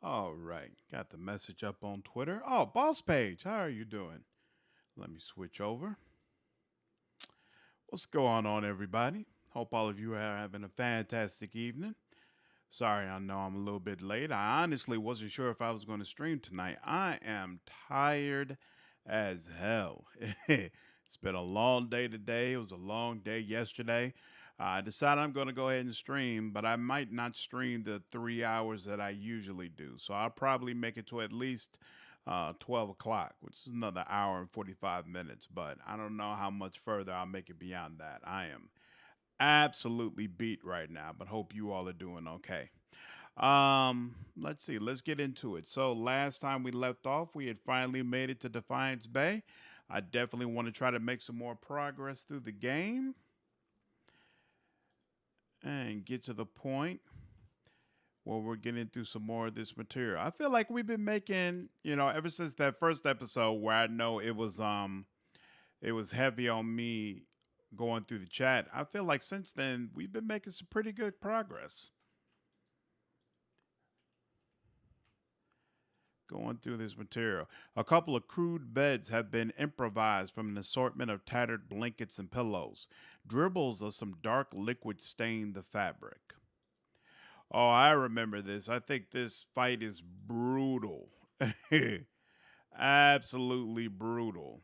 All right. Got the message up on Twitter. Oh, Boss Page, how are you doing? Let me switch over. What's going on, everybody? Hope all of you are having a fantastic evening. Sorry, I know I'm a little bit late. I honestly wasn't sure if I was going to stream tonight. I am tired as hell. It's been a long day today. It was a long day yesterday. I decided I'm going to go ahead and stream, but I might not stream the 3 hours that I usually do. So I'll probably make it to at least 12 o'clock, which is another hour and 45 minutes. But I don't know how much further I'll make it beyond that. I am absolutely beat right now, but hope you all are doing okay. Let's see, let's get into it. So last time we left off, we had finally made it to Defiance Bay. I definitely want to try to make some more progress through the game and get to the point where we're getting through some more of this material. I feel like we've been making, ever since that first episode where I know it was heavy on me going through the chat. I feel like since then we've been making some pretty good progress going through this material. A couple of crude beds have been improvised from an assortment of tattered blankets and pillows. Dribbles of some dark liquid stain the fabric. Oh, I remember this. I think this fight is brutal. Absolutely brutal.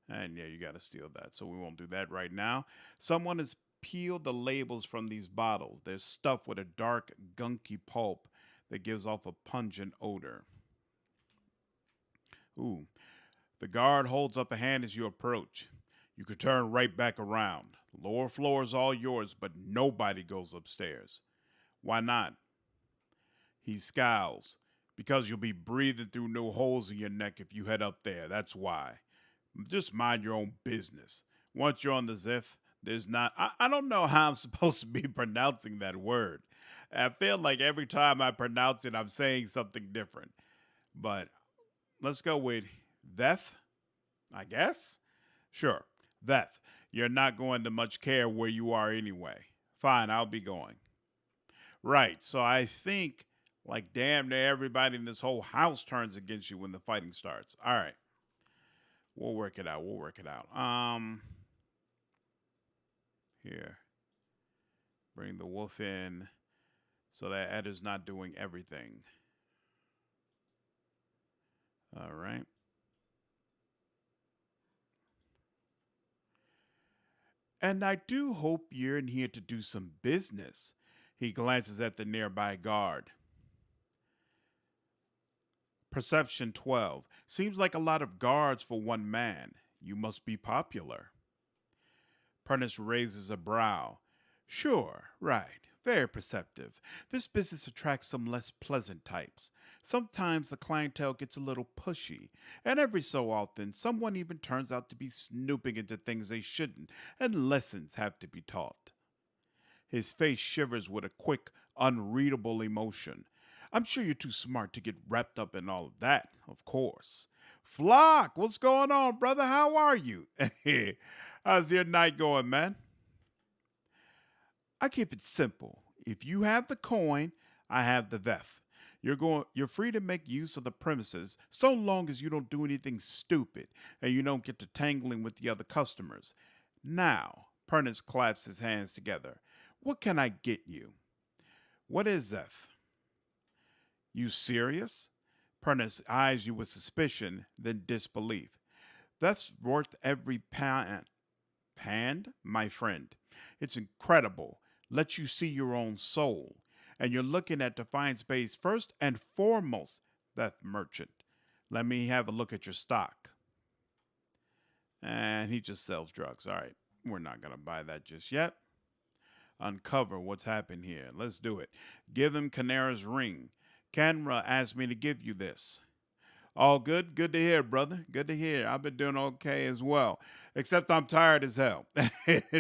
And yeah, you got to steal that. So we won't do that right now. Someone has peeled the labels from these bottles. They're stuffed with a dark, gunky pulp that gives off a pungent odor. Ooh. The guard holds up a hand as you approach. You could turn right back around. The lower floor is all yours, but nobody goes upstairs. Why not? He scowls. Because you'll be breathing through no holes in your neck if you head up there. That's why. Just mind your own business. Once you're on the Ziff, there's not. I don't know how I'm supposed to be pronouncing that word. I feel like every time I pronounce it, I'm saying something different. But let's go with Theth, I guess? Sure, Theth. You're not going to much care where you are anyway. Fine, I'll be going. Right, so I think like damn near everybody in this whole house turns against you when the fighting starts. All right. We'll work it out. We'll work it out. Here. Bring the wolf in so that Ed is not doing everything. All right. And I do hope you're in here to do some business. He glances at the nearby guard. Perception 12. Seems like a lot of guards for one man. You must be popular. Prentice raises a brow. Sure, right. Very perceptive. This business attracts some less pleasant types. Sometimes the clientele gets a little pushy, and every so often, someone even turns out to be snooping into things they shouldn't, and lessons have to be taught. His face shivers with a quick, unreadable emotion. I'm sure you're too smart to get wrapped up in all of that, of course. Flock, what's going on, brother? How are you? How's your night going, man? I keep it simple. If you have the coin, I have the VEF. You're free to make use of the premises so long as you don't do anything stupid and you don't get to tangling with the other customers. Now, Prentice claps his hands together. What can I get you? What is Zeph? You serious? Prentice eyes you with suspicion, then disbelief. That's worth every pound. Pand, my friend. It's incredible. Lets you see your own soul. And you're looking at Defiance Bay's first and foremost, that merchant. Let me have a look at your stock. And he just sells drugs. All right. We're not going to buy that just yet. Uncover what's happened here. Let's do it. Give him Canara's ring. Canra asked me to give you this. All good? Good to hear, brother. Good to hear. I've been doing okay as well. Except I'm tired as hell.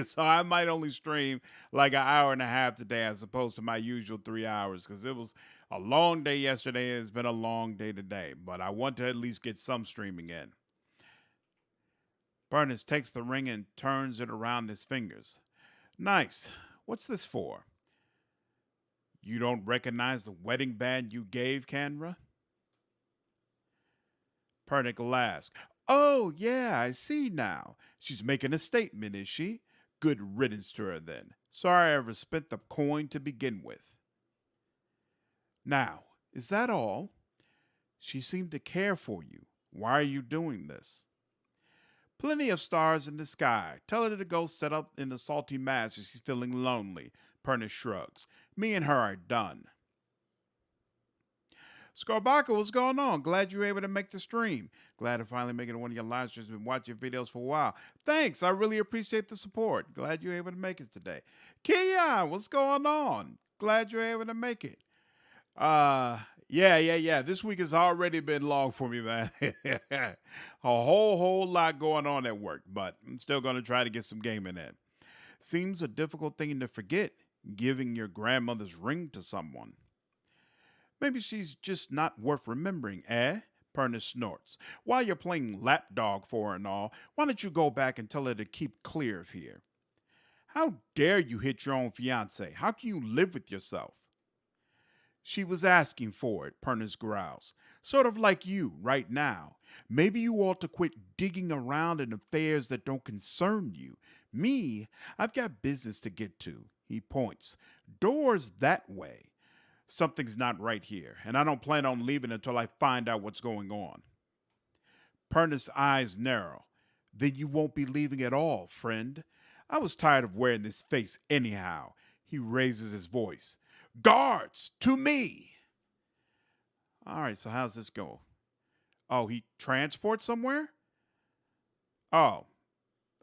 So I might only stream like an hour and a half today as opposed to my usual 3 hours because it was a long day yesterday and it's been a long day today. But I want to at least get some streaming in. Burness takes the ring and turns it around his fingers. Nice. What's this for? You don't recognize the wedding band you gave, Canra? Pernick laughs. Oh, yeah, I see now. She's making a statement, is she? Good riddance to her, then. Sorry I ever spent the coin to begin with. Now, is that all? She seemed to care for you. Why are you doing this? Plenty of stars in the sky. Tell her to go set up in the salty mass if she's feeling lonely. Pernick shrugs. Me and her are done. Skarbaka, what's going on? Glad you were able to make the stream. Glad to finally make it one of your live streams. Been watching your videos for a while. Thanks. I really appreciate the support. Glad you were able to make it today. Keon, what's going on? Glad you were able to make it. Yeah. This week has already been long for me, man. A whole lot going on at work, but I'm still going to try to get some gaming in. Seems a difficult thing to forget, giving your grandmother's ring to someone. Maybe she's just not worth remembering, eh? Pernick snorts. While you're playing lapdog for her and all, why don't you go back and tell her to keep clear of here? How dare you hit your own fiance? How can you live with yourself? She was asking for it, Pernick growls. Sort of like you, right now. Maybe you ought to quit digging around in affairs that don't concern you. Me, I've got business to get to. He points. Doors that way. Something's not right here, and I don't plan on leaving until I find out what's going on. Pernick's eyes narrow. Then you won't be leaving at all, friend. I was tired of wearing this face anyhow. He raises his voice. Guards, to me! All right, so how's this go? Oh, he transports somewhere? Oh.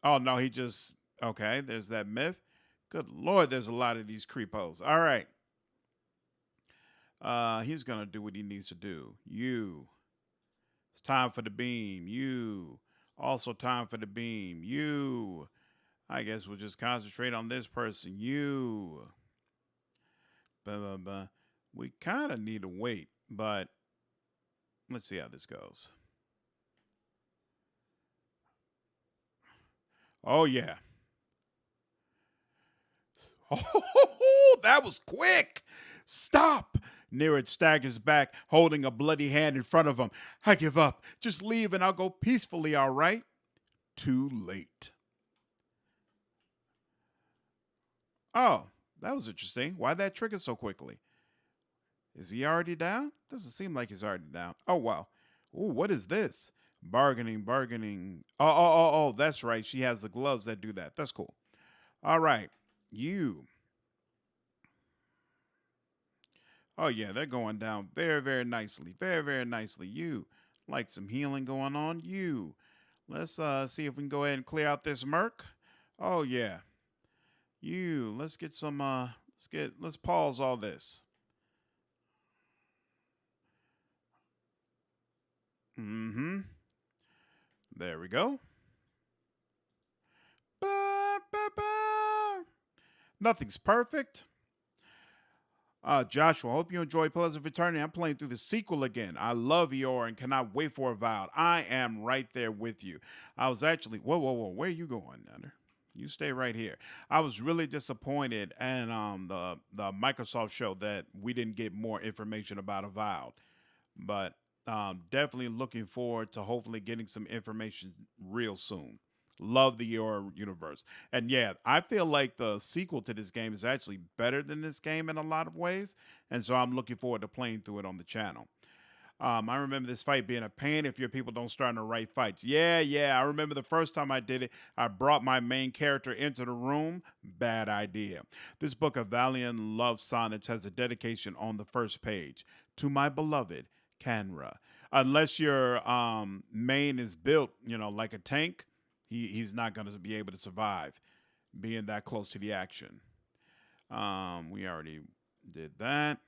Oh, no, he just... Okay, there's that myth. Good Lord, there's a lot of these creepos. All right. He's going to do what he needs to do. You. It's time for the beam. You. Also time for the beam. You. I guess we'll just concentrate on this person. You. We kind of need to wait, but let's see how this goes. Oh, yeah. Oh, that was quick. Stop. Nereid staggers back, holding a bloody hand in front of him. I give up. Just leave and I'll go peacefully, all right? Too late. Oh, that was interesting. Why'd that trigger so quickly? Is he already down? Doesn't seem like he's already down. Oh, wow. Ooh, what is this? Bargaining. Oh, that's right. She has the gloves that do that. That's cool. All right. You. Oh, yeah, they're going down very, very nicely. Very, very nicely. You. Like some healing going on. You. Let's see if we can go ahead and clear out this murk. Oh, yeah. You. Let's get some, let's pause all this. Mm-hmm. There we go. Ba. Nothing's perfect. Joshua, hope you enjoy Pillars of Eternity. I'm playing through the sequel again. I love Eeyore and cannot wait for Avowed. I am right there with you. I was actually, whoa, where are you going, Nutter? You stay right here. I was really disappointed in the Microsoft show that we didn't get more information about Avowed, but definitely looking forward to hopefully getting some information real soon. Love the Eeyore universe. And yeah, I feel like the sequel to this game is actually better than this game in a lot of ways. And so I'm looking forward to playing through it on the channel. I remember this fight being a pain if your people don't start in the right fights. Yeah. I remember the first time I did it, I brought my main character into the room. Bad idea. This book of Valiant Love Sonnets has a dedication on the first page. To my beloved, Canra. Unless your main is built, like a tank, he's not going to be able to survive being that close to the action. We already did that.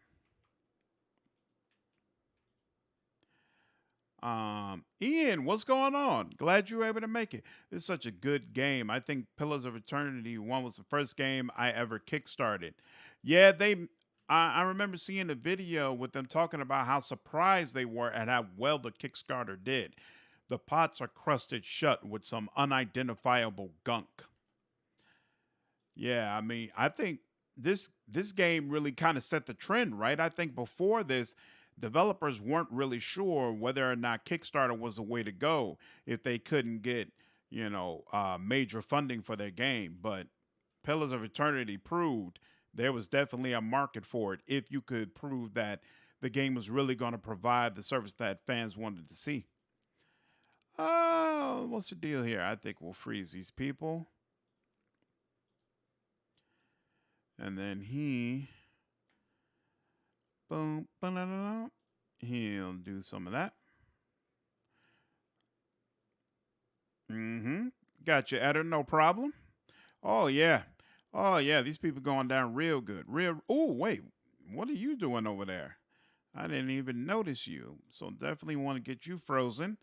Ian, what's going on? Glad you were able to make it. This is such a good game. I think Pillars of Eternity 1 was the first game I ever kickstarted. Yeah, I remember seeing a video with them talking about how surprised they were at how well the Kickstarter did. The pots are crusted shut with some unidentifiable gunk. Yeah, I mean, I think this game really kind of set the trend, right? I think before this, developers weren't really sure whether or not Kickstarter was the way to go if they couldn't get, major funding for their game. But Pillars of Eternity proved there was definitely a market for it if you could prove that the game was really going to provide the service that fans wanted to see. What's the deal here? I think we'll freeze these people. And then boom, ba-da-da-da, he'll do some of that. Mm-hmm. Got you, Eder, no problem. Oh, yeah. Oh, yeah, these people going down real good. Oh, wait, what are you doing over there? I didn't even notice you. So definitely want to get you frozen.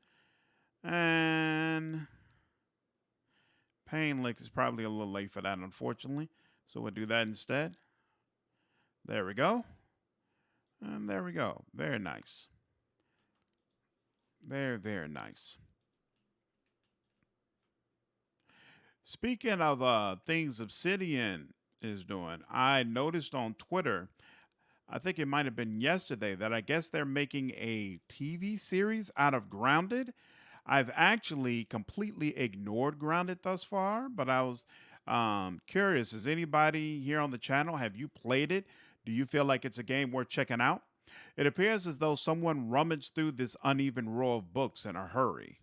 And Pain Lick is probably a little late for that, unfortunately. So we'll do that instead. There we go. And there we go. Very nice. Very, very nice. Speaking of things Obsidian is doing, I noticed on Twitter, I think it might have been yesterday, that I guess they're making a TV series out of Grounded. I've actually completely ignored Grounded thus far, but I was curious. Is anybody here on the channel, have you played it? Do you feel like it's a game worth checking out? It appears as though someone rummaged through this uneven row of books in a hurry.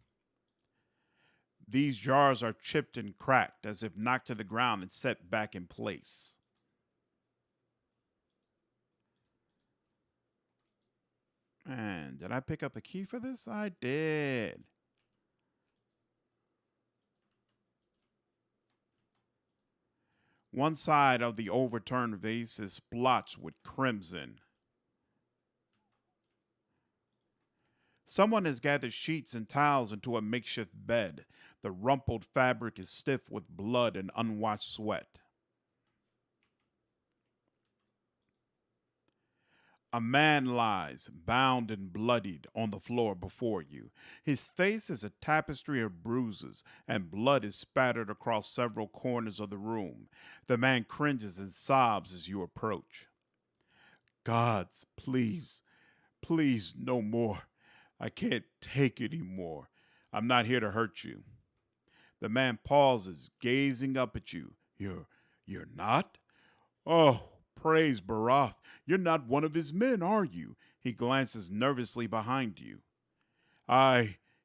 These jars are chipped and cracked as if knocked to the ground and set back in place. And did I pick up a key for this? I did. One side of the overturned vase is splotched with crimson. Someone has gathered sheets and towels into a makeshift bed. The rumpled fabric is stiff with blood and unwashed sweat. A man lies, bound and bloodied, on the floor before you. His face is a tapestry of bruises, and blood is spattered across several corners of the room. The man cringes and sobs as you approach. Gods, please, please, no more. I can't take it anymore. I'm not here to hurt you. The man pauses, gazing up at you. You're not? Oh, praise Barath. You're not one of his men, are you? He glances nervously behind you.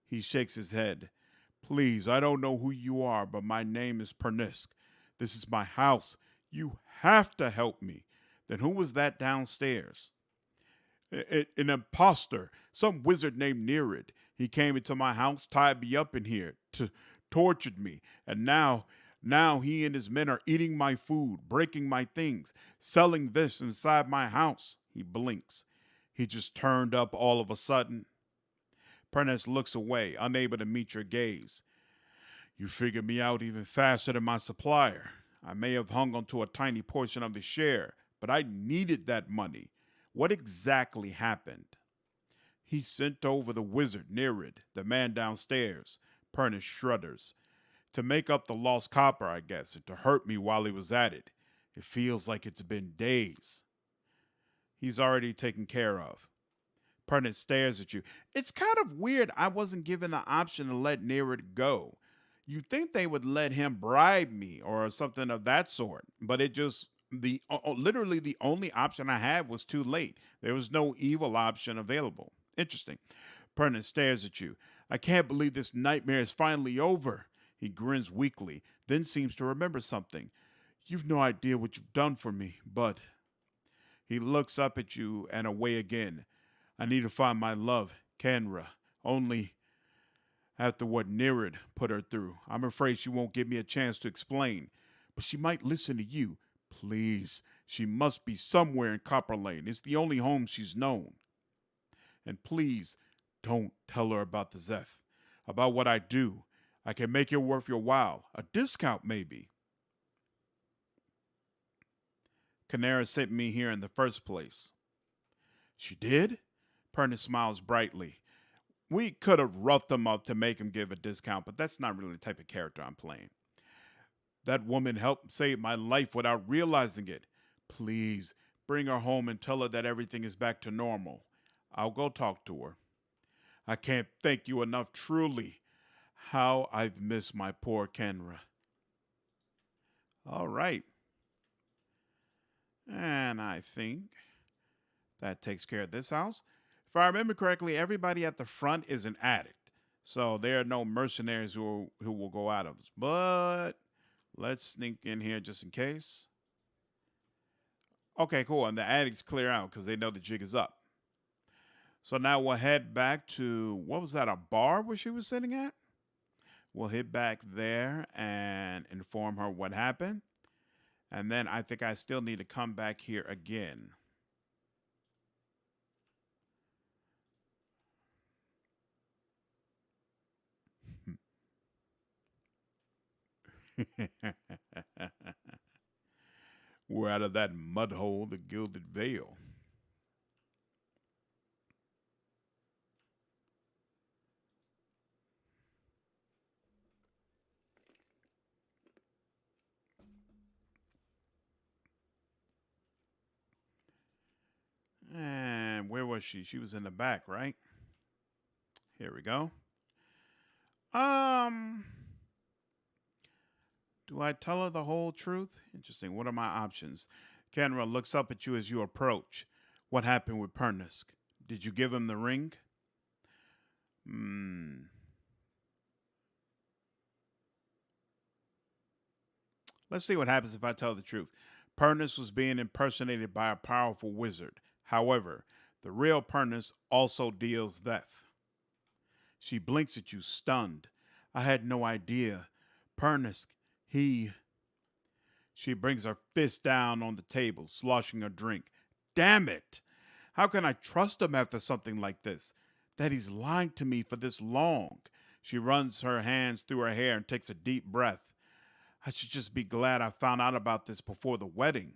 He shakes his head. Please, I don't know who you are, but my name is Pernisk. This is my house. You have to help me. Then who was that downstairs? An imposter, some wizard named Nerid. He came into my house, tied me up in here, tortured me, and now he and his men are eating my food, breaking my things, selling this inside my house. He blinks. He just turned up all of a sudden. Pernisk looks away, unable to meet your gaze. You figured me out even faster than my supplier. I may have hung onto a tiny portion of the share, but I needed that money. What exactly happened? He sent over the wizard, Nerid, the man downstairs. Pernisk shudders. To make up the lost copper, I guess, and to hurt me while he was at it. It feels like it's been days. He's already taken care of. Pernisk stares at you. It's kind of weird I wasn't given the option to let Nerid go. You'd think they would let him bribe me or something of that sort, but it just literally the only option I had was too late. There was no evil option available. Interesting. Pernisk stares at you. I can't believe this nightmare is finally over. He grins weakly, then seems to remember something. You've no idea what you've done for me, but... He looks up at you and away again. I need to find my love, Kenra. Only after what Nerid put her through. I'm afraid she won't give me a chance to explain. But she might listen to you. Please, she must be somewhere in Copper Lane. It's the only home she's known. And please, don't tell her about the Zeph. About what I do. I can make it worth your while. A discount, maybe. Canara sent me here in the first place. She did? Pernisk smiles brightly. We could have roughed him up to make him give a discount, but that's not really the type of character I'm playing. That woman helped save my life without realizing it. Please bring her home and tell her that everything is back to normal. I'll go talk to her. I can't thank you enough, truly. How I've missed my poor Kenra. All right. And I think that takes care of this house. If I remember correctly, everybody at the front is an addict. So there are no mercenaries who will go out of this. But let's sneak in here just in case. Okay, cool. And the addicts clear out because they know the jig is up. So now we'll head back to, what was that, a bar where she was sitting at? We'll head back there and inform her what happened. And then I think I still need to come back here again. We're out of that mud hole, the Gilded Veil. And where was she? She was in the back, right? Here we go. Do I tell her the whole truth? Interesting. What are my options? Kenra looks up at you as you approach. What happened with Pernisk? Did you give him the ring? Let's see what happens if I tell the truth. Pernisk was being impersonated by a powerful wizard. However, the real Pernisk also deals death. She blinks at you, stunned. I had no idea. Pernisk, he. She brings her fist down on the table, sloshing her drink. Damn it! How can I trust him after something like this? That he's lying to me for this long. She runs her hands through her hair and takes a deep breath. I should just be glad I found out about this before the wedding.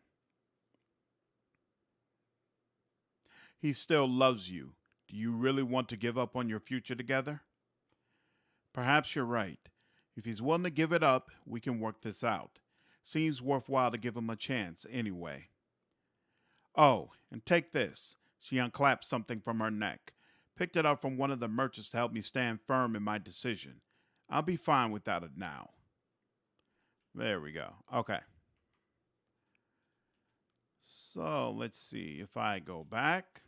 He still loves you. Do you really want to give up on your future together? Perhaps you're right. If he's willing to give it up, we can work this out. Seems worthwhile to give him a chance anyway. Oh, and take this. She unclapped something from her neck. Picked it up from one of the merchants to help me stand firm in my decision. I'll be fine without it now. There we go. Okay. So let's see if I go back.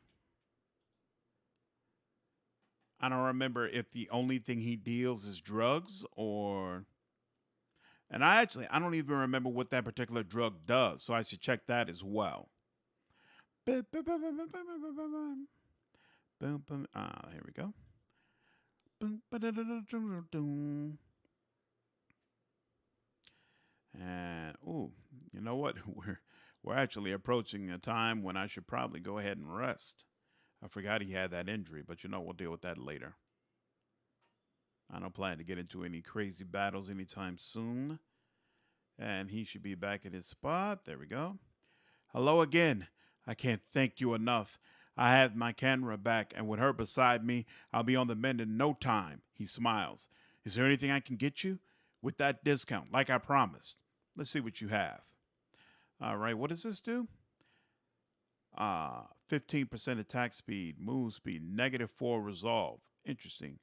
I don't remember if the only thing he deals is drugs or. And I don't even remember what that particular drug does, so I should check that as well. Here we go. And you know what? We're actually approaching a time when I should probably go ahead and rest. I forgot he had that injury, but we'll deal with that later. I don't plan to get into any crazy battles anytime soon. And he should be back at his spot. There we go. Hello again. I can't thank you enough. I have my camera back, and with her beside me, I'll be on the mend in no time. He smiles. Is there anything I can get you? With that discount, like I promised. Let's see what you have. All right, what does this do? 15% attack speed, move speed, -4 resolve. Interesting.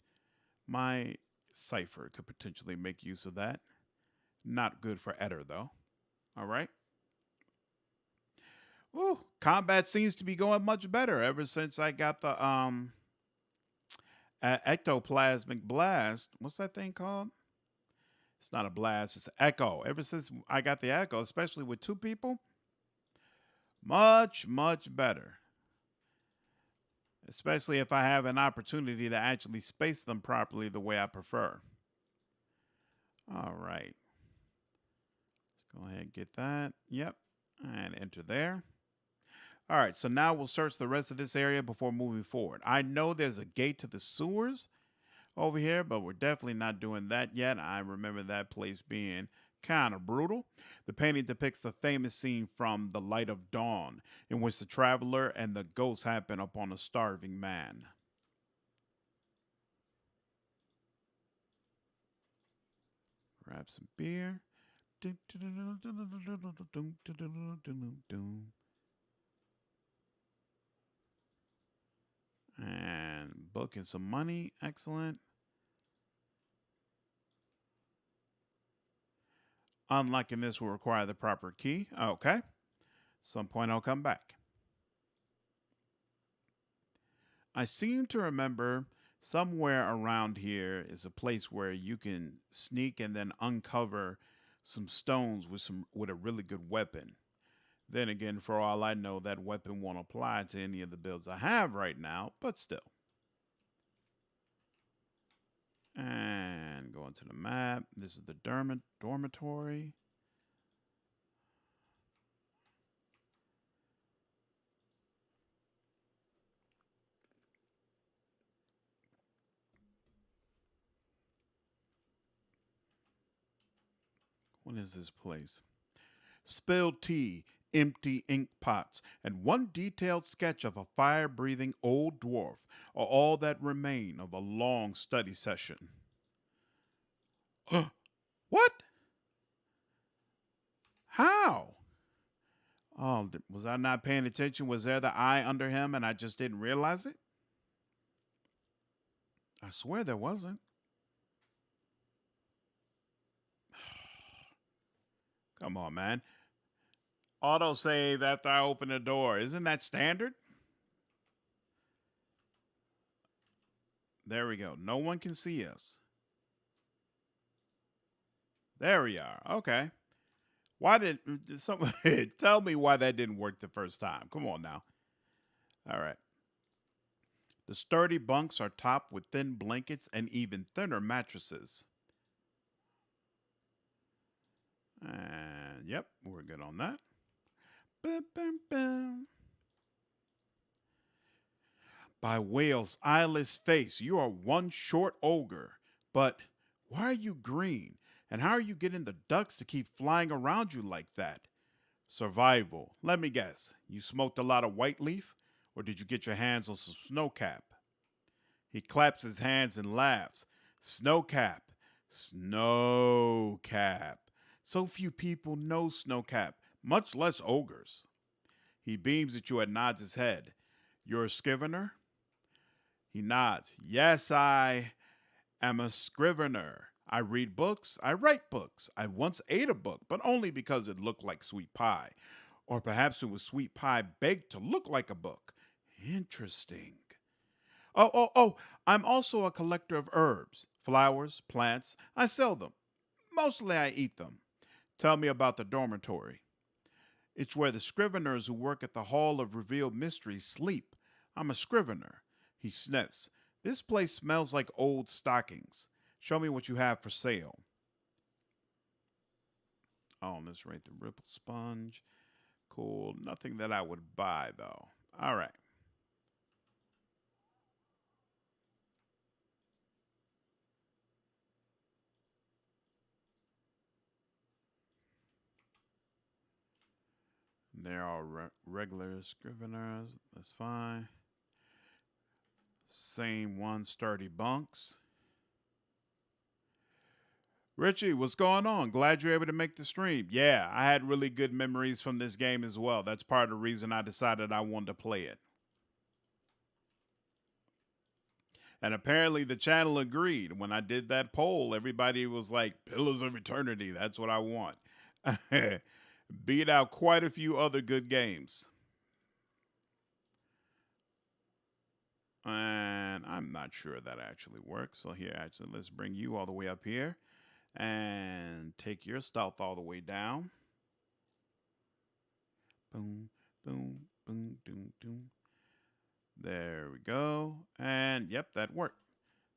My Cypher could potentially make use of that. Not good for Eder, though. All right. Ooh, combat seems to be going much better ever since I got the ectoplasmic blast. What's that thing called? It's not a blast, it's an echo. Ever since I got the echo, especially with 2 people, much, much better. Especially if I have an opportunity to actually space them properly the way I prefer. All right. Let's go ahead and get that. Yep. And enter there. All right. So now we'll search the rest of this area before moving forward. I know there's a gate to the sewers over here, but we're definitely not doing that yet. I remember that place being kind of brutal. The painting depicts the famous scene from The Light of Dawn, in which the traveler and the ghost happen upon a starving man. Grab some beer. And booking some money. Excellent. Unlocking this will require the proper key. Okay. Some point I'll come back. I seem to remember somewhere around here is a place where you can sneak and then uncover some stones with a really good weapon. Then again, for all I know, that weapon won't apply to any of the builds I have right now, but still. And going to the map. This is the dormitory. What is this place? Spilled tea, empty ink pots, and one detailed sketch of a fire breathing old dwarf are all that remain of a long study session. What? How? Oh, was I not paying attention? Was there the eye under him and I just didn't realize it? I swear there wasn't. Come on, man. Autosave after I open the door. Isn't that standard? There we go. No one can see us. There we are. Okay. Why did someone tell me why that didn't work the first time? Come on now. All right. The sturdy bunks are topped with thin blankets and even thinner mattresses. And yep, we're good on that. Bum, bum, bum. By Whale's eyeless face, you are one short ogre. But why are you green? And how are you getting the ducks to keep flying around you like that? Survival. Let me guess. You smoked a lot of white leaf? Or did you get your hands on some snowcap? He claps his hands and laughs. Snowcap. Snowcap. So few people know Snowcap, much less ogres. He beams at you and nods his head. You're a scrivener? He nods. Yes, I am a scrivener. I read books. I write books. I once ate a book, but only because it looked like sweet pie. Or perhaps it was sweet pie baked to look like a book. Interesting. Oh, I'm also a collector of herbs, flowers, plants. I sell them. Mostly I eat them. Tell me about the dormitory. It's where the scriveners who work at the Hall of Revealed Mysteries sleep. I'm a scrivener. He sniffs. This place smells like old stockings. Show me what you have for sale. Oh, let's rate the ripple sponge. Cool. Nothing that I would buy, though. All right. They're all regular scriveners. That's fine. Same one, sturdy bunks. Richie, what's going on? Glad you're able to make the stream. Yeah, I had really good memories from this game as well. That's part of the reason I decided I wanted to play it. And apparently the channel agreed. When I did that poll, everybody was like, Pillars of Eternity, that's what I want. Beat out quite a few other good games. And I'm not sure that actually works. So here, actually, let's bring you all the way up here and take your stealth all the way down. Boom, boom, boom, doom, doom. There we go. And yep, that worked.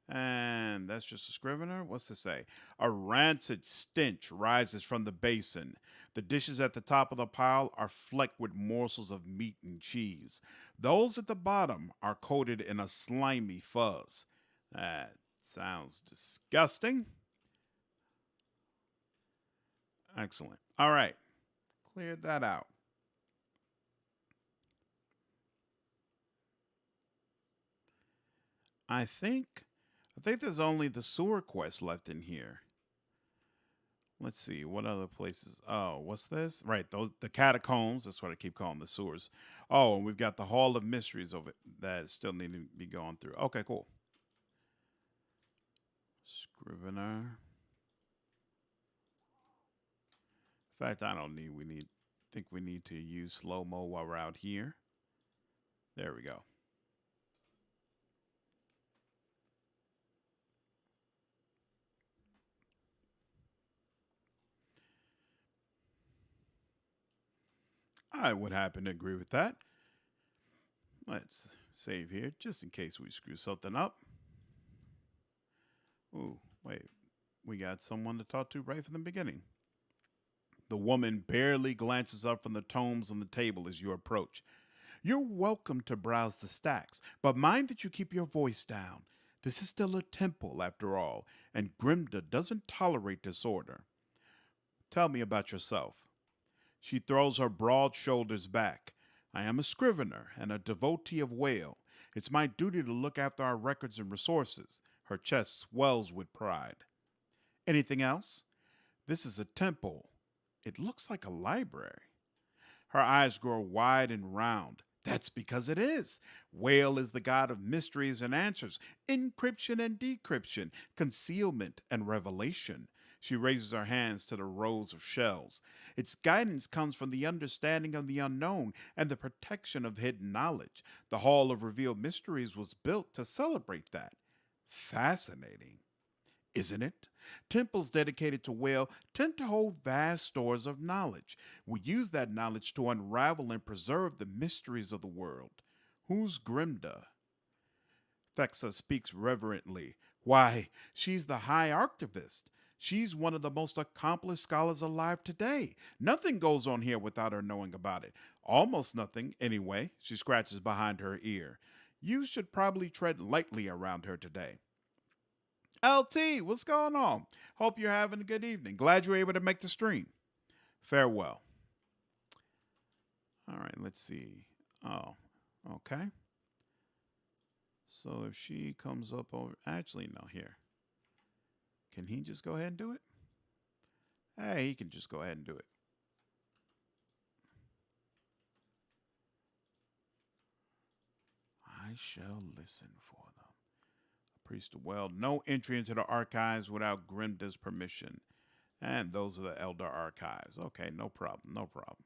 And that's just a scrivener. What's to say? A rancid stench rises from the basin. The dishes at the top of the pile are flecked with morsels of meat and cheese. Those at the bottom are coated in a slimy fuzz. That sounds disgusting. Excellent. All right. Cleared that out. I think there's only the sewer quest left in here. Let's see what other places. Oh, what's this? Right, those the catacombs. That's what I keep calling the sewers. Oh, and we've got the Hall of Mysteries over that still need to be going through. Okay, cool. Scrivener. In fact, I don't need. We need. Think we need to use slow mo while we're out here. There we go. I would happen to agree with that. Let's save here just in case we screw something up. Ooh, wait. We got someone to talk to right from the beginning. The woman barely glances up from the tomes on the table as you approach. You're welcome to browse the stacks, but mind that you keep your voice down. This is still a temple, after all, and Grimda doesn't tolerate disorder. Tell me about yourself. She throws her broad shoulders back. I am a scrivener and a devotee of Whale. It's my duty to look after our records and resources. Her chest swells with pride. Anything else? This is a temple. It looks like a library. Her eyes grow wide and round. That's because it is. Whale is the god of mysteries and answers, encryption and decryption, concealment and revelation. She raises her hands to the rows of shells. Its guidance comes from the understanding of the unknown and the protection of hidden knowledge. The Hall of Revealed Mysteries was built to celebrate that. Fascinating, isn't it? Temples dedicated to Whale tend to hold vast stores of knowledge. We use that knowledge to unravel and preserve the mysteries of the world. Who's Grimda? Fexa speaks reverently. Why, she's the High Archivist. She's one of the most accomplished scholars alive today. Nothing goes on here without her knowing about it. Almost nothing, anyway. She scratches behind her ear. You should probably tread lightly around her today. LT, what's going on? Hope you're having a good evening. Glad you were able to make the stream. Farewell. All right, let's see. Oh, okay. So if she comes up over, actually, no, here. Can he just go ahead and do it? Hey, he can just go ahead and do it. I shall listen for them. Priest of Well, no entry into the archives without Grimda's permission. And those are the Elder Archives. Okay, no problem, no problem.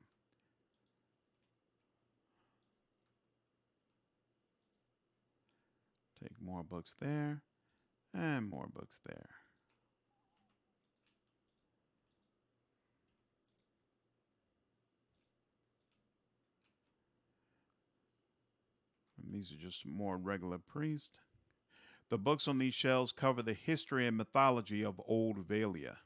Take more books there, and more books there. And these are just more regular priests. The books on these shelves cover the history and mythology of Old Valia.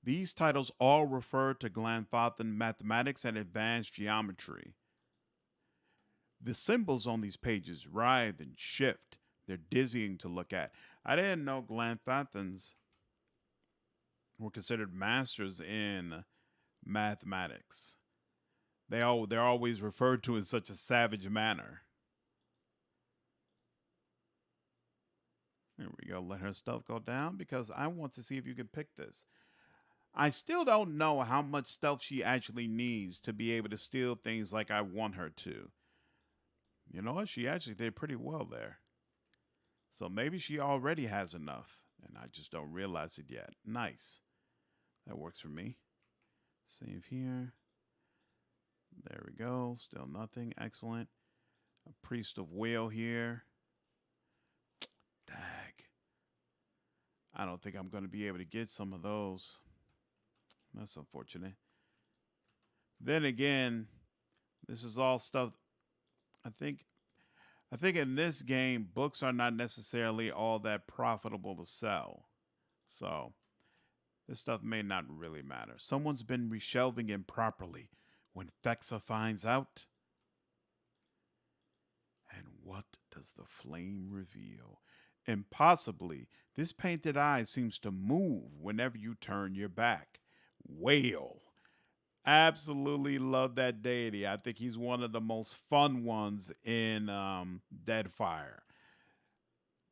These titles all refer to Glanfathan mathematics and advanced geometry. The symbols on these pages writhe and shift. They're dizzying to look at. I didn't know Glanfathans were considered masters in mathematics. They're always referred to in such a savage manner. There we go. Let her stuff go down because I want to see if you can pick this. I still don't know how much stealth she actually needs to be able to steal things like I want her to. You know what? She actually did pretty well there. So maybe she already has enough, and I just don't realize it yet. Nice. That works for me. Save here. There we go. Still nothing. Excellent. A priest of whale here. Dag. I don't think I'm going to be able to get some of those. That's unfortunate. Then again, this is all stuff. I think I think in this game, books are not necessarily all that profitable to sell. So this stuff may not really matter. Someone's been reshelving improperly. When Fexa finds out, and what does the flame reveal? Impossibly, this painted eye seems to move whenever you turn your back. Whale. Absolutely love that deity. I think he's one of the most fun ones in Deadfire.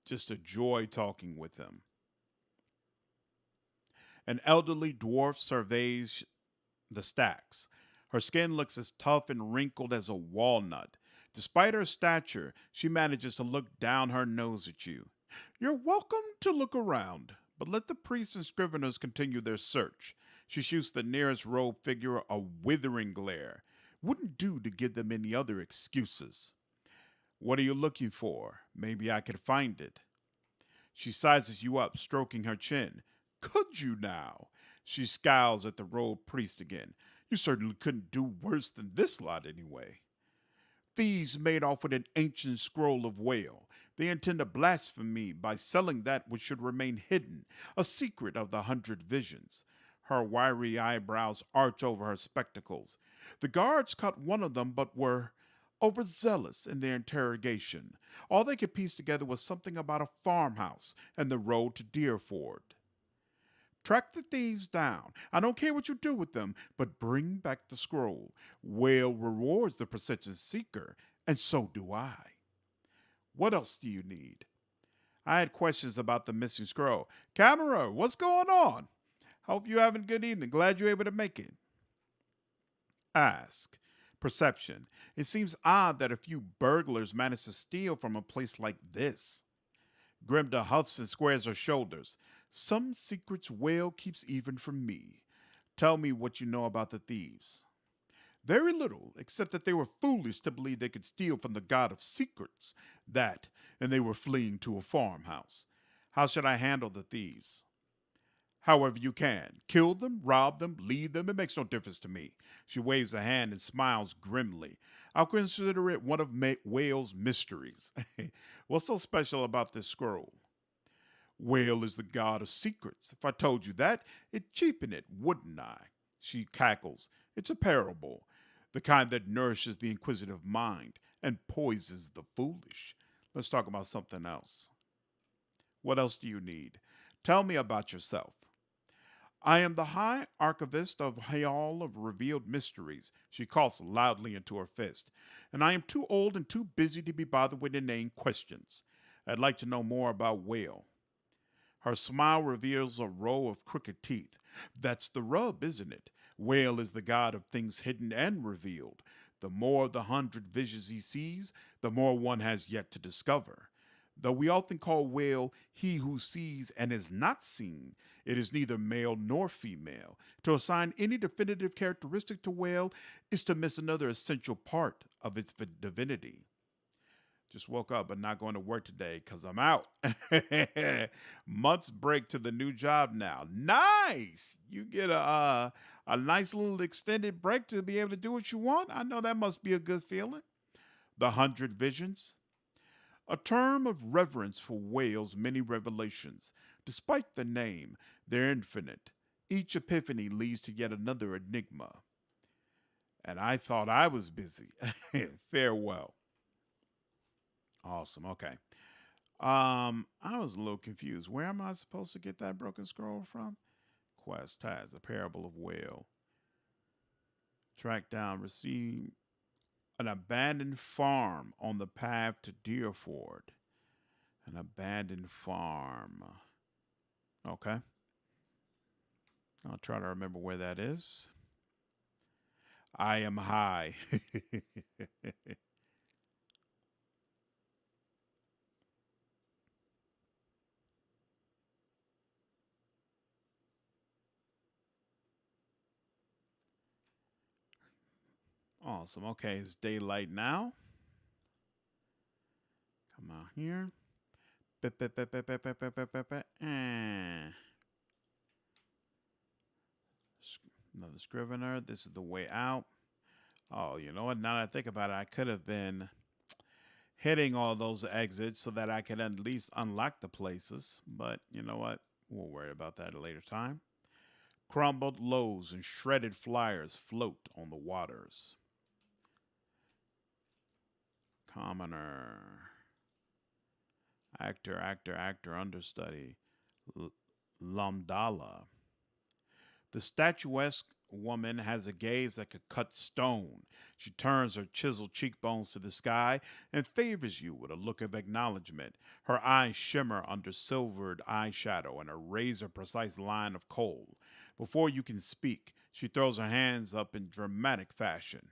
Just a joy talking with him. An elderly dwarf surveys the stacks. Her skin looks as tough and wrinkled as a walnut. Despite her stature, she manages to look down her nose at you. You're welcome to look around, but let the priests and scriveners continue their search. She shoots the nearest robed figure a withering glare. Wouldn't do to give them any other excuses. What are you looking for? Maybe I could find it. She sizes you up, stroking her chin. Could you now? She scowls at the robed priest again. You certainly couldn't do worse than this lot, anyway. Thieves made off with an ancient scroll of whale. They intend to blaspheme me by selling that which should remain hidden, a secret of the 100 visions. Her wiry eyebrows arch over her spectacles. The guards caught one of them, but were overzealous in their interrogation. All they could piece together was something about a farmhouse and the road to Deerford. Track the thieves down. I don't care what you do with them, but bring back the scroll. Whale rewards the persistent seeker, and so do I. What else do you need? I had questions about the missing scroll. Camera, what's going on? Hope you're having a good evening. Glad you're able to make it. Ask. Perception. It seems odd that a few burglars managed to steal from a place like this. Grimda huffs and squares her shoulders. Some secrets Whale keeps even from me. Tell me what you know about the thieves. Very little, except that they were foolish to believe they could steal from the god of secrets. That, and they were fleeing to a farmhouse. How should I handle the thieves? However you can. Kill them, rob them, leave them, it makes no difference to me. She waves a hand and smiles grimly. I'll consider it one of Whale's mysteries. What's so special about this scroll? Whale is the god of secrets. If I told you that, it'd cheapen it, wouldn't I? She cackles. It's a parable, the kind that nourishes the inquisitive mind and poisons the foolish. Let's talk about something else. What else do you need? Tell me about yourself. I am the High Archivist of Hall of Revealed Mysteries. She coughs loudly into her fist. And I am too old and too busy to be bothered with inane questions. I'd like to know more about Whale. Her smile reveals a row of crooked teeth. That's the rub, isn't it? Whale is the god of things hidden and revealed. The more of the 100 visions he sees, the more one has yet to discover. Though we often call Whale he who sees and is not seen, it is neither male nor female. To assign any definitive characteristic to Whale is to miss another essential part of its divinity. Just woke up but not going to work today because I'm out. Months break to the new job now. Nice. You get a nice little extended break to be able to do what you want. I know that must be a good feeling. The 100 visions. A term of reverence for Whale's many revelations. Despite the name, they're infinite. Each epiphany leads to yet another enigma. And I thought I was busy. Farewell. Awesome. Okay. I was a little confused. Where am I supposed to get that broken scroll from? Quest task, the parable of Whale. Track down, receive an abandoned farm on the path to Deerford. An abandoned farm. Okay. I'll try to remember where that is. I am high. Awesome. Okay, it's daylight now. Come out here. Another scrivener. This is the way out. Oh, you know what? Now that I think about it, I could have been hitting all those exits so that I could at least unlock the places. But you know what? We'll worry about that at a later time. Crumbled loaves and shredded flyers float on the waters. Commoner. Actor, understudy. L- Lamdala. The statuesque woman has a gaze that could cut stone. She turns her chiseled cheekbones to the sky and favors you with a look of acknowledgement. Her eyes shimmer under silvered eyeshadow and a razor precise line of kohl. Before you can speak, she throws her hands up in dramatic fashion.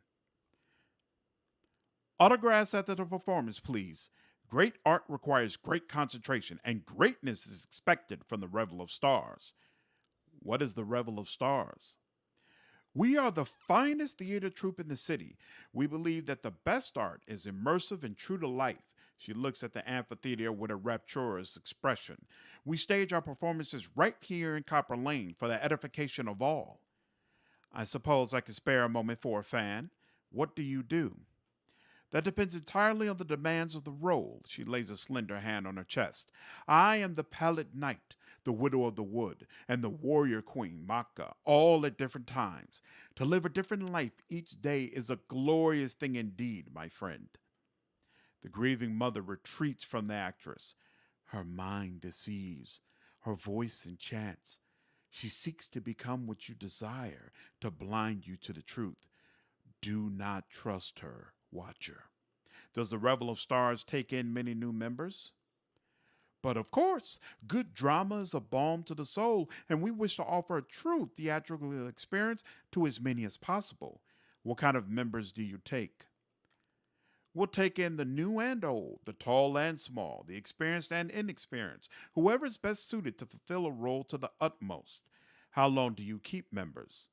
Autographs after the performance, please. Great art requires great concentration, and greatness is expected from the Revel of Stars. What is the Revel of Stars? We are the finest theater troupe in the city. We believe that the best art is immersive and true to life. She looks at the amphitheater with a rapturous expression. We stage our performances right here in Copper Lane for the edification of all. I suppose I could spare a moment for a fan. What do you do? That depends entirely on the demands of the role. She lays a slender hand on her chest. I am the pallid knight, the widow of the wood, and the warrior queen, Maka, all at different times. To live a different life each day is a glorious thing indeed, my friend. The grieving mother retreats from the actress. Her mind deceives, her voice enchants. She seeks to become what you desire, to blind you to the truth. Do not trust her, watcher. Does the Revel of Stars take in many new members? But of course, good drama is a balm to the soul, and we wish to offer a true theatrical experience to as many as possible. What kind of members do you take? We'll take in the new and old, the tall and small, the experienced and inexperienced, whoever is best suited to fulfill a role to the utmost. How long do you keep members?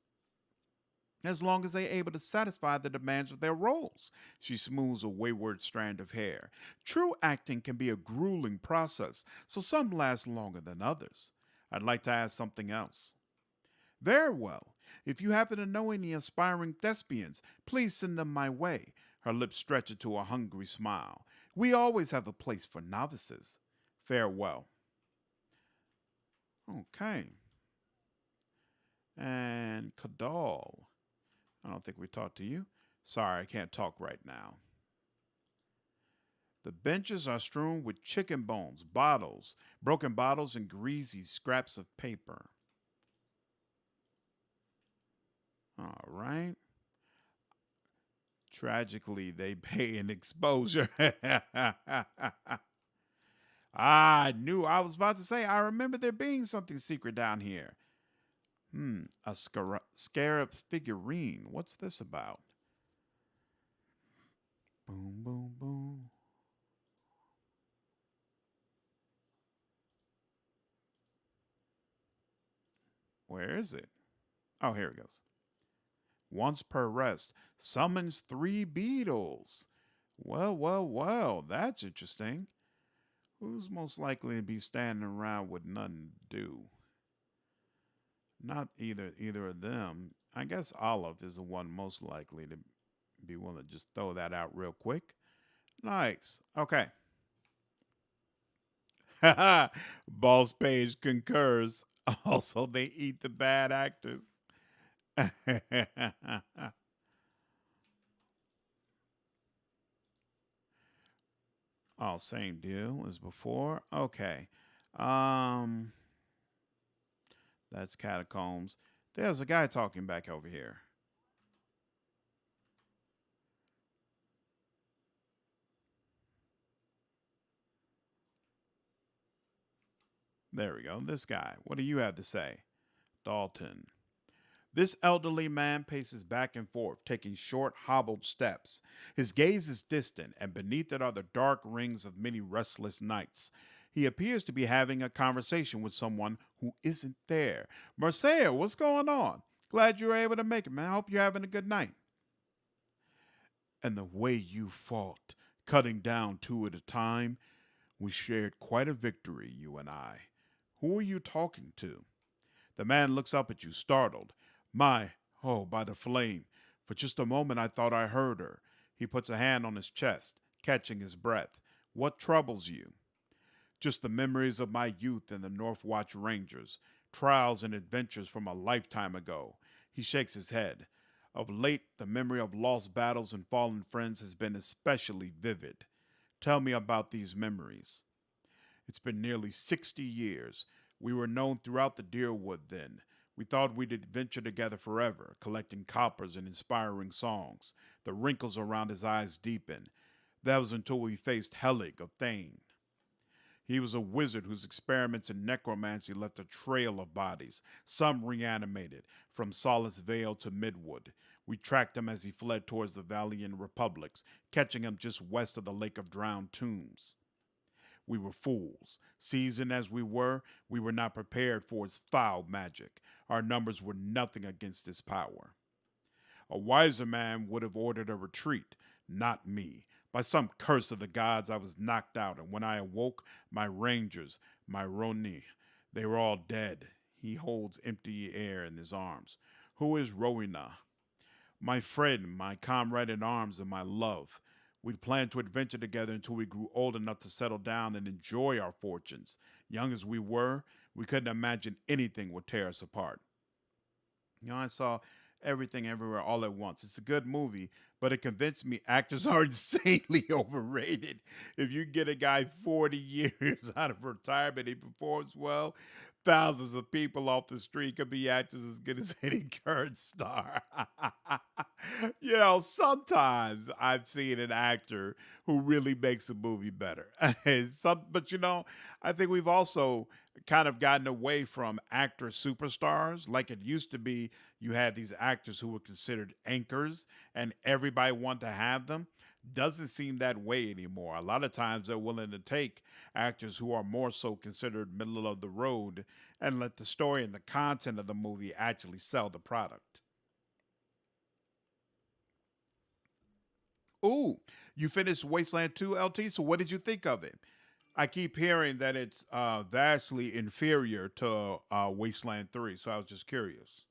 As long as they are able to satisfy the demands of their roles. She smooths a wayward strand of hair. True acting can be a grueling process, so some last longer than others. I'd like to ask something else. Very well. If you happen to know any aspiring thespians, please send them my way. Her lips stretch into a hungry smile. We always have a place for novices. Farewell. Okay. And Kadal. I don't think we talked to you. Sorry, I can't talk right now. The benches are strewn with chicken bones, bottles, broken bottles, and greasy scraps of paper. All right. Tragically, they pay an exposure. I knew I was about to say, I remember there being something secret down here. A scarab's figurine. What's this about? Boom, boom, boom. Where is it? Oh, here it goes. Once per rest, summons 3 beetles. Well, well, well, that's interesting. Who's most likely to be standing around with nothing to do? Not either of them. I guess Olive is the one most likely to be willing to just throw that out real quick. Nice. Okay. Boss Page concurs. Also, they eat the bad actors. Oh, same deal as before. Okay. Um, that's catacombs. There's a guy talking back over here. There we go. This guy. What do you have to say? Dalton. This elderly man paces back and forth, taking short, hobbled steps. His gaze is distant, and beneath it are the dark rings of many restless nights. He appears to be having a conversation with someone who isn't there. Marcia, what's going on? Glad you were able to make it, man. I hope you're having a good night. And the way you fought, cutting down 2 at a time, we shared quite a victory, you and I. Who are you talking to? The man looks up at you, startled. By the flame. For just a moment I thought I heard her. He puts a hand on his chest, catching his breath. What troubles you? Just the memories of my youth and the North Watch Rangers, trials and adventures from a lifetime ago. He shakes his head. Of late, the memory of lost battles and fallen friends has been especially vivid. Tell me about these memories. It's been nearly 60 years. We were known throughout the Deerwood then. We thought we'd adventure together forever, collecting coppers and inspiring songs. The wrinkles around his eyes deepened. That was until we faced Helig of Thane. He was a wizard whose experiments in necromancy left a trail of bodies, some reanimated, from Solace Vale to Midwood. We tracked him as he fled towards the Valiant Republics, catching him just west of the Lake of Drowned Tombs. We were fools. Seasoned as we were not prepared for his foul magic. Our numbers were nothing against his power. A wiser man would have ordered a retreat, not me. By some curse of the gods, I was knocked out, and when I awoke, my rangers, my Roni, they were all dead. He holds empty air in his arms. Who is Rowena? My friend, my comrade in arms, and my love. We'd planned to adventure together until we grew old enough to settle down and enjoy our fortunes. Young as we were, we couldn't imagine anything would tear us apart. I saw Everything Everywhere All at Once. It's a good movie, but it convinced me actors are insanely overrated. If you get a guy 40 years out of retirement, he performs well. Thousands of people off the street could be actors as good as any current star. Sometimes I've seen an actor who really makes a movie better. But I think we've also kind of gotten away from actor superstars. Like it used to be, you had these actors who were considered anchors and everybody wanted to have them. Doesn't seem that way anymore. A lot of times they're willing to take actors who are more so considered middle of the road and let the story and the content of the movie actually sell the product. Ooh, you finished Wasteland 2, LT, so what did you think of it? I keep hearing that it's vastly inferior to Wasteland 3, so I was just curious.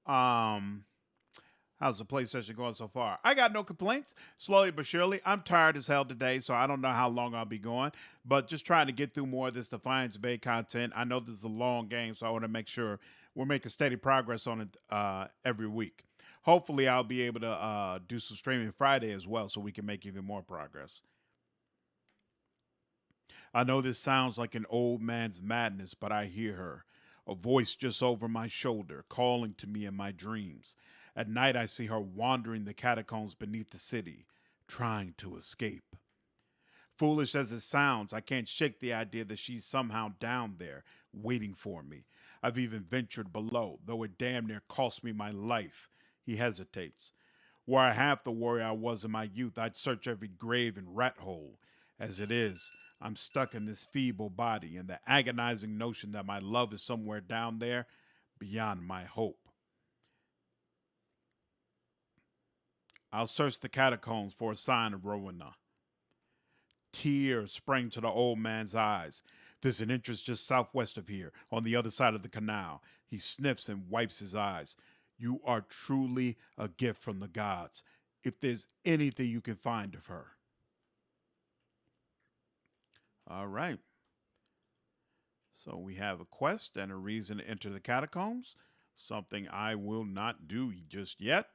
Um, How's the PlayStation going so far? I got no complaints. Slowly but surely. I'm tired as hell today, so I don't know how long I'll be going. But just trying to get through more of this Defiance Bay content. I know this is a long game, so I want to make sure we're making steady progress on it every week. Hopefully, I'll be able to do some streaming Friday as well, so we can make even more progress. I know this sounds like an old man's madness, but I hear her. A voice just over my shoulder, calling to me in my dreams. At night, I see her wandering the catacombs beneath the city, trying to escape. Foolish as it sounds, I can't shake the idea that she's somehow down there, waiting for me. I've even ventured below, though it damn near cost me my life. He hesitates. Were I half the warrior I was in my youth, I'd search every grave and rat hole. As it is, I'm stuck in this feeble body, and the agonizing notion that my love is somewhere down there beyond my hope. I'll search the catacombs for a sign of Rowena. Tears sprang to the old man's eyes. There's an entrance just southwest of here, on the other side of the canal. He sniffs and wipes his eyes. You are truly a gift from the gods. If there's anything you can find of her. All right. So we have a quest and a reason to enter the catacombs. Something I will not do just yet.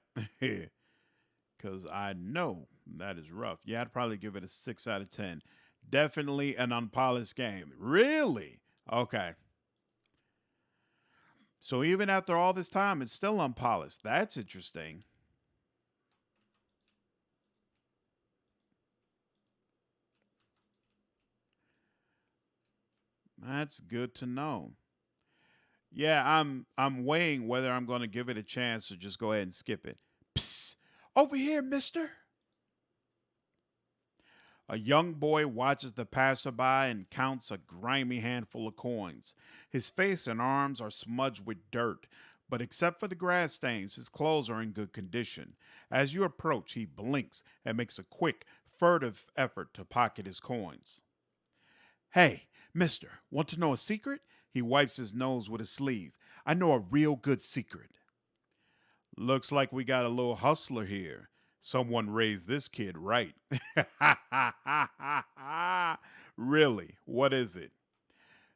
Because I know that is rough. Yeah, I'd probably give it a 6 out of 10. Definitely an unpolished game. Really? Okay. So even after all this time, it's still unpolished. That's interesting. That's good to know. Yeah, I'm weighing whether I'm going to give it a chance or just go ahead and skip it. Psst, over here, mister. A young boy watches the passerby and counts a grimy handful of coins. His face and arms are smudged with dirt, but except for the grass stains, his clothes are in good condition. As you approach, he blinks and makes a quick, furtive effort to pocket his coins. Hey, mister, want to know a secret? He wipes his nose with his sleeve. I know a real good secret. Looks like we got a little hustler here. Someone raised this kid right. Really? What is it?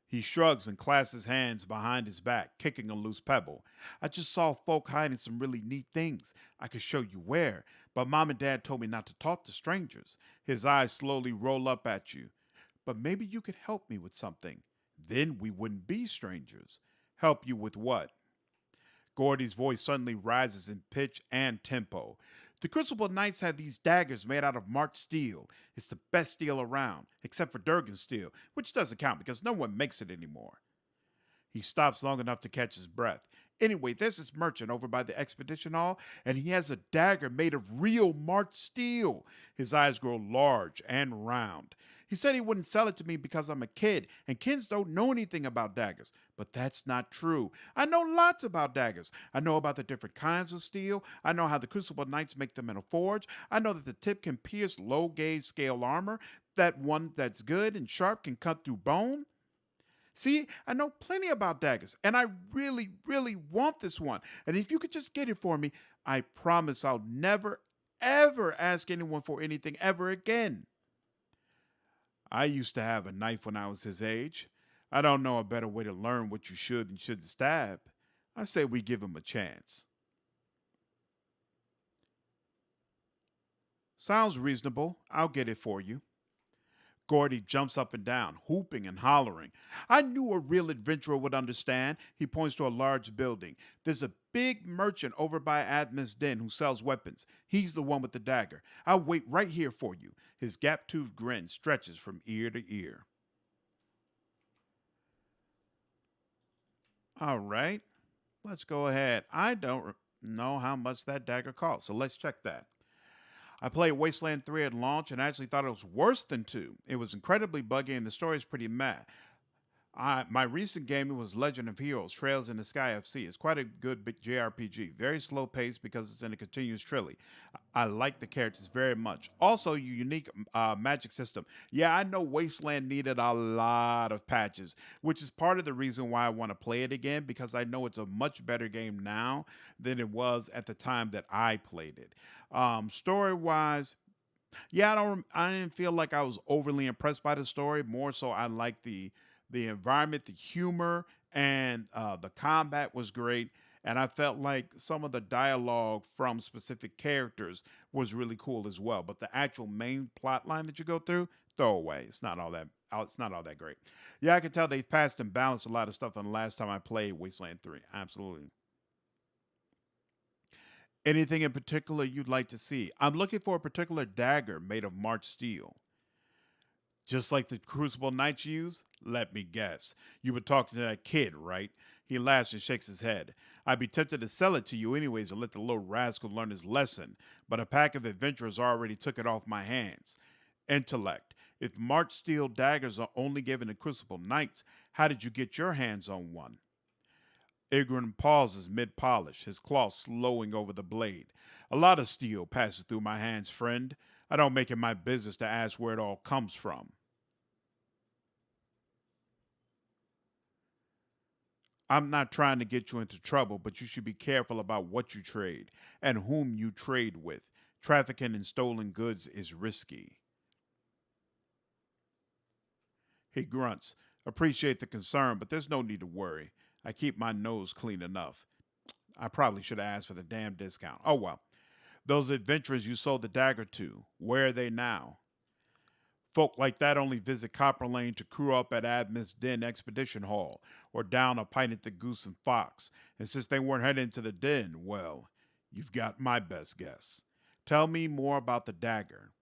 He shrugs and clasps his hands behind his back, kicking a loose pebble. I just saw folk hiding some really neat things. I could show you where, but mom and dad told me not to talk to strangers. His eyes slowly roll up at you. but maybe you could help me with something. Then we wouldn't be strangers. Help you with what? Gordy's voice suddenly rises in pitch and tempo. The Crucible Knights have these daggers made out of marked steel. It's the best steel around, except for Durgan steel, which doesn't count because no one makes it anymore. He stops long enough to catch his breath. Anyway, there's this merchant over by the expedition hall, and he has a dagger made of real marked steel. His eyes grow large and round. He said he wouldn't sell it to me because I'm a kid, and kids don't know anything about daggers. But that's not true. I know lots about daggers. I know about the different kinds of steel. I know how the Crucible Knights make them in a forge. I know that the tip can pierce low gauge scale armor. That one that's good and sharp can cut through bone. See, I know plenty about daggers, and I really, really want this one. And if you could just get it for me, I promise I'll never, ever ask anyone for anything ever again. I used to have a knife when I was his age. I don't know a better way to learn what you should and shouldn't stab. I say we give him a chance. Sounds reasonable. I'll get it for you. Gordy jumps up and down, whooping and hollering. I knew a real adventurer would understand. He points to a large building. There's a big merchant over by Admin's Den who sells weapons. He's the one with the dagger. I'll wait right here for you. His gap-toothed grin stretches from ear to ear. All right, let's go ahead. I don't know how much that dagger costs, so let's check that. I played Wasteland 3 at launch and actually thought it was worse than 2. It was incredibly buggy and the story is pretty mad. My recent game was Legend of Heroes, Trails in the Sky FC. It's quite a good big JRPG. Very slow paced because it's in a continuous trilogy. I like the characters very much. Also, your unique magic system. Yeah, I know Wasteland needed a lot of patches, which is part of the reason why I want to play it again because I know it's a much better game now than it was at the time that I played it. Story wise, yeah, I didn't feel like I was overly impressed by the story. More so, I like the environment, the humor, and the combat was great. And I felt like some of the dialogue from specific characters was really cool as well. But the actual main plot line that you go through, throw away. It's not all that. It's not all that great. Yeah, I can tell they passed and balanced a lot of stuff on the last time I played Wasteland 3. Absolutely. Anything in particular you'd like to see? I'm looking for a particular dagger made of March steel. Just like the Crucible Knights use? Let me guess. You were talking to that kid, right? He laughs and shakes his head. I'd be tempted to sell it to you anyways and let the little rascal learn his lesson, but a pack of adventurers already took it off my hands. Intellect. If March steel daggers are only given to Crucible Knights, how did you get your hands on one? Igran pauses mid-polish, his claw slowing over the blade. A lot of steel passes through my hands, friend. I don't make it my business to ask where it all comes from. I'm not trying to get you into trouble, but you should be careful about what you trade and whom you trade with. Trafficking in stolen goods is risky. He grunts. Appreciate the concern, but there's no need to worry. I keep my nose clean enough. I probably should have asked for the damn discount. Oh well. Those adventurers you sold the dagger to, where are they now? Folk like that only visit Copper Lane to crew up at Admin's Den Expedition Hall or down a pint at the Goose and Fox. And since they weren't heading to the den, well, you've got my best guess. Tell me more about the dagger.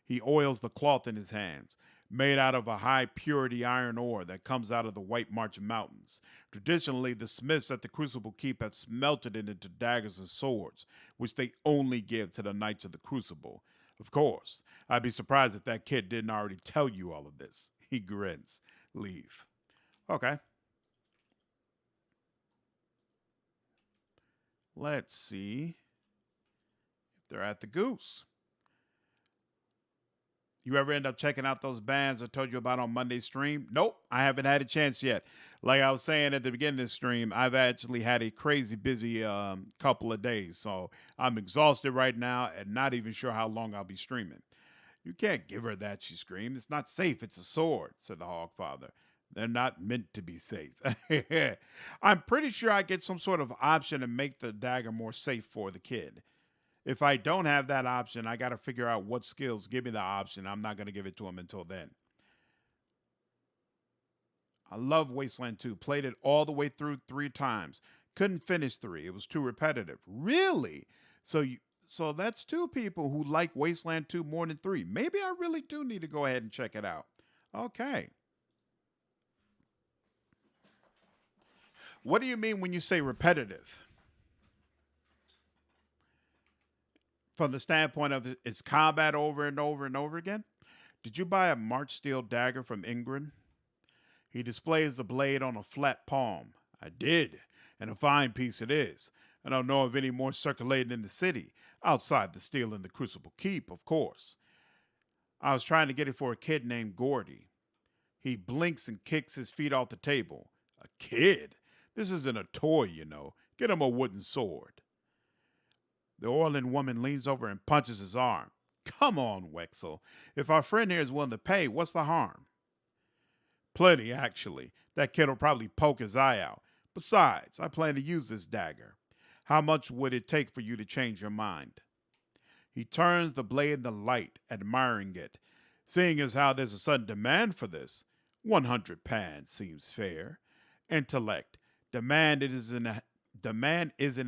He oils the cloth in his hands, made out of a high purity iron ore that comes out of the White March Mountains. Traditionally, the smiths at the Crucible Keep have smelted it into daggers and swords, which they only give to the Knights of the Crucible. Of course, I'd be surprised if that kid didn't already tell you all of this. He grins. Leave. Okay. Let's see if they're at the Goose. You ever end up checking out those bands I told you about on Monday's stream? Nope, I haven't had a chance yet. Like I was saying at the beginning of the stream, I've actually had a crazy busy couple of days. So I'm exhausted right now and not even sure how long I'll be streaming. You can't give her that, she screamed. It's not safe. It's a sword, said the Hog Father. They're not meant to be safe. I'm pretty sure I get some sort of option to make the dagger more safe for the kid. If I don't have that option, I got to figure out what skills give me the option. I'm not going to give it to him until then. I love Wasteland 2. Played it all the way through 3 times. Couldn't finish 3. It was too repetitive. Really? So you so that's 2 people who like Wasteland 2 more than 3. Maybe I really do need to go ahead and check it out. Okay. What do you mean when you say repetitive? From the standpoint of it's combat over and over and over again? Did you buy a March steel dagger from Ingrid? He displays the blade on a flat palm. I did, and a fine piece it is. I don't know of any more circulating in the city, outside the steel in the Crucible Keep, of course. I was trying to get it for a kid named Gordy. He blinks and kicks his feet off the table. A kid? This isn't a toy, you know. Get him a wooden sword. The oiling woman leans over and punches his arm. Come on, Wexel. If our friend here is willing to pay, what's the harm? Plenty, actually. That kid will probably poke his eye out. Besides, I plan to use this dagger. How much would it take for you to change your mind? He turns the blade in the light, admiring it. Seeing as how there's a sudden demand for this, 100 pans seems fair. Intellect. Demand isn't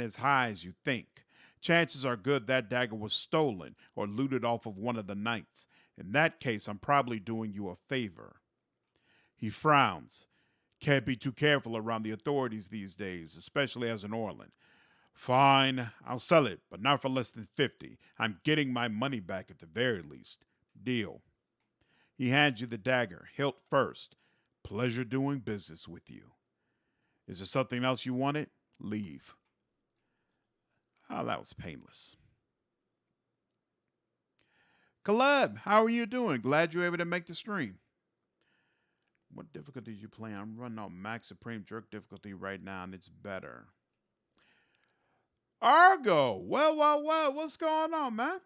as high as you think. Chances are good that dagger was stolen or looted off of one of the knights. In that case, I'm probably doing you a favor. He frowns. Can't be too careful around the authorities these days, especially as an Orlan. Fine, I'll sell it, but not for less than 50. I'm getting my money back at the very least. Deal. He hands you the dagger, hilt first. Pleasure doing business with you. Is there something else you wanted? Leave. Oh, that was painless. Caleb, how are you doing? Glad you were able to make the stream. What difficulty did you play? I'm running on max supreme jerk difficulty right now, and it's better. Argo, well, what's going on, man?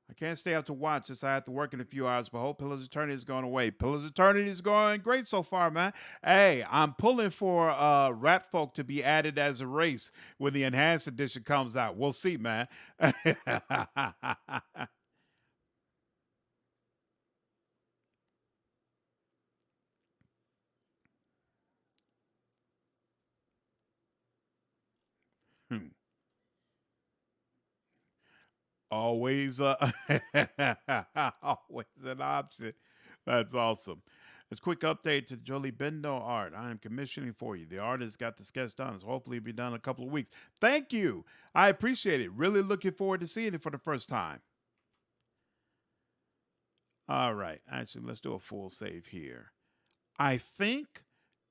I can't stay up to watch since I have to work in a few hours, but hope Pillars of Eternity is going away. Pillars of Eternity is going great so far, man. Hey, I'm pulling for Rat Folk to be added as a race when the Enhanced Edition comes out. We'll see, man. Always, always an option. That's awesome. As a quick update to Jolie Bendo art, I am commissioning for you. The artist got the sketch done. So hopefully it'll be done in a couple of weeks. Thank you. I appreciate it. Really looking forward to seeing it for the first time. All right. Actually, let's do a full save here. I think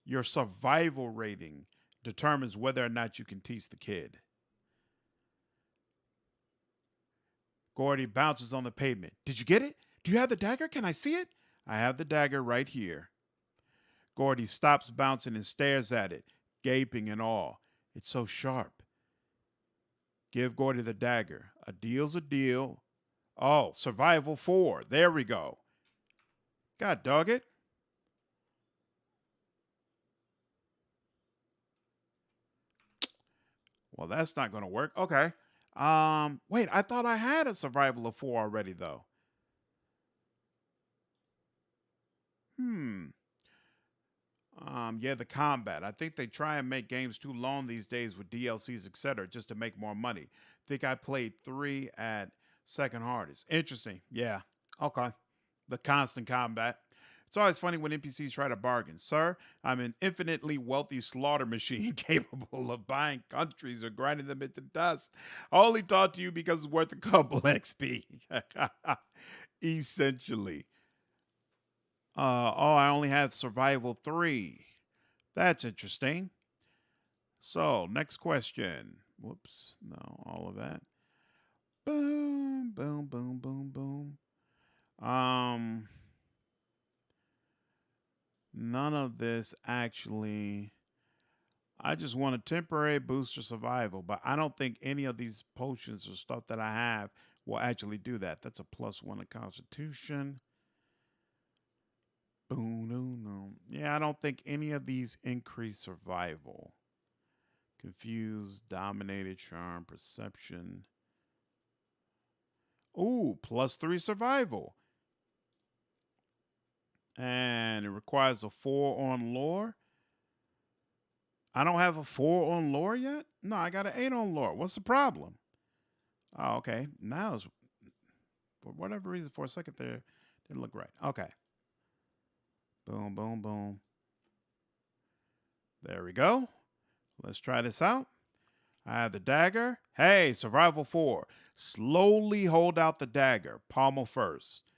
your survival rating determines whether or not you can teach the kid. Gordy bounces on the pavement. Did you get it? Do you have the dagger? Can I see it? I have the dagger right here. Gordy stops bouncing and stares at it, gaping in awe. It's so sharp. Give Gordy the dagger. A deal's a deal. Oh, survival 4. There we go. God dog it. Well, that's not going to work. Okay. Wait, I thought I had a survival of 4 already, though. Yeah, the combat. I think they try and make games too long these days with DLCs, etc., just to make more money. I think I played 3 at second hardest. Interesting. Yeah. Okay. The constant combat. It's always funny when NPCs try to bargain. Sir, I'm an infinitely wealthy slaughter machine capable of buying countries or grinding them into dust. I only talk to you because it's worth a couple XP. Essentially. I only have survival 3. That's interesting. So, next question. Whoops. No, all of that. Boom, boom, boom, boom, boom. None of this actually. I just want a temporary boost of survival, but I don't think any of these potions or stuff that I have will actually do that. That's a +1 in Constitution. Boom, no, no. Yeah, I don't think any of these increase survival. Confused, dominated, charm, perception. Ooh, +3 survival. And it requires a 4 on lore. I don't have a 4 on lore yet? No, I got an 8 on lore. What's the problem? Oh, okay. Now it's, for whatever reason, for a second there, didn't look right. Okay. Boom, boom, boom. There we go. Let's try this out. I have the dagger. Hey, survival 4. Slowly hold out the dagger, pommel first.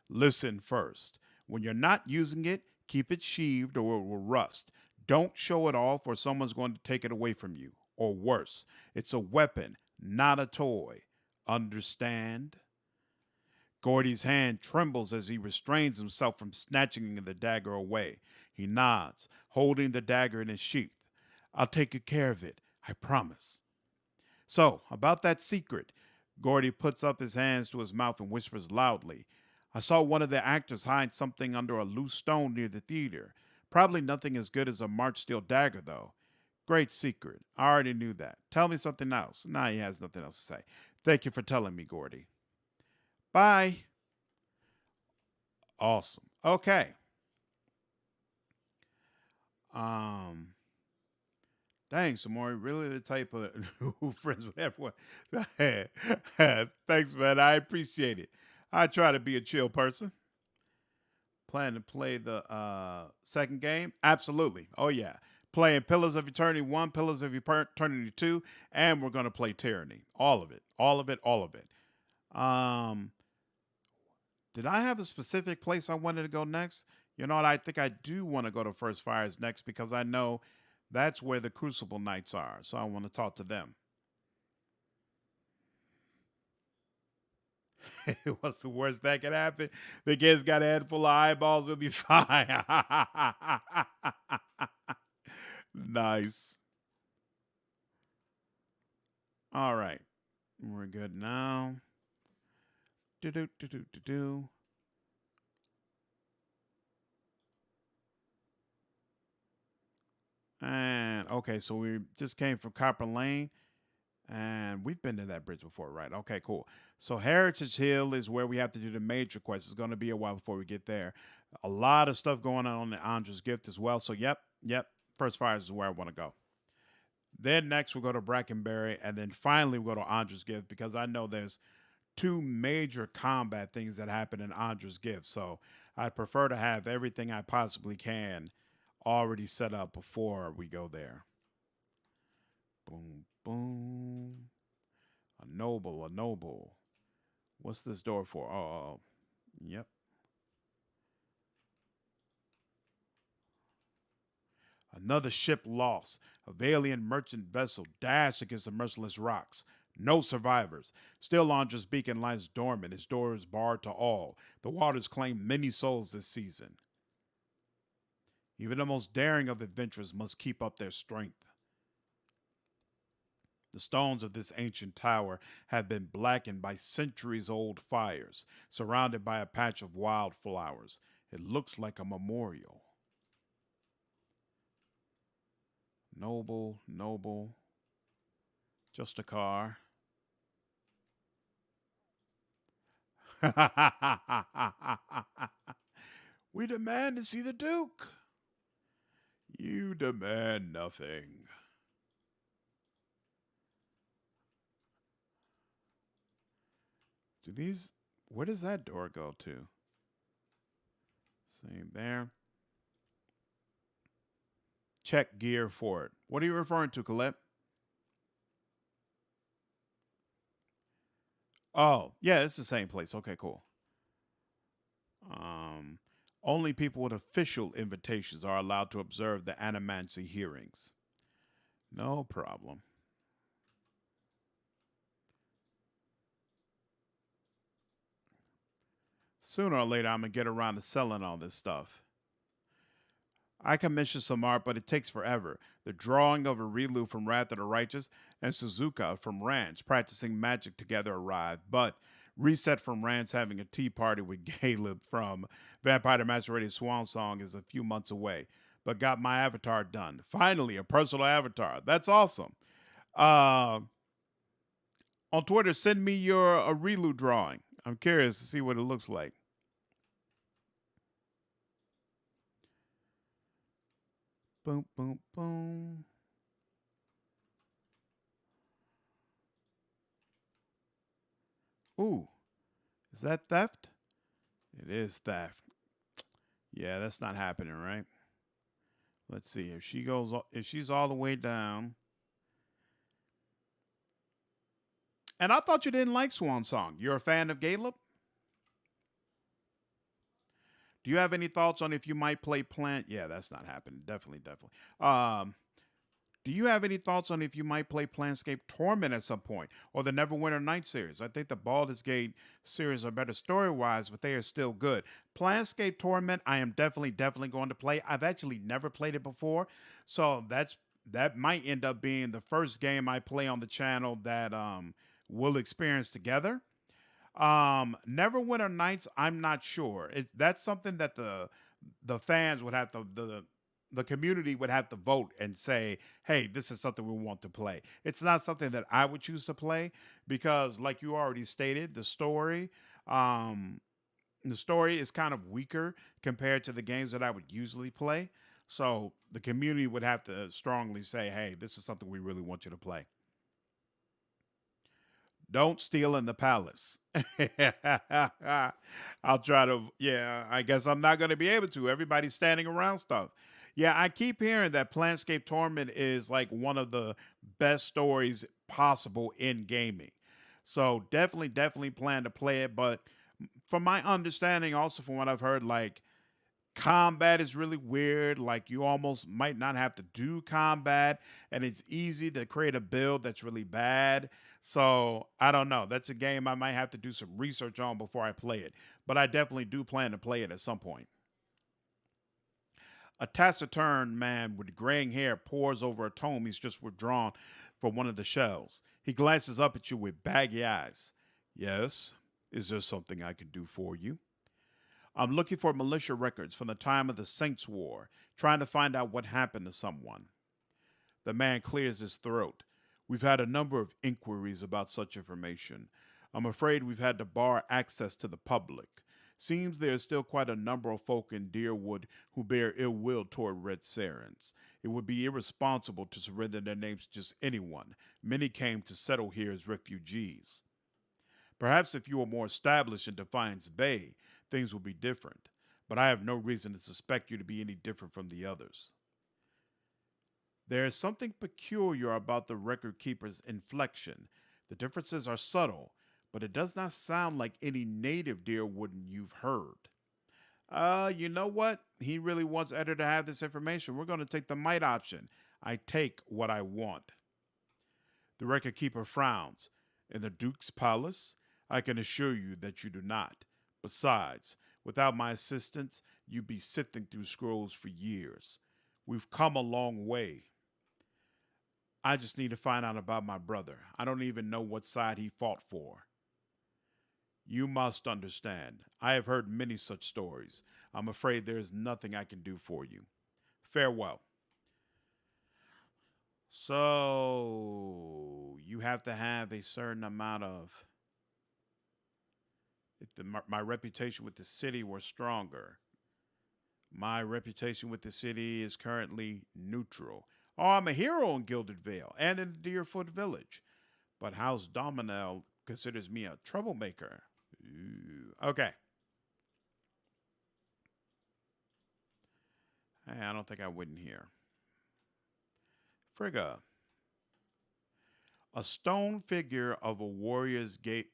Listen first. When you're not using it, keep it sheathed or it will rust. Don't show it off or someone's going to take it away from you. Or worse, it's a weapon, not a toy. Understand? Gordy's hand trembles as he restrains himself from snatching the dagger away. He nods, holding the dagger in his sheath. I'll take good care of it, I promise. So, about that secret, Gordy puts up his hands to his mouth and whispers loudly. I saw one of the actors hide something under a loose stone near the theater. Probably nothing as good as a March steel dagger, though. Great secret. I already knew that. Tell me something else. Nah, he has nothing else to say. Thank you for telling me, Gordy. Bye. Awesome. Okay. Um, Dang, Samori, really the type of who friends with everyone. Thanks, man. I appreciate it. I try to be a chill person. Plan to play the second game? Absolutely. Oh, yeah. Playing Pillars of Eternity 1, Pillars of Eternity 2, and we're going to play Tyranny. All of it. All of it. All of it. Um, did I have a specific place I wanted to go next? You know what? I think I do want to go to First Fires next because I know that's where the Crucible Knights are. So I want to talk to them. What's the worst that could happen? The kid's got a head full of eyeballs. It'll be fine. Nice. All right. We're good now. Do do do do do do. And okay, so we just came from Copper Lane, and we've been to that bridge before, right? Okay, cool. So Heritage Hill is where we have to do the major quest. It's going to be a while before we get there. A lot of stuff going on the Andra's Gift as well. So yep. First Fires is where I want to go. Then next we'll go to Brackenberry, and then finally we'll go to Andra's Gift because I know there's two major combat things that happen in Andra's Gift. So I'd prefer to have everything I possibly can already set up before we go there. Boom, boom. A noble, a noble. What's this door for? Oh, yep. Another ship lost. A Valiant merchant vessel dashed against the merciless rocks. No survivors. Still Andra's beacon lies dormant. Its door is barred to all. The waters claim many souls this season. Even the most daring of adventurers must keep up their strength. The stones of this ancient tower have been blackened by centuries old fires, surrounded by a patch of wildflowers. It looks like a memorial. Noble, noble. Just a car. We demand to see the Duke. You demand nothing. Do these. Where does that door go to? Same there. Check gear for it. What are you referring to, Colette? Oh, yeah, it's the same place. Okay, cool. Um, Only people with official invitations are allowed to observe the animancy hearings. No problem. Sooner or later, I'm gonna get around to selling all this stuff. I commissioned some art, but it takes forever. The drawing of Arilu from Wrath of the Righteous and Suzuka from Ranch practicing magic together arrived, but Reset from Ranch having a tea party with Caleb from Vampire the Masquerade Swan Song is a few months away, but got my avatar done. Finally, a personal avatar. That's awesome. Uh, on Twitter, send me your Arilu drawing. I'm curious to see what it looks like. Boom, boom, boom. Ooh, is that theft? It is theft. Yeah, that's not happening, right? Let's see if she goes. If she's all the way down. And I thought you didn't like Swan Song. You're a fan of Caleb? Do you have any thoughts on if you might play Plant? Yeah, that's not happening. Definitely, definitely. Um, do you have any thoughts on if you might play Planscape Torment at some point or the Neverwinter Night series? I think the Baldur's Gate series are better story wise, but they are still good. Planscape Torment, I am definitely going to play. I've actually never played it before, so that might end up being the first game I play on the channel that we'll experience together. Neverwinter Nights, I'm not sure. That's something that the fans would have to the community would have to vote and say, "Hey, this is something we want to play." It's not something that I would choose to play because, like you already stated, um, the story is kind of weaker compared to the games that I would usually play. So the community would have to strongly say, "Hey, this is something we really want you to play." Don't steal in the palace. I'll try to, yeah, I guess I'm not going to be able to. Everybody's standing around stuff. Yeah, I keep hearing that Planscape Torment is like one of the best stories possible in gaming. So definitely plan to play it. But from my understanding, also from what I've heard, like combat is really weird. Like you almost might not have to do combat, and it's easy to create a build that's really bad. So I don't know. That's a game I might have to do some research on before I play it. But I definitely do plan to play it at some point. A taciturn man with graying hair pores over a tome he's just withdrawn from one of the shelves. He glances up at you with baggy eyes. Yes, is there something I can do for you? I'm looking for militia records from the time of the Saints' War, trying to find out what happened to someone. The man clears his throat. We've had a number of inquiries about such information. I'm afraid we've had to bar access to the public. Seems there is still quite a number of folk in Deerwood who bear ill will toward Red Sarens. It would be irresponsible to surrender their names to just anyone. Many came to settle here as refugees. Perhaps if you were more established in Defiance Bay, things would be different. But I have no reason to suspect you to be any different from the others. There is something peculiar about the record keeper's inflection. The differences are subtle, but it does not sound like any native Deerwooden you've heard. You know what? He really wants Editor to have this information. We're going to take the might option. I take what I want. The record keeper frowns. In the Duke's palace? I can assure you that you do not. Besides, without my assistance, you'd be sifting through scrolls for years. We've come a long way. I just need to find out about my brother. I don't even know what side he fought for. You must understand. I have heard many such stories. I'm afraid there is nothing I can do for you. Farewell. So, you have to have a certain amount of. If my reputation with the city were stronger, my reputation with the city is currently neutral. Oh, I'm a hero in Gilded Vale and in Deerfoot Village. But House Dominel considers me a troublemaker. Ooh. Okay. Hey, I don't think I went in here. Frigga. A stone figure of a warrior's gate.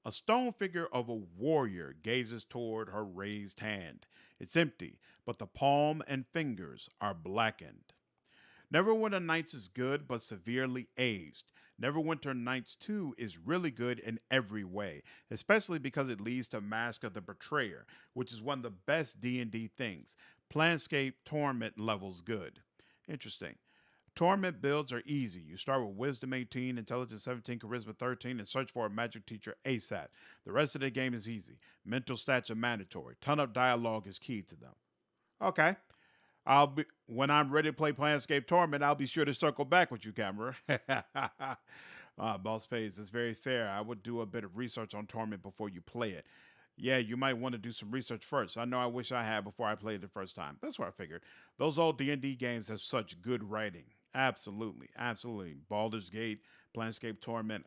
A stone figure of a warrior gazes toward her raised hand. It's empty, but the palm and fingers are blackened. Neverwinter Nights is good, but severely aged. Neverwinter Nights 2 is really good in every way, especially because it leads to Mask of the Betrayer, which is one of the best D&D things. Planscape Torment levels good. Interesting. Torment builds are easy. You start with Wisdom 18, Intelligence 17, Charisma 13, and search for a magic teacher ASAP. The rest of the game is easy. Mental stats are mandatory. Ton of dialogue is key to them. Okay. I'll be when I'm ready to play Planescape Torment, I'll be sure to circle back with you, Camera. Boss Pays is very fair. I would do a bit of research on Torment before you play it. Yeah, you might want to do some research first. I know I wish I had before I played the first time. That's what I figured. Those old D&D games have such good writing. Absolutely. Absolutely. Baldur's Gate, Planescape Torment,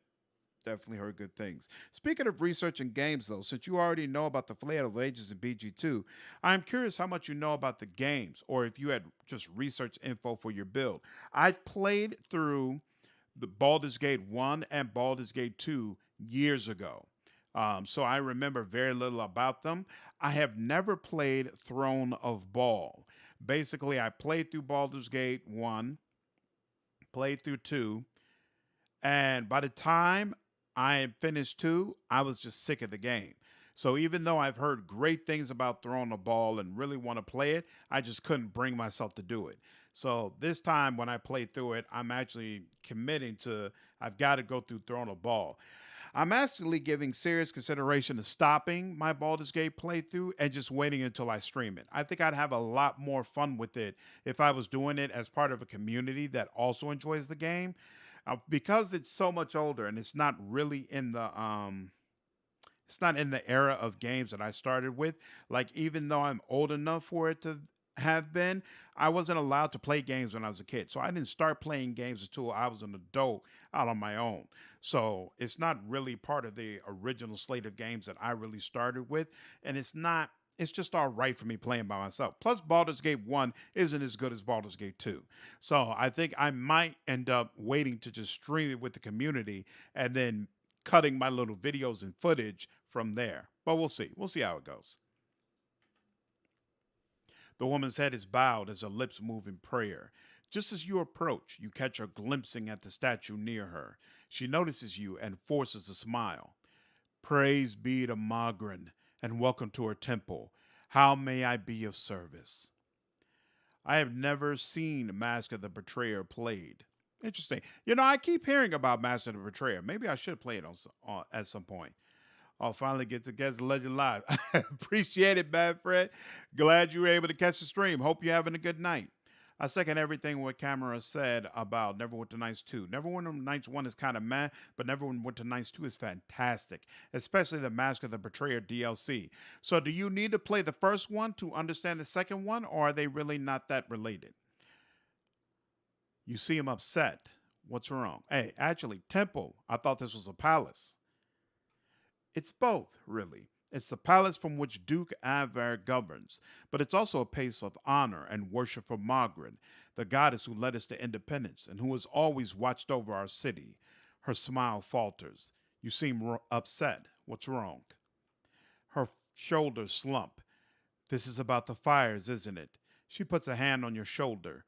definitely heard good things. Speaking of research and games, though, since you already know about the Flail of Ages in BG2, I'm curious how much you know about the games, or if you had just research info for your build. I played through the Baldur's Gate 1 and Baldur's Gate 2 years ago. So I remember very little about them. I have never played Throne of Ball. Basically, I played through Baldur's Gate 1, played through 2, and by the time I had finished 2, I was just sick of the game. So even though I've heard great things about Throwing the Ball and really want to play it, I just couldn't bring myself to do it. So this time when I played through it, I'm actually committing to I've got to go through Throwing the Ball. I'm actually giving serious consideration to stopping my Baldur's Gate playthrough and just waiting until I stream it. I think I'd have a lot more fun with it if I was doing it as part of a community that also enjoys the game. Because it's so much older and it's not in the era of games that I started with. Like, even though I'm old enough for it to have been, I wasn't allowed to play games when I was a kid. So I didn't start playing games until I was an adult out on my own. So it's not really part of the original slate of games that I really started with. And it's just all right for me playing by myself. Plus, Baldur's Gate 1 isn't as good as Baldur's Gate 2. So I think I might end up waiting to just stream it with the community and then cutting my little videos and footage from there. But we'll see. We'll see how it goes. The woman's head is bowed as her lips move in prayer. Just as you approach, you catch her glimpsing at the statue near her. She notices you and forces a smile. Praise be to Magrin, and welcome to her temple. How may I be of service? I have never seen Mask of the Betrayer played. Interesting. I keep hearing about Mask of the Betrayer. Maybe I should play it at some point. I'll finally get to catch the legend live. Appreciate it, Bad Fred. Glad you were able to catch the stream. Hope you're having a good night. I second everything what Camera said about Neverwinter Nights 2. Neverwinter Nights 1 is kind of meh, but Neverwinter Nights 2 is fantastic, especially the Mask of the Betrayer DLC. So do you need to play the first one to understand the second one, or are they really not that related? You see him upset. What's wrong? Hey, actually, Temple. I thought this was a palace. It's both, really. It's the palace from which Duke Avar governs, but it's also a place of honor and worship for Margaret, the goddess who led us to independence and who has always watched over our city. Her smile falters. You seem upset. What's wrong? Her shoulders slump. This is about the fires, isn't it? She puts a hand on your shoulder.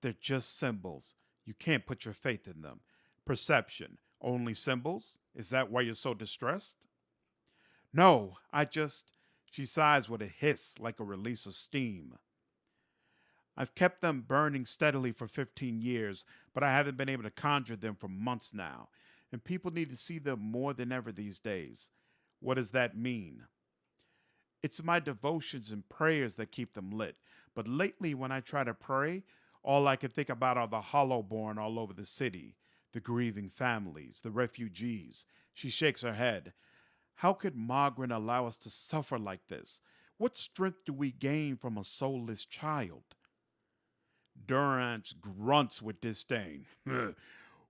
They're just symbols. You can't put your faith in them. Perception. Only symbols? Is that why you're so distressed? No, I just. She sighs with a hiss like a release of steam. I've kept them burning steadily for 15 years, but I haven't been able to conjure them for months now, and people need to see them more than ever these days. What does that mean? It's my devotions and prayers that keep them lit, but lately when I try to pray, all I can think about are the hollowborn all over the city, the grieving families, the refugees. She shakes her head. How could Margaret allow us to suffer like this? What strength do we gain from a soulless child? Durance grunts with disdain.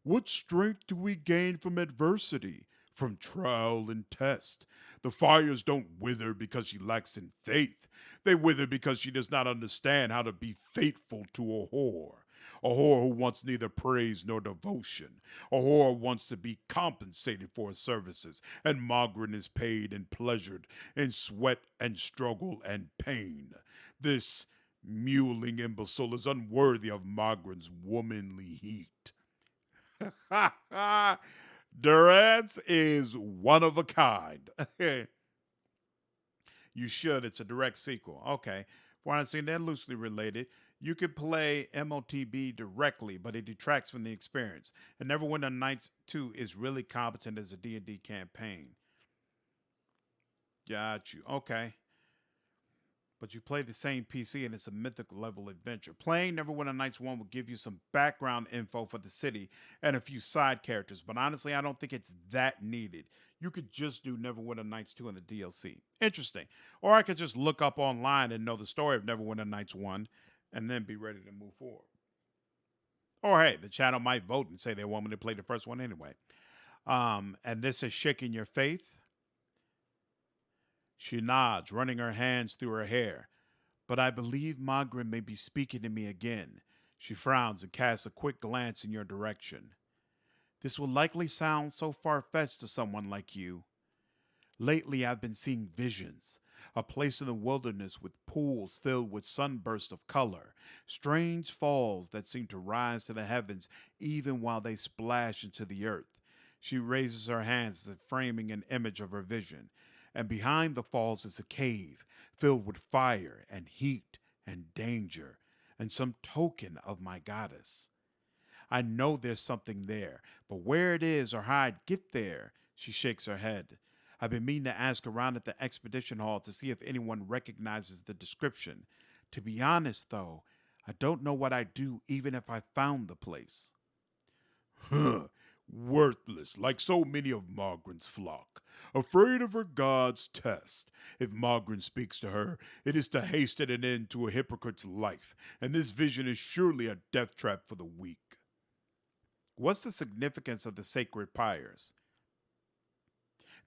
What strength do we gain from adversity, from trial and test? The fires don't wither because she lacks in faith. They wither because she does not understand how to be faithful to a whore. A whore who wants neither praise nor devotion. A whore wants to be compensated for her services, and Margaret is paid and pleasured in sweat and struggle and pain. This mewling imbecile is unworthy of Margaret's womanly heat. Durance is one of a kind. You should. It's a direct sequel. Okay. For I see they're loosely related. You could play MOTB directly, but it detracts from the experience. And Neverwinter Nights 2 is really competent as a D&D campaign. Got you. Okay. but you play the same PC and it's a mythical level adventure. Playing Neverwinter Nights 1 will give you some background info for the city and a few side characters, but honestly, I don't think it's that needed. You could just do Neverwinter Nights 2 in the DLC. Interesting. Or I could just look up online and know the story of Neverwinter Nights 1 and then be ready to move forward. Or hey, the channel might vote and say they want me to play the first one anyway. And this is Shaking Your Faith. She nods, running her hands through her hair. But I believe Margaret may be speaking to me again. She frowns and casts a quick glance in your direction. This will likely sound so far-fetched to someone like you. Lately, I've been seeing visions. A place in the wilderness with pools filled with sunbursts of color, strange falls that seem to rise to the heavens even while they splash into the earth. She raises her hands as if framing an image of her vision, and behind the falls is a cave filled with fire and heat and danger, and some token of my goddess. I know there's something there, but where it is or how I'd get there, she shakes her head. I've been meaning to ask around at the expedition hall to see if anyone recognizes the description. To be honest, though, I don't know what I'd do even if I found the place. Huh. Worthless, like so many of Margaret's flock. Afraid of her god's test. If Margaret speaks to her, it is to hasten an end to a hypocrite's life, and this vision is surely a death trap for the weak. What's the significance of the sacred pyres?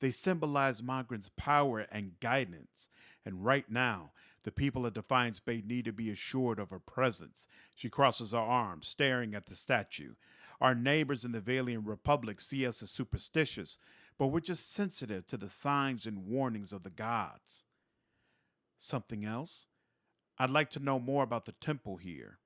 They symbolize Margaret's power and guidance, and right now, the people of Defiance Bay need to be assured of her presence. She crosses her arms, staring at the statue. Our neighbors in the Valiant Republic see us as superstitious, but we're just sensitive to the signs and warnings of the gods. Something else? I'd like to know more about the temple here.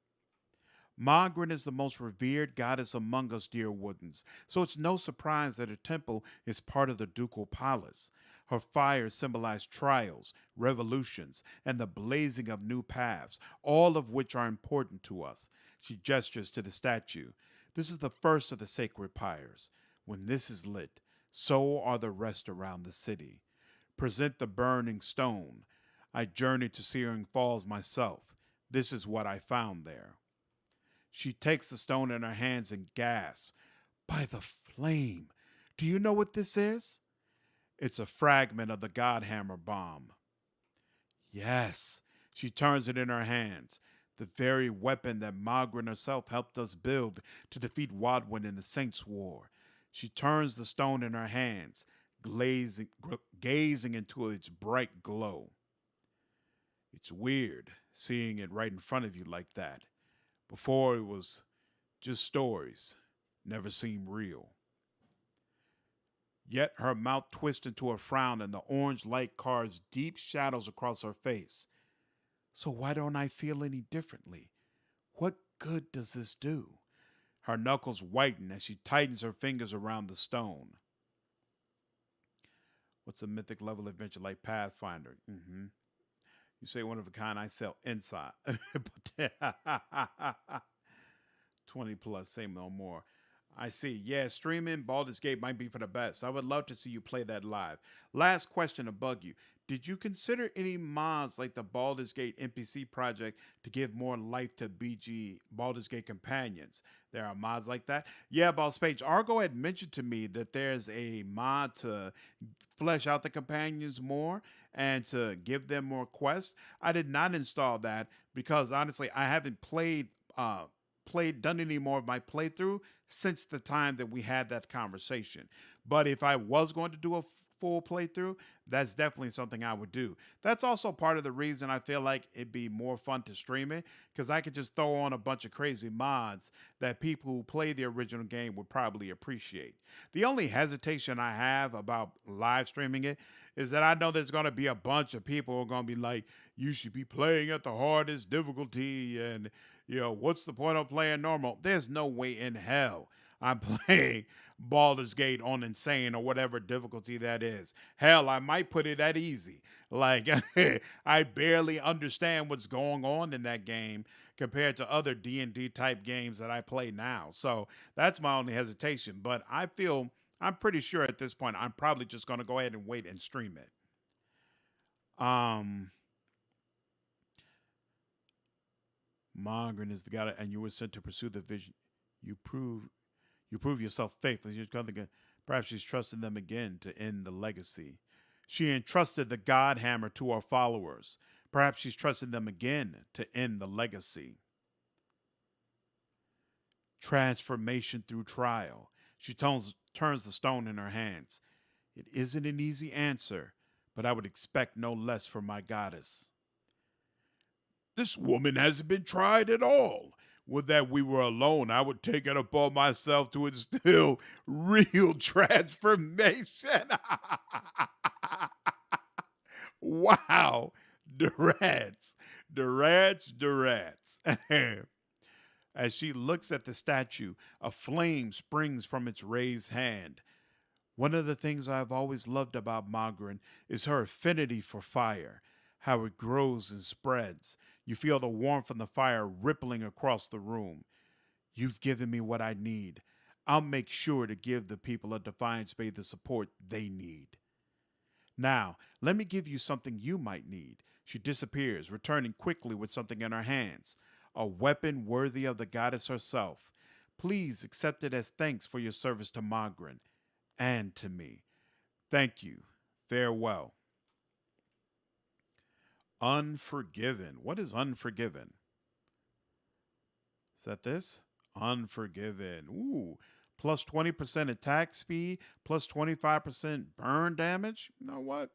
Margaret is the most revered goddess among us, dear Woodens, so it's no surprise that her temple is part of the ducal palace. Her fires symbolize trials, revolutions, and the blazing of new paths, all of which are important to us. She gestures to the statue. This is the first of the sacred pyres. When this is lit, so are the rest around the city. Present the burning stone. I journeyed to Searing Falls myself. This is what I found there. She takes the stone in her hands and gasps. By the flame! Do you know what this is? It's a fragment of the Godhammer bomb. Yes. She turns it in her hands. The very weapon that Margaret herself helped us build to defeat Wadwin in the Saints' War. She turns the stone in her hands, gazing into its bright glow. It's weird seeing it right in front of you like that. Before it was just stories, never seemed real. Yet her mouth twists into a frown and the orange light carves deep shadows across her face. So why don't I feel any differently? What good does this do? Her knuckles whiten as she tightens her fingers around the stone. What's a mythic level adventure like Pathfinder? You say one of a kind, I sell inside. 20 plus, say no more. I see. Yeah, streaming Baldur's Gate might be for the best. I would love to see you play that live. Last question to bug you. Did you consider any mods like the Baldur's Gate NPC project to give more life to BG Baldur's Gate companions? There are mods like that. Yeah, Boss Page. Argo had mentioned to me that there's a mod to flesh out the companions more and to give them more quests. I did not install that because honestly, I haven't done any more of my playthrough since the time that we had that conversation. But if I was going to do a full playthrough, that's definitely something I would do. That's also part of the reason I feel like it'd be more fun to stream it, because I could just throw on a bunch of crazy mods that people who play the original game would probably appreciate. The only hesitation I have about live streaming it is that I know there's going to be a bunch of people who are going to be like, you should be playing at the hardest difficulty, and what's the point of playing normal? There's no way in hell I'm playing Baldur's Gate on insane or whatever difficulty that is. Hell, I might put it at easy. Like, I barely understand what's going on in that game compared to other D&D type games that I play now. So that's my only hesitation. But I'm pretty sure at this point I'm probably just going to go ahead and wait and stream it. Margaret is the God, and you were sent to pursue the vision. You prove you prove yourself faithful. Perhaps she's trusting them again to end the legacy. She entrusted the God Hammer to her followers. Perhaps she's trusting them again to end the legacy. Transformation through trial. She turns the stone in her hands. It isn't an easy answer, but I would expect no less from my goddess. This woman hasn't been tried at all. Would that we were alone, I would take it upon myself to instill real transformation. Wow. Durats. Durats. As she looks at the statue, a flame springs from its raised hand. One of the things I've always loved about Margaret is her affinity for fire, how it grows and spreads. You feel the warmth from the fire rippling across the room. You've given me what I need. I'll make sure to give the people of Defiance Bay the support they need. Now, let me give you something you might need. She disappears, returning quickly with something in her hands, a weapon worthy of the goddess herself. Please accept it as thanks for your service to Margaret and to me. Thank you. Farewell. Unforgiven. What is Unforgiven? Is that this? Unforgiven. Ooh. Plus 20% attack speed, plus 25% burn damage. You know what?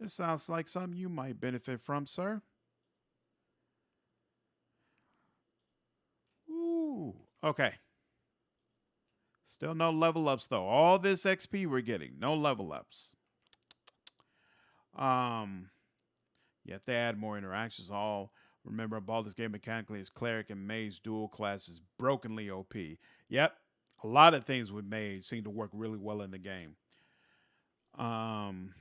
This sounds like something you might benefit from, sir. Ooh. Okay. Still no level ups though. All this XP we're getting, no level ups. Um, you have to add more interactions. All remember, Baldur's Gate mechanically is cleric and mage dual class is brokenly OP. Yep, a lot of things with mage seem to work really well in the game. Um,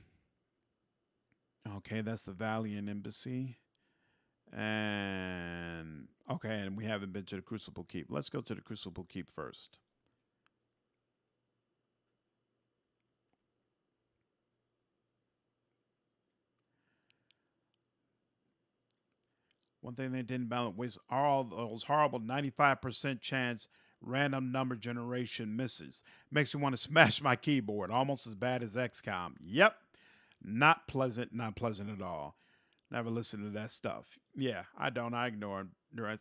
okay, that's the Valiant Embassy, and okay, and we haven't been to the Crucible Keep. Let's go to the Crucible Keep first. One thing they didn't balance was all those horrible 95% chance random number generation misses. Makes me want to smash my keyboard, almost as bad as XCOM. Yep. Not pleasant, not pleasant at all. Never listen to that stuff. Yeah, I don't. I ignore it.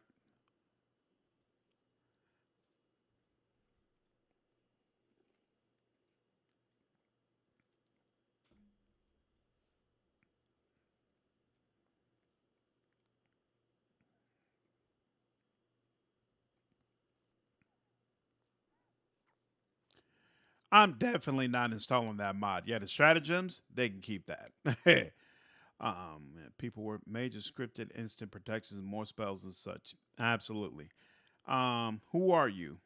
I'm definitely not installing that mod. Yeah, the stratagems, they can keep that. People were major scripted instant protections and more spells and such. Absolutely. Who are you?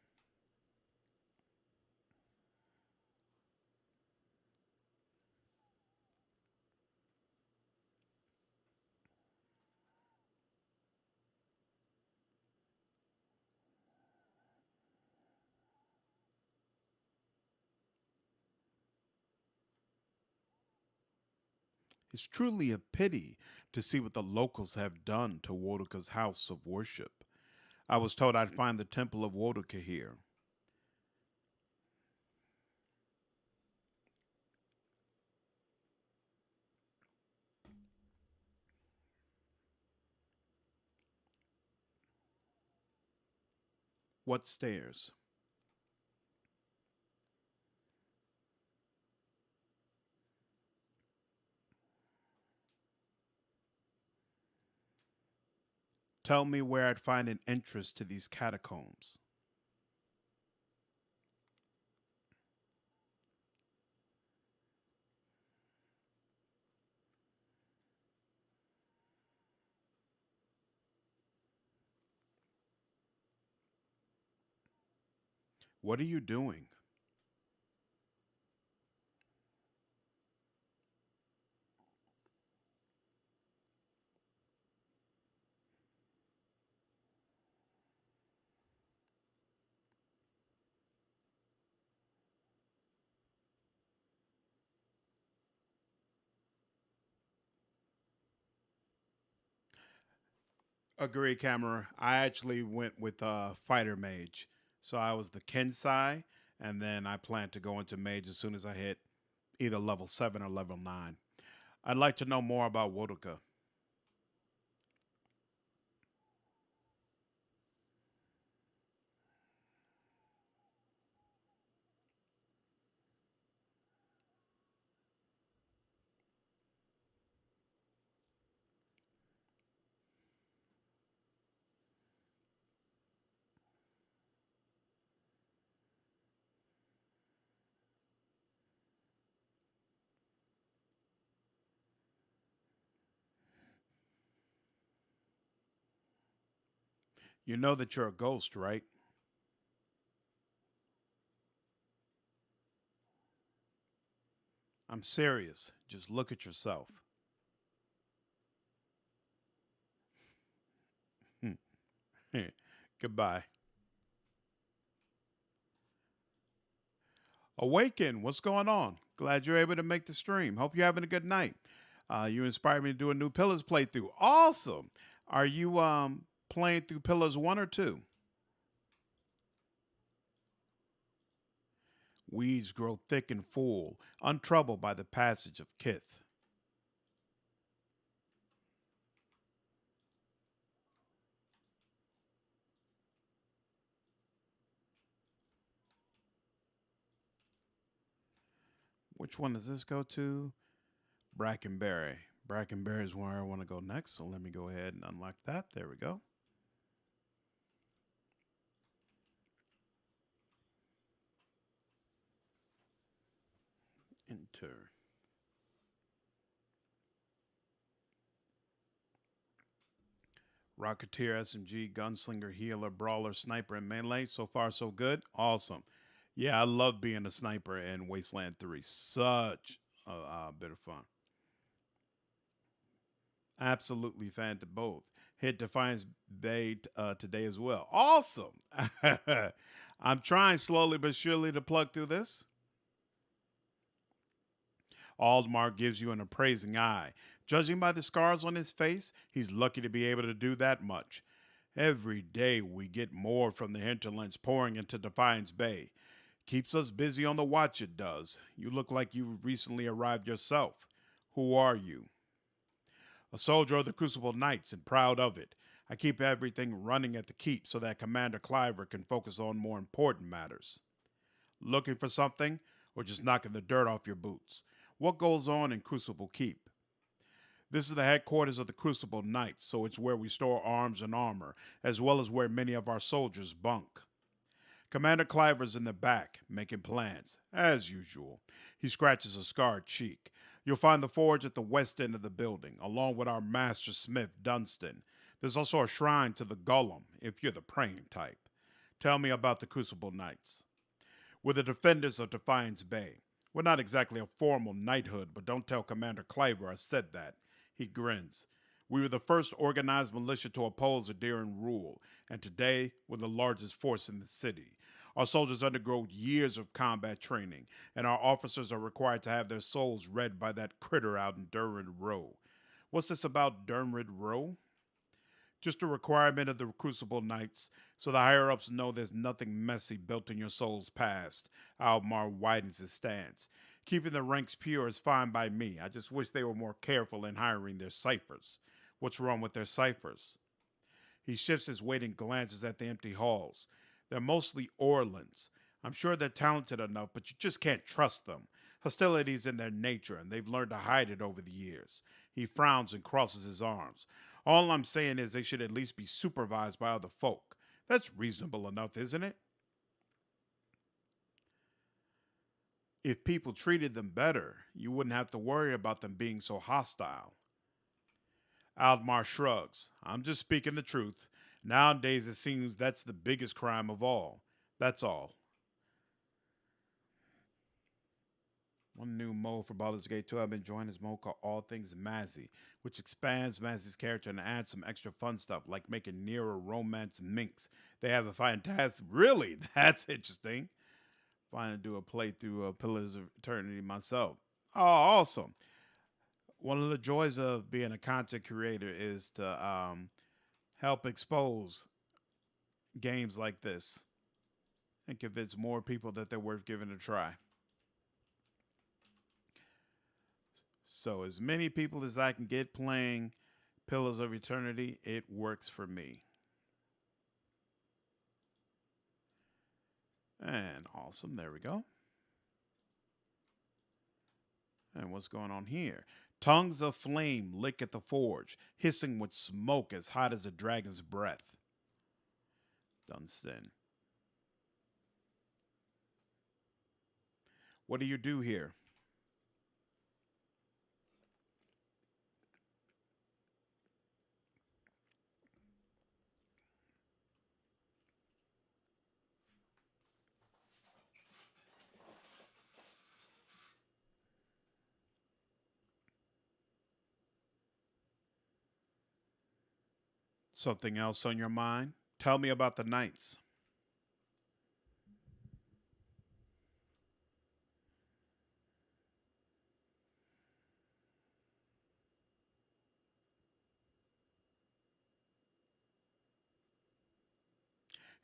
It's truly a pity to see what the locals have done to Wodoka's house of worship. I was told I'd find the temple of Wodoka here. What stairs? Tell me where I'd find an entrance to these catacombs. What are you doing? Agree, camera. I actually went with fighter mage, so I was the Kensai, and then I plan to go into mage as soon as I hit either level 7 or level 9. I'd like to know more about Wodoka. You know that you're a ghost, right? I'm serious. Just look at yourself. Goodbye. Awaken, what's going on? Glad you're able to make the stream. Hope you're having a good night. You inspired me to do a new Pillars playthrough. Awesome. Are you playing through Pillars 1 or 2? Weeds grow thick and full, untroubled by the passage of kith. Which one does this go to? Brackenberry. Brackenberry is where I want to go next, so let me go ahead and unlock that. There we go. Enter. Rocketeer, SMG, Gunslinger, Healer, Brawler, Sniper, and Melee. So far, so good. Awesome. Yeah, I love being a sniper in Wasteland 3. Such a bit of fun. Absolutely fan to both. Hit Defiance Bay today as well. Awesome. I'm trying slowly but surely to plug through this. Aldmar gives you an appraising eye. Judging by the scars on his face, he's lucky to be able to do that much. Every day we get more from the hinterlands pouring into Defiance Bay. Keeps us busy on the watch, it does. You look like you recently arrived yourself. Who are you? A soldier of the Crucible Knights and proud of it. I keep everything running at the keep so that Commander Cliver can focus on more important matters. Looking for something, or just knocking the dirt off your boots? What goes on in Crucible Keep? This is the headquarters of the Crucible Knights, so it's where we store arms and armor, as well as where many of our soldiers bunk. Commander Cliver's in the back, making plans, as usual. He scratches a scarred cheek. You'll find the forge at the west end of the building, along with our master smith, Dunstan. There's also a shrine to the Golem, if you're the praying type. Tell me about the Crucible Knights. We're the defenders of Defiance Bay. We're not exactly a formal knighthood, but don't tell Commander Cliver I said that. He grins. We were the first organized militia to oppose Adarian rule, and today we're the largest force in the city. Our soldiers undergo years of combat training, and our officers are required to have their souls read by that critter out in Dermid Row. What's this about Dermid Row? Just a requirement of the Crucible Knights, so the higher ups know there's nothing messy built in your soul's past. Almar widens his stance. Keeping the ranks pure is fine by me. I just wish they were more careful in hiring their ciphers. What's wrong with their ciphers? He shifts his weight and glances at the empty halls. They're mostly Orlans. I'm sure they're talented enough, but you just can't trust them. Hostility's in their nature, and they've learned to hide it over the years. He frowns and crosses his arms. All I'm saying is they should at least be supervised by other folk. That's reasonable enough, isn't it? If people treated them better, you wouldn't have to worry about them being so hostile. Aldmar shrugs. I'm just speaking the truth. Nowadays, it seems that's the biggest crime of all. That's all. One new mode for Baldur's Gate 2 I've been enjoying is mode called All Things Mazzy, which expands Mazzy's character and adds some extra fun stuff like making Nero romance minks. They have a fantastic. Really? That's interesting. Finally, do a playthrough of Pillars of Eternity myself. Oh, awesome. One of the joys of being a content creator is to help expose games like this and convince more people that they're worth giving a try. So, as many people as I can get playing Pillars of Eternity, it works for me. And awesome, there we go. And what's going on here? Tongues of flame lick at the forge, hissing with smoke as hot as a dragon's breath. Dunstan. What do you do here? Something else on your mind? Tell me about the knights.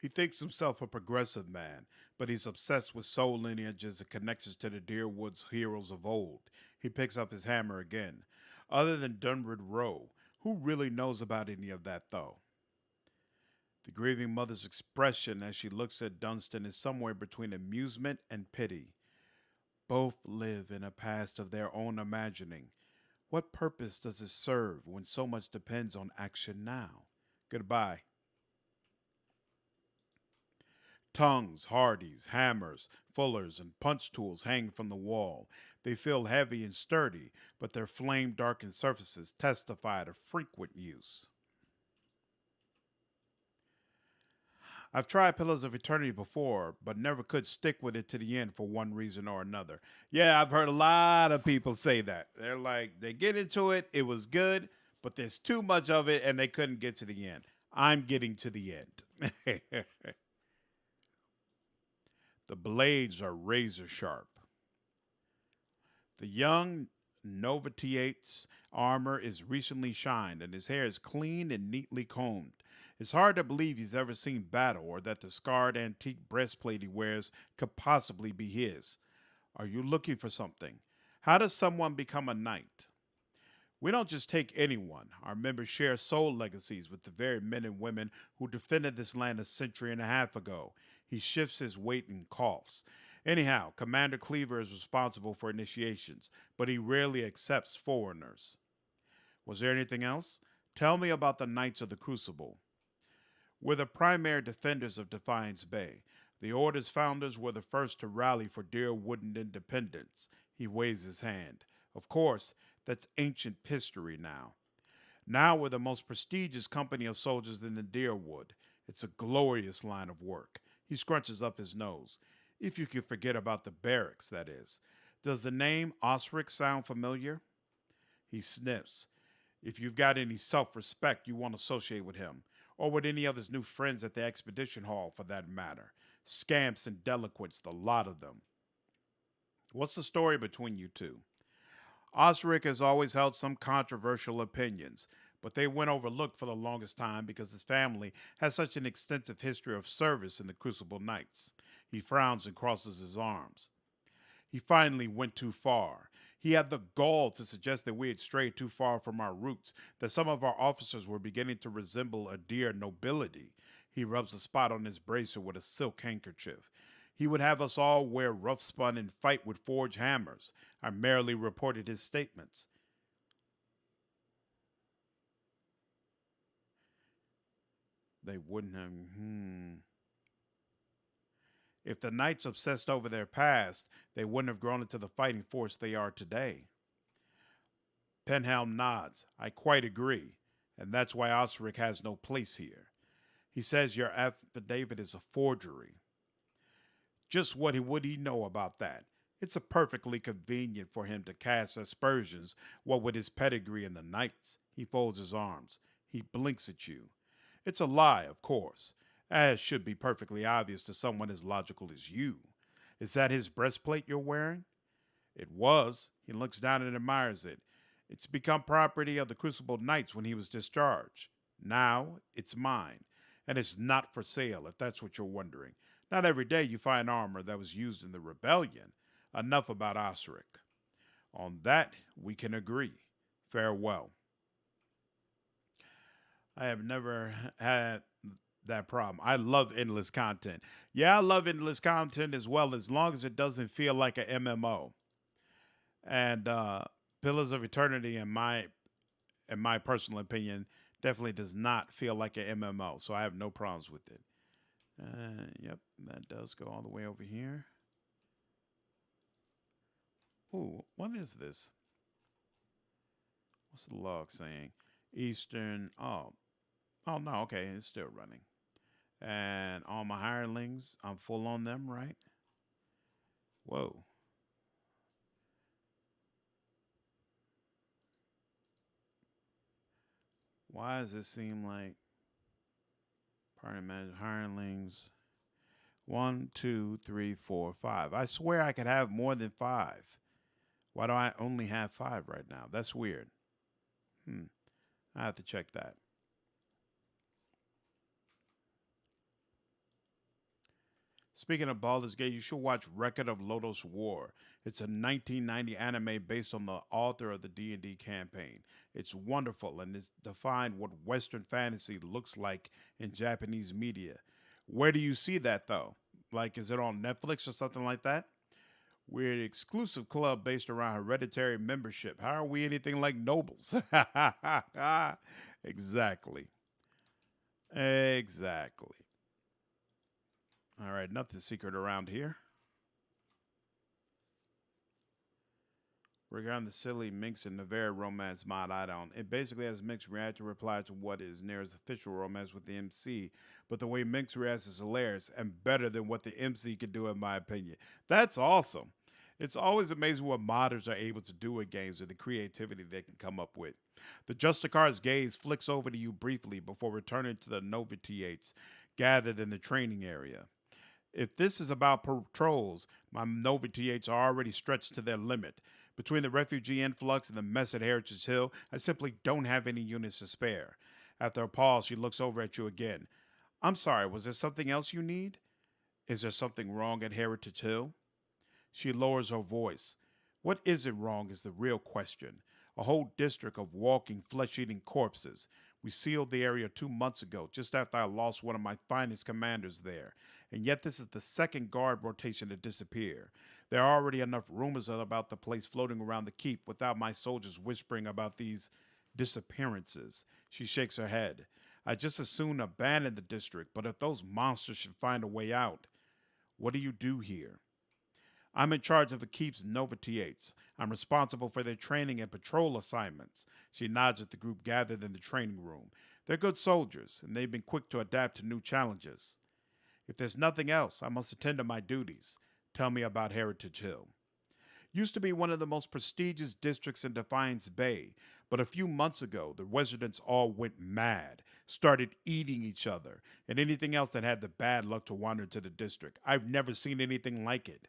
He thinks himself a progressive man, but he's obsessed with soul lineages and connections to the Deerwood's heroes of old. He picks up his hammer again. Other than Dunwood Row, who really knows about any of that, though? The grieving mother's expression as she looks at Dunstan is somewhere between amusement and pity. Both live in a past of their own imagining. What purpose does it serve when so much depends on action now? Goodbye. Tongues, hardies, hammers, fullers, and punch tools hang from the wall. They feel heavy and sturdy, but their flame darkened surfaces testify to frequent use. I've tried Pillars of Eternity before, but never could stick with it to the end for one reason or another. Yeah, I've heard a lot of people say that. They're like, they get into it, it was good, but there's too much of it and they couldn't get to the end. I'm getting to the end. The blades are razor sharp. The young novitiate's armor is recently shined, and his hair is clean and neatly combed. It's hard to believe he's ever seen battle or that the scarred antique breastplate he wears could possibly be his. Are you looking for something? How does someone become a knight? We don't just take anyone. Our members share soul legacies with the very men and women who defended this land a century and a half ago. He shifts his weight and coughs. Anyhow, Commander Cleaver is responsible for initiations, but he rarely accepts foreigners. Was there anything else? Tell me about the Knights of the Crucible. We're the primary defenders of Defiance Bay. The Order's founders were the first to rally for Deerwood independence. He waves his hand. Of course, that's ancient history now. Now we're the most prestigious company of soldiers in the Deerwood. It's a glorious line of work. He scrunches up his nose. If you could forget about the barracks, that is. Does the name Osric sound familiar? He sniffs. If you've got any self respect, you won't associate with him, or with any of his new friends at the expedition hall for that matter. Scamps and delinquents, the lot of them. What's the story between you two? Osric has always held some controversial opinions, but they went overlooked for the longest time because his family has such an extensive history of service in the Crucible Knights. He frowns and crosses his arms. He finally went too far. He had the gall to suggest that we had strayed too far from our roots, that some of our officers were beginning to resemble a dear nobility. He rubs a spot on his bracer with a silk handkerchief. He would have us all wear rough spun and fight with forged hammers. I merely reported his statements. They wouldn't have. If the knights obsessed over their past, they wouldn't have grown into the fighting force they are today. Penhelm nods. I quite agree, and that's why Osric has no place here. He says your affidavit is a forgery. Just what would he know about that? It's a perfectly convenient for him to cast aspersions, what with his pedigree and the knights. He folds his arms. He blinks at you. It's a lie, of course, as should be perfectly obvious to someone as logical as you. Is that his breastplate you're wearing? It was. He looks down and admires it. It's become property of the Crucible Knights when he was discharged. Now it's mine, and it's not for sale, if that's what you're wondering. Not every day you find armor that was used in the rebellion. Enough about Osric. On that, we can agree. Farewell. I have never had that problem. I love endless content. Yeah, I love endless content as well, as long as it doesn't feel like a MMO. And Pillars of Eternity, in my personal opinion, definitely does not feel like a MMO. So I have no problems with it. Yep, that does go all the way over here. Ooh, what is this? What's the log saying? Eastern. Oh no. Okay, it's still running. And all my hirelings, I'm full on them, right? Whoa. Why does it seem like party manager hirelings? One, two, three, four, five. I swear I could have more than five. Why do I only have five right now? That's weird. Hmm. I have to check that. Speaking of Baldur's Gate, you should watch Record of Lodoss War. It's a 1990 anime based on the author of the D&D campaign. It's wonderful and it's defined what Western fantasy looks like in Japanese media. Where do you see that though? Like, is it on Netflix or something like that? We're an exclusive club based around hereditary membership. How are we anything like nobles? Exactly. Exactly. All right, nothing secret around here. Regarding the silly Minx and Navarre romance mod I don't. It basically has Minx react to reply to what is Nair's official romance with the MC, but the way Minx reacts is hilarious and better than what the MC can do, in my opinion. That's awesome. It's always amazing what modders are able to do with games and the creativity they can come up with. The Justicar's gaze flicks over to you briefly before returning to the Novitiates gathered in the training area. If this is about patrols, my Novitiates are already stretched to their limit. Between the refugee influx and the mess at Heritage Hill, I simply don't have any units to spare. After a pause, she looks over at you again. I'm sorry, was there something else you need? Is there something wrong at Heritage Hill? She lowers her voice. What isn't wrong is the real question. A whole district of walking, flesh eating corpses. We sealed the area 2 months ago, just after I lost one of my finest commanders there. And yet, this is the second guard rotation to disappear. There are already enough rumors about the place floating around the keep without my soldiers whispering about these disappearances. She shakes her head. I just as soon abandon the district, but if those monsters should find a way out, what do you do here? I'm in charge of the keep's novitiates. I'm responsible for their training and patrol assignments. She nods at the group gathered in the training room. They're good soldiers, and they've been quick to adapt to new challenges. If there's nothing else, I must attend to my duties. Tell me about Heritage Hill. Used to be one of the most prestigious districts in Defiance Bay, but a few months ago, the residents all went mad, started eating each other, and anything else that had the bad luck to wander to the district. I've never seen anything like it.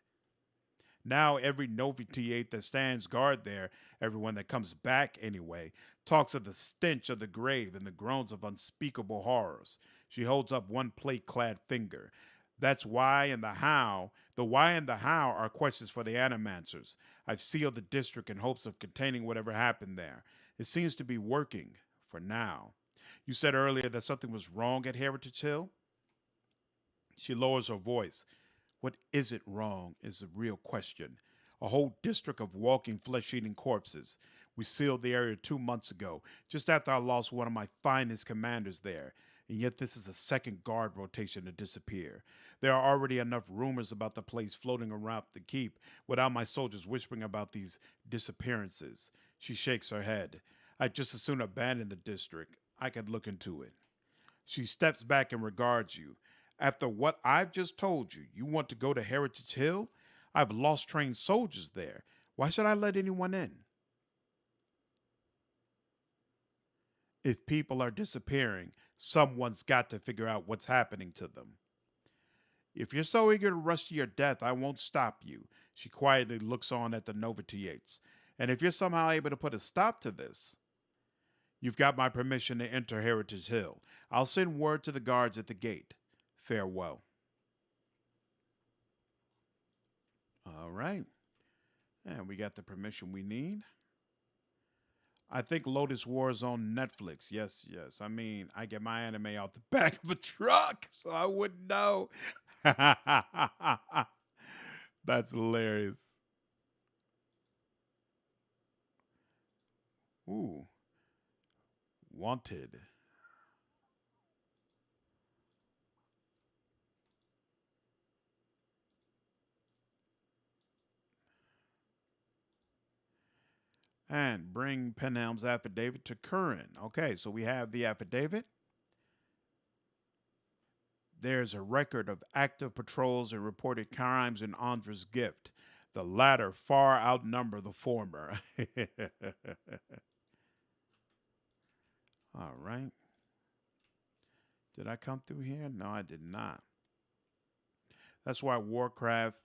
Now every novitiate that stands guard there, everyone that comes back anyway, talks of the stench of the grave and the groans of unspeakable horrors. She holds up one plate clad finger. That's why and the how. The why and the how are questions for the animancers. I've sealed the district in hopes of containing whatever happened there. It seems to be working, for now. You said earlier that something was wrong at Heritage Hill? She lowers her voice. What isn't wrong is the real question. A whole district of walking, flesh eating corpses. We sealed the area 2 months ago, just after I lost one of my finest commanders there. And yet, this is the second guard rotation to disappear. There are already enough rumors about the place floating around the keep without my soldiers whispering about these disappearances. She shakes her head. I'd just as soon abandon the district. I could look into it. She steps back and regards you. After what I've just told you, you want to go to Heritage Hill? I've lost trained soldiers there. Why should I let anyone in? If people are disappearing, someone's got to figure out what's happening to them. If you're so eager to rush to your death, I won't stop you. She quietly looks on at the novitiates. And if you're somehow able to put a stop to this, You've got my permission to enter Heritage Hill. I'll send word to the guards at the gate. Farewell. All right. And we got the permission we need. I think Lotus War is on Netflix. Yes, yes. I mean, I get my anime out the back of a truck, so I wouldn't know. That's hilarious. Ooh, wanted. And bring Penham's affidavit to current. Okay, so we have the affidavit. There's a record of active patrols and reported crimes in Andra's gift. The latter far outnumber the former. All right. Did I come through here? No, I did not. That's why Warcraft,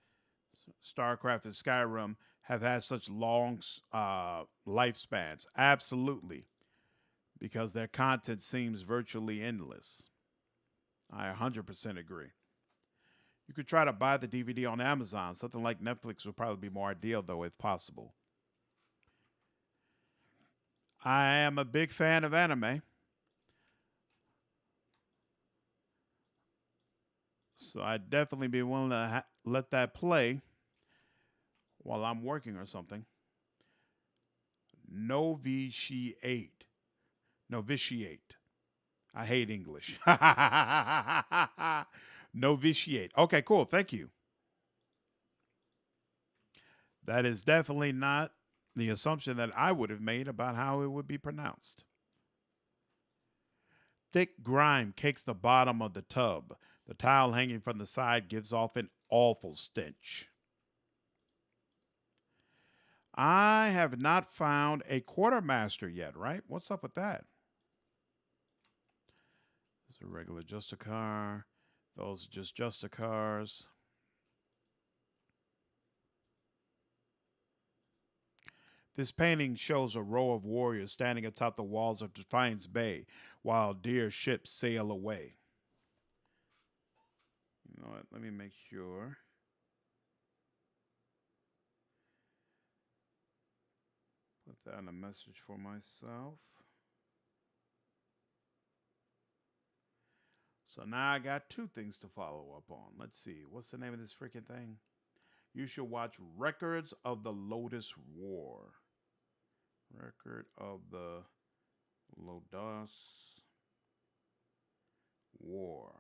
StarCraft, and Skyrim have had such long lifespans. Absolutely. Because their content seems virtually endless. I 100% agree. You could try to buy the DVD on Amazon. Something like Netflix would probably be more ideal, though, if possible. I am a big fan of anime. So I'd definitely be willing to let that play while I'm working or something. Novitiate. Novitiate. I hate English. Novitiate. Okay, cool. Thank you. That is definitely not the assumption that I would have made about how it would be pronounced. Thick grime cakes the bottom of the tub. The towel hanging from the side gives off an awful stench. I have not found a quartermaster yet, right? What's up with that? It's a regular Justicar. Those are just Justicars. This painting shows a row of warriors standing atop the walls of Defiance Bay while dear ships sail away. You know what? Let me make sure. Put that in a message for myself. So now I got two things to follow up on. Let's see. What's the name of this freaking thing? You should watch Records of the Lotus War. Record of the Lotus War.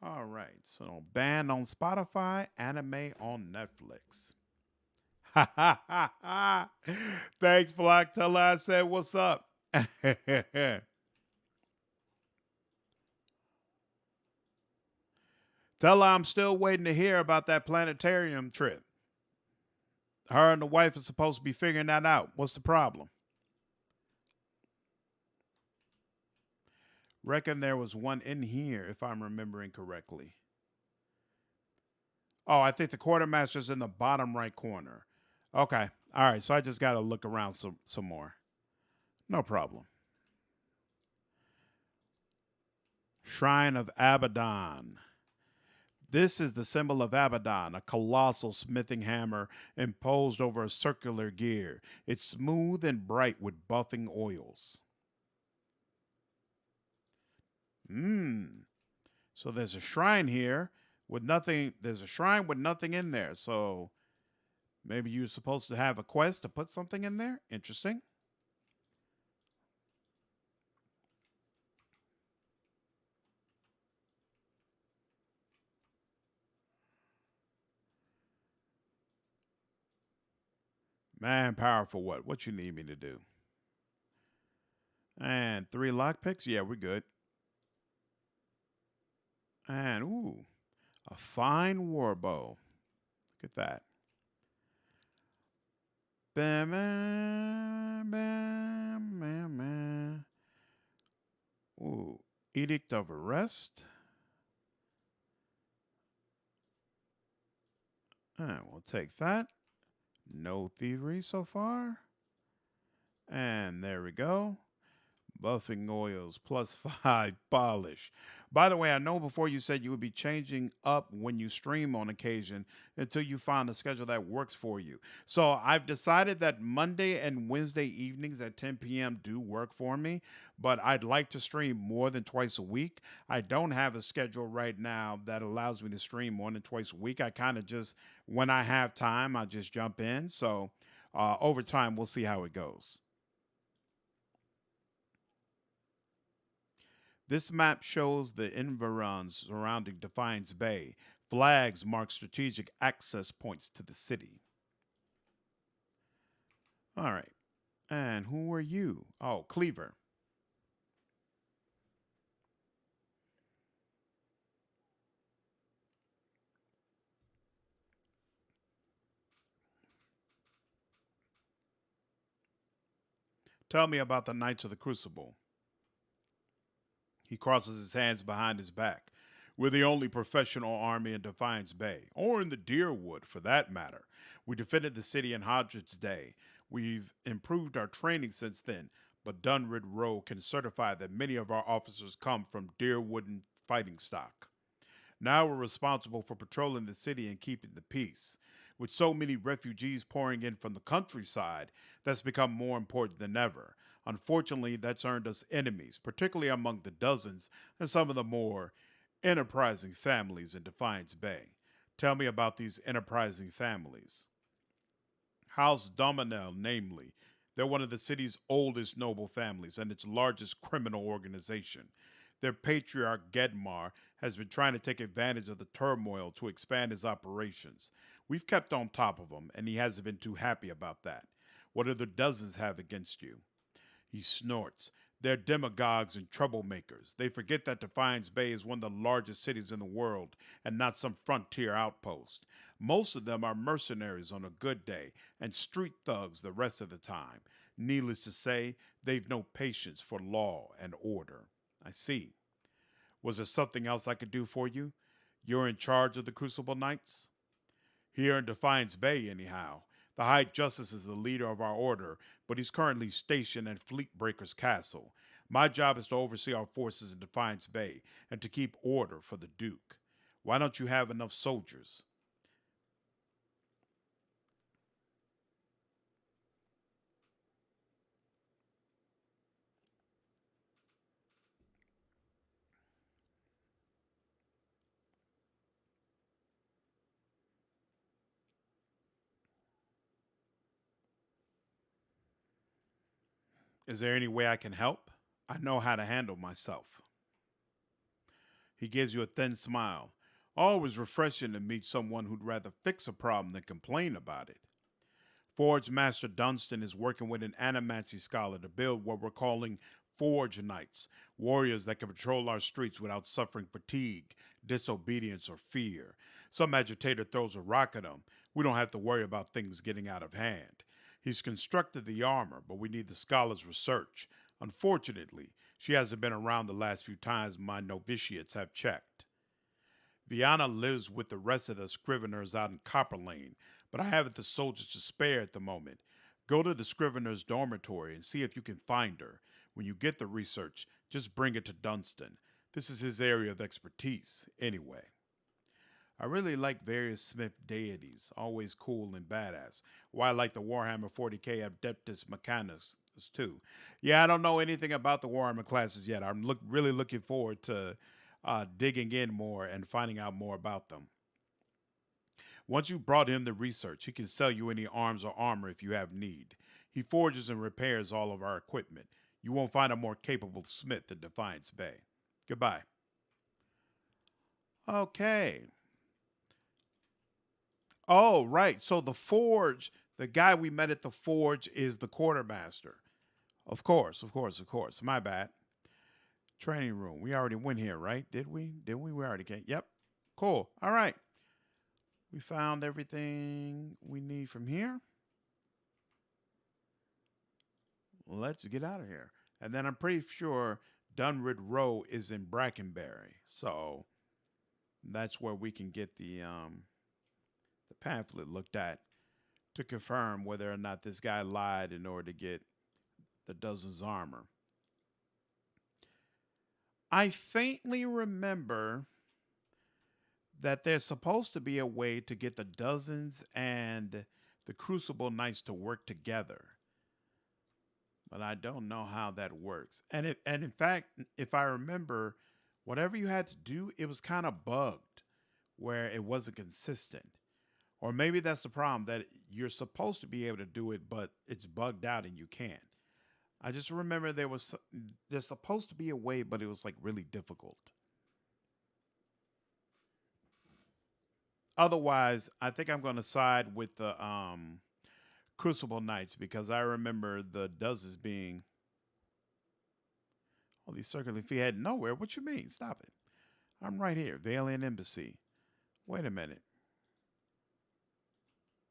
All right. So banned on Spotify, anime on Netflix. Ha ha ha ha. Thanks, Block. Tell her I said what's up. Tell her I'm still waiting to hear about that planetarium trip. Her and the wife are supposed to be figuring that out. What's the problem? Reckon there was one in here, if I'm remembering correctly. Oh, I think the quartermaster's in the bottom right corner. Okay. All right. So I just got to look around some more. No problem. Shrine of Abaddon. This is the symbol of Abaddon, a colossal smithing hammer imposed over a circular gear. It's smooth and bright with buffing oils. So there's a shrine here with nothing. There's a shrine with nothing in there. So maybe you're supposed to have a quest to put something in there. Interesting. Manpower for what? What you need me to do? And 3 lockpicks? Yeah, we're good. And ooh, a fine war bow. Look at that. Bam, bam, bam, bam, bam. Ooh, Edict of Arrest. And we'll take that. No thievery so far. And there we go. Buffing oils plus 5 polish. By the way, I know before you said you would be changing up when you stream on occasion until you find a schedule that works for you. So I've decided that Monday and Wednesday evenings at 10 p.m. do work for me, but I'd like to stream more than twice a week. I don't have a schedule right now that allows me to stream more than twice a week. I kind of just, when I have time, I just jump in. So over time, we'll see how it goes. This map shows the environs surrounding Defiance Bay. Flags mark strategic access points to the city. All right. And who are you? Oh, Cleaver. Tell me about the Knights of the Crucible. He crosses his hands behind his back. We're the only professional army in Defiance Bay, or in the Deerwood for that matter. We defended the city in Hodgett's day. We've improved our training since then, but Dunrid Rowe can certify that many of our officers come from Deerwood fighting stock. Now we're responsible for patrolling the city and keeping the peace. With so many refugees pouring in from the countryside, that's become more important than ever. Unfortunately, that's earned us enemies, particularly among the dozens and some of the more enterprising families in Defiance Bay. Tell me about these enterprising families. House Dominel, namely. They're one of the city's oldest noble families and its largest criminal organization. Their patriarch, Gedmar, has been trying to take advantage of the turmoil to expand his operations. We've kept on top of him, and he hasn't been too happy about that. What do the dozens have against you? He snorts. They're demagogues and troublemakers. They forget that Defiance Bay is one of the largest cities in the world and not some frontier outpost. Most of them are mercenaries on a good day and street thugs the rest of the time. Needless to say, they've no patience for law and order. I see. Was there something else I could do for you? You're in charge of the Crucible Knights? Here in Defiance Bay, anyhow. The High Justice is the leader of our order, but he's currently stationed at Fleetbreaker's castle. My job is to oversee our forces in Defiance Bay and to keep order for the Duke. Why don't you have enough soldiers? Is there any way I can help? I know how to handle myself. He gives you a thin smile. Always refreshing to meet someone who'd rather fix a problem than complain about it. Forge Master Dunstan is working with an animancy scholar to build what we're calling Forge Knights, warriors that can patrol our streets without suffering fatigue, disobedience, or fear. Some agitator throws a rock at them. We don't have to worry about things getting out of hand. He's constructed the armor, but we need the scholar's research. Unfortunately, she hasn't been around the last few times my novitiates have checked. Viana lives with the rest of the scriveners out in Copper Lane, but I haven't the soldiers to spare at the moment. Go to the scrivener's dormitory and see if you can find her. When you get the research, just bring it to Dunstan. This is his area of expertise, anyway. I really like various Smith deities, always cool and badass. Why I like the Warhammer 40k Adeptus Mechanicus too. Yeah, I don't know anything about the Warhammer classes yet. Really looking forward to digging in more and finding out more about them. Once you've brought him the research, he can sell you any arms or armor if you have need. He forges and repairs all of our equipment. You won't find a more capable smith in Defiance Bay. Goodbye. Okay. Oh, right. So the forge, the guy we met at the forge is the quartermaster. Of course, of course, of course. My bad. Training room. We already went here, right? Did we? Did we? We already came. Yep. Cool. All right. We found everything we need from here. Let's get out of here. And then I'm pretty sure Dunrid Row is in Brackenberry. So that's where we can get the pamphlet looked at to confirm whether or not this guy lied in order to get that does his armor. I faintly remember that there's supposed to be a way to get the dozens and the Crucible Knights to work together, but I don't know how that works. And in fact, if I remember, whatever you had to do, it was kind of bugged where it wasn't consistent. Or maybe that's the problem that you're supposed to be able to do it, but it's bugged out and you can't. I just remember there's supposed to be a way, but it was like really difficult. Otherwise, I think I'm going to side with the Crucible Knights because I remember the dozens being all these circling feet heading nowhere. What you mean? Stop it! I'm right here, Valiant Embassy. Wait a minute.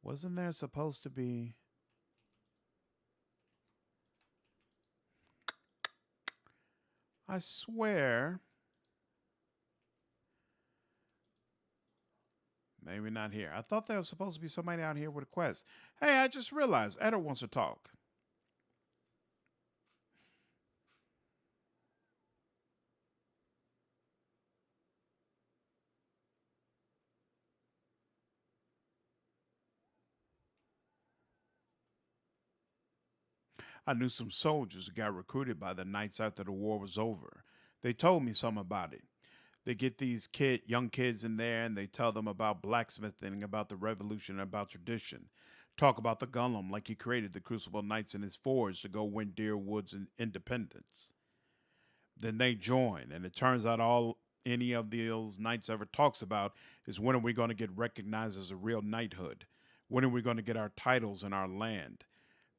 Wasn't there supposed to be? I swear. Maybe not here. I thought there was supposed to be somebody out here with a quest. Hey, I just realized Etta wants to talk. I knew some soldiers who got recruited by the knights after the war was over. They told me some about it. They get these young kids in there and they tell them about blacksmithing, about the revolution, about tradition. Talk about the Golem like he created the Crucible Knights in his forge to go win Deer Woods and independence. Then they join, and it turns out all any of those knights ever talks about is when are we going to get recognized as a real knighthood? When are we going to get our titles and our land?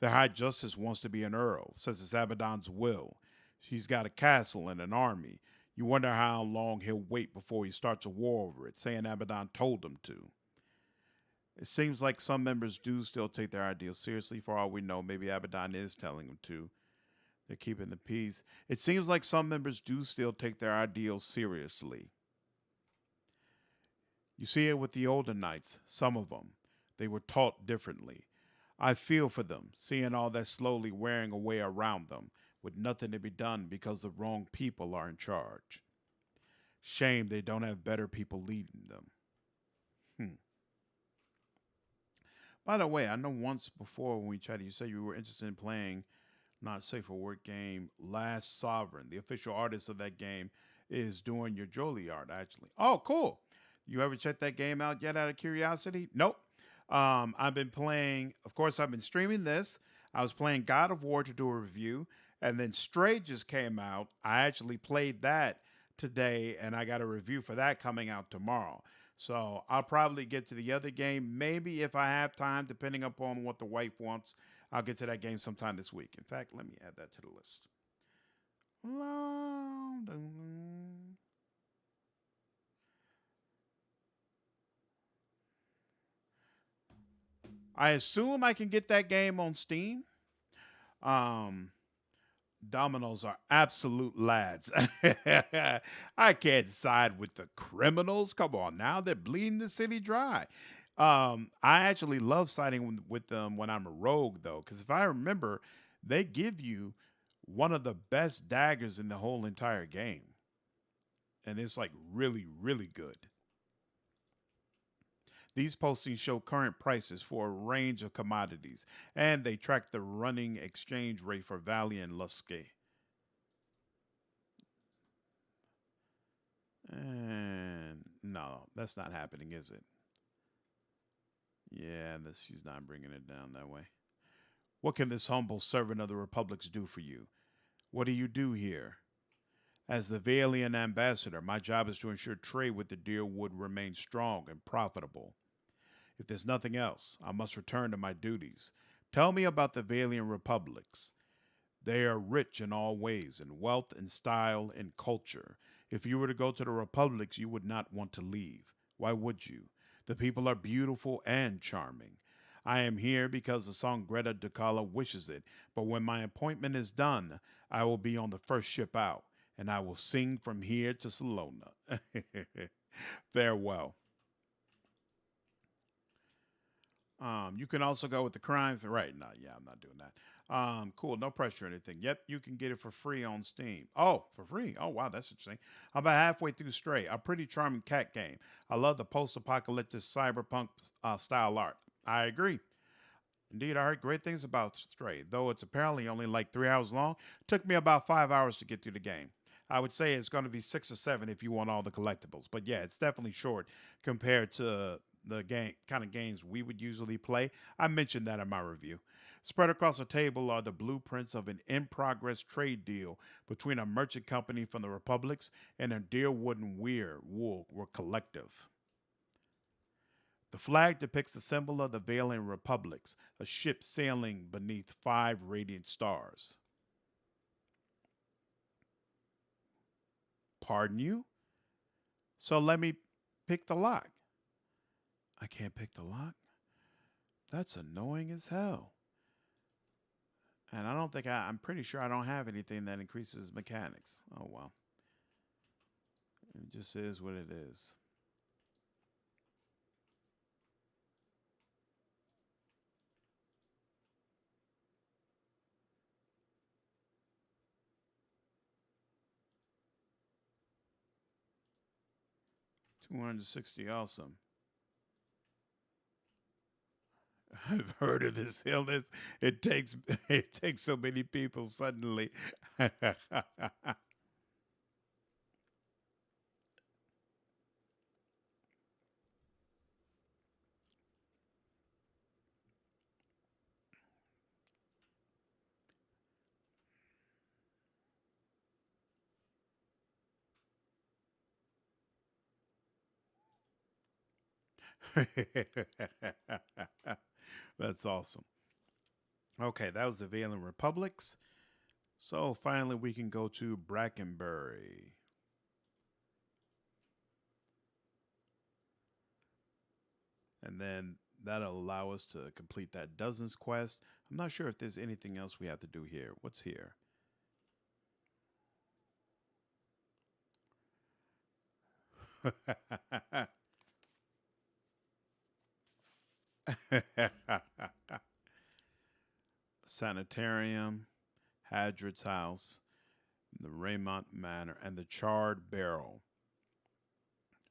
The High Justice wants to be an earl, says it's Abaddon's will. He's got a castle and an army. You wonder how long he'll wait before he starts a war over it, saying Abaddon told him to. It seems like some members do still take their ideals seriously. For all we know, maybe Abaddon is telling them to. They're keeping the peace. It seems like some members do still take their ideals seriously. You see it with the older knights, some of them. They were taught differently. I feel for them, seeing all that slowly wearing away around them, with nothing to be done because the wrong people are in charge. Shame they don't have better people leading them. Hmm. By the way, I know once before when we chatted, you said you were interested in playing not safe for work game Last Sovereign. The official artist of that game is doing your Jolie art, actually. Oh, cool. You ever check that game out yet out of curiosity? Nope. I've been playing, of course, I've been streaming this. I was playing God of War to do a review, and then Stray just came out. I actually played that today, and I got a review for that coming out tomorrow. So I'll probably get to the other game, maybe if I have time, depending upon what the wife wants. I'll get to that game sometime this week. In fact, let me add that to the list. I assume I can get that game on Steam. Um, Dominoes are absolute lads. I can't side with the criminals. Come on now, they're bleeding the city dry. I actually love siding with them when I'm a rogue, though, because if I remember, they give you one of the best daggers in the whole entire game, and it's like really, really good. These postings show current prices for a range of commodities, and they track the running exchange rate for Valley and Lusky. And no, that's not happening, is it? Yeah, she's not bringing it down that way. What can this humble servant of the republics do for you? What do you do here? As the Valiant ambassador, my job is to ensure trade with the Deerwood remains strong and profitable. If there's nothing else, I must return to my duties. Tell me about the Valiant republics. They are rich in all ways, in wealth and style and culture. If you were to go to the republics, you would not want to leave. Why would you? The people are beautiful and charming. I am here because the song Greta Ducala wishes it, but when my appointment is done, I will be on the first ship out, and I will sing from here to Salona. Farewell. You can also go with the crimes. Right. No, yeah, I'm not doing that. Cool. No pressure or anything. Yep, you can get it for free on Steam. Oh, for free. Oh, wow, that's interesting. I'm about halfway through Stray, a pretty charming cat game. I love the post-apocalyptic cyberpunk style art. I agree. Indeed, I heard great things about Stray, though it's apparently only like 3 hours long. It took me about 5 hours to get through the game. I would say it's going to be 6 or 7 if you want all the collectibles. But yeah, it's definitely short compared to the game kind of games we would usually play. I mentioned that in my review. Spread across the table are the blueprints of an in progress trade deal between a merchant company from the Republics and a Deerwood and Weir Wool collective. The flag depicts the symbol of the Valiant Republics, a ship sailing beneath 5 radiant stars. Pardon you? So let me pick the lock. I can't pick the lock? That's annoying as hell. And I don't think I'm pretty sure I don't have anything that increases mechanics. Oh well. It just is what it is. 260 awesome. I've heard of this illness. It takes it takes so many people suddenly. That's awesome. Okay, that was the Valen Republics. So finally, we can go to Brackenbury. And then that'll allow us to complete that Dozens quest. I'm not sure if there's anything else we have to do here. What's here? Sanitarium, Hadrid's house, the Raymont Manor, and the Charred Barrel.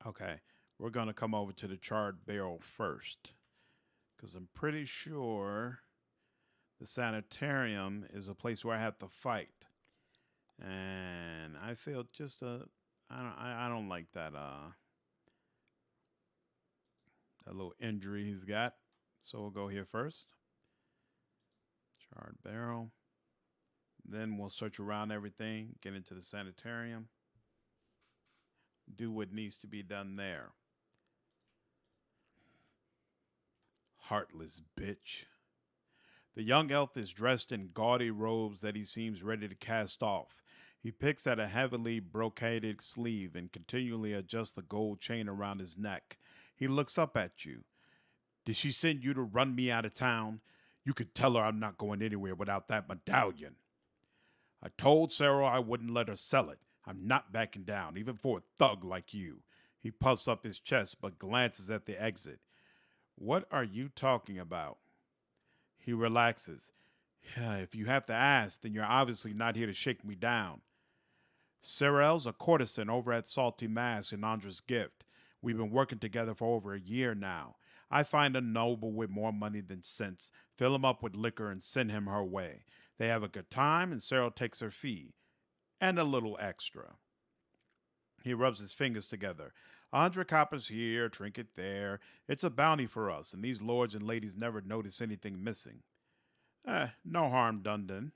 Okay, we're going to come over to the Charred Barrel first because I'm pretty sure the sanitarium is a place where I have to fight, and I feel just I don't like that little injury he's got. So we'll go here first. Charred barrel. Then we'll search around everything, get into the sanitarium, do what needs to be done there. Heartless bitch. The young elf is dressed in gaudy robes that he seems ready to cast off. He picks at a heavily brocaded sleeve and continually adjusts the gold chain around his neck. He looks up at you. Did she send you to run me out of town? You could tell her I'm not going anywhere without that medallion. I told Sarah I wouldn't let her sell it. I'm not backing down, even for a thug like you. He puffs up his chest but glances at the exit. What are you talking about? He relaxes. Yeah, if you have to ask, then you're obviously not here to shake me down. Sarel's a courtesan over at Salty Mass in Andra's gift. We've been working together for over a year now. I find a noble with more money than sense, fill him up with liquor, and send him her way. They have a good time, and Sarah takes her fee, and a little extra. He rubs his fingers together. Andra coppers here, trinket there. It's a bounty for us, and these lords and ladies never notice anything missing. No harm done then.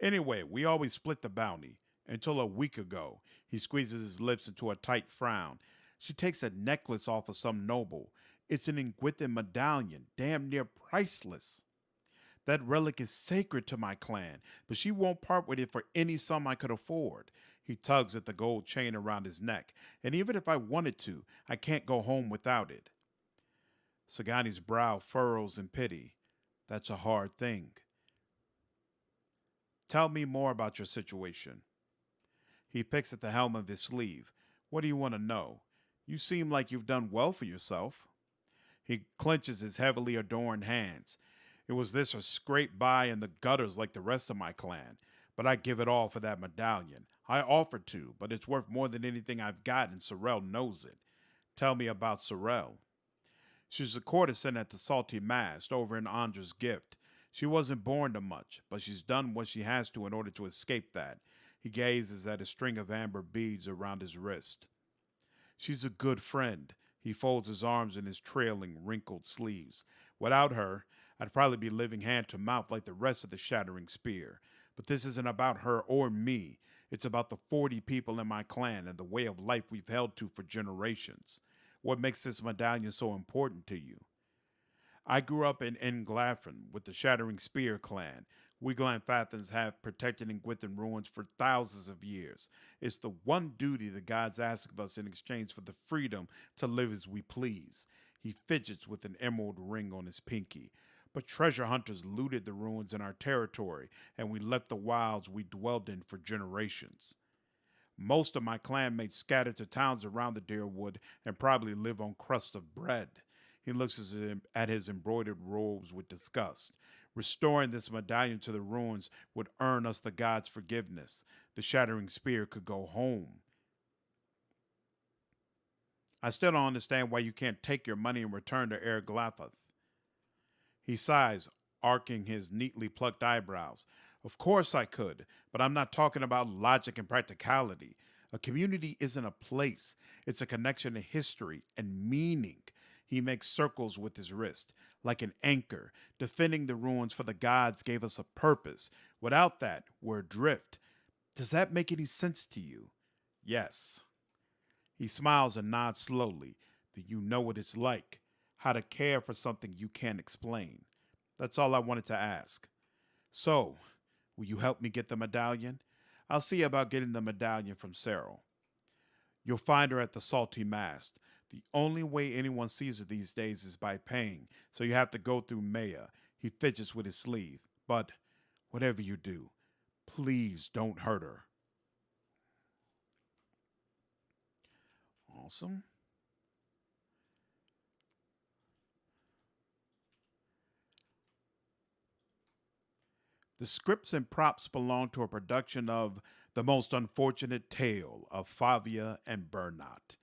Anyway, we always split the bounty. Until a week ago, he squeezes his lips into a tight frown. She takes a necklace off of some noble. It's an Ingwithan medallion, damn near priceless. That relic is sacred to my clan, but she won't part with it for any sum I could afford. He tugs at the gold chain around his neck, and even if I wanted to, I can't go home without it. Sagani's brow furrows in pity. That's a hard thing. Tell me more about your situation. He picks at the helm of his sleeve. What do you want to know? You seem like you've done well for yourself. He clenches his heavily adorned hands. It was this or scrape by in the gutters like the rest of my clan, but I give it all for that medallion. I offered to, but it's worth more than anything I've got, and Sorrel knows it. Tell me about Sorrel. She's a courtesan at the Salty Mast over in Andra's gift. She wasn't born to much, but she's done what she has to in order to escape that. He gazes at a string of amber beads around his wrist. She's a good friend. He folds his arms in his trailing, wrinkled sleeves. Without her, I'd probably be living hand to mouth like the rest of the Shattering Spear. But this isn't about her or me. It's about the 40 people in my clan and the way of life we've held to for generations. What makes this medallion so important to you? I grew up in Nglaffin with the Shattering Spear clan. We Glanfathans have protected Ngwithan ruins for thousands of years. It's the one duty the gods ask of us in exchange for the freedom to live as we please. He fidgets with an emerald ring on his pinky. But treasure hunters looted the ruins in our territory, and we left the wilds we dwelled in for generations. Most of my clanmates scattered to towns around the Deerwood and probably live on crust of bread. He looks at his embroidered robes with disgust. Restoring this medallion to the ruins would earn us the gods' forgiveness. The Shattering Spear could go home. I still don't understand why you can't take your money and return to Erglathoth. He sighs, arcing his neatly plucked eyebrows. Of course I could, but I'm not talking about logic and practicality. A community isn't a place. It's a connection to history and meaning. He makes circles with his wrist, like an anchor. Defending the ruins for the gods gave us a purpose. Without that, we're adrift. Does that make any sense to you? Yes. He smiles and nods slowly. Do you know what it's like? How to care for something you can't explain. That's all I wanted to ask. So, will you help me get the medallion? I'll see about getting the medallion from Cyril. You'll find her at the Salty Mast. The only way anyone sees her these days is by paying, so you have to go through Maya. He fidgets with his sleeve. But whatever you do, please don't hurt her. Awesome. The scripts and props belong to a production of The Most Unfortunate Tale of Favia and Bernat.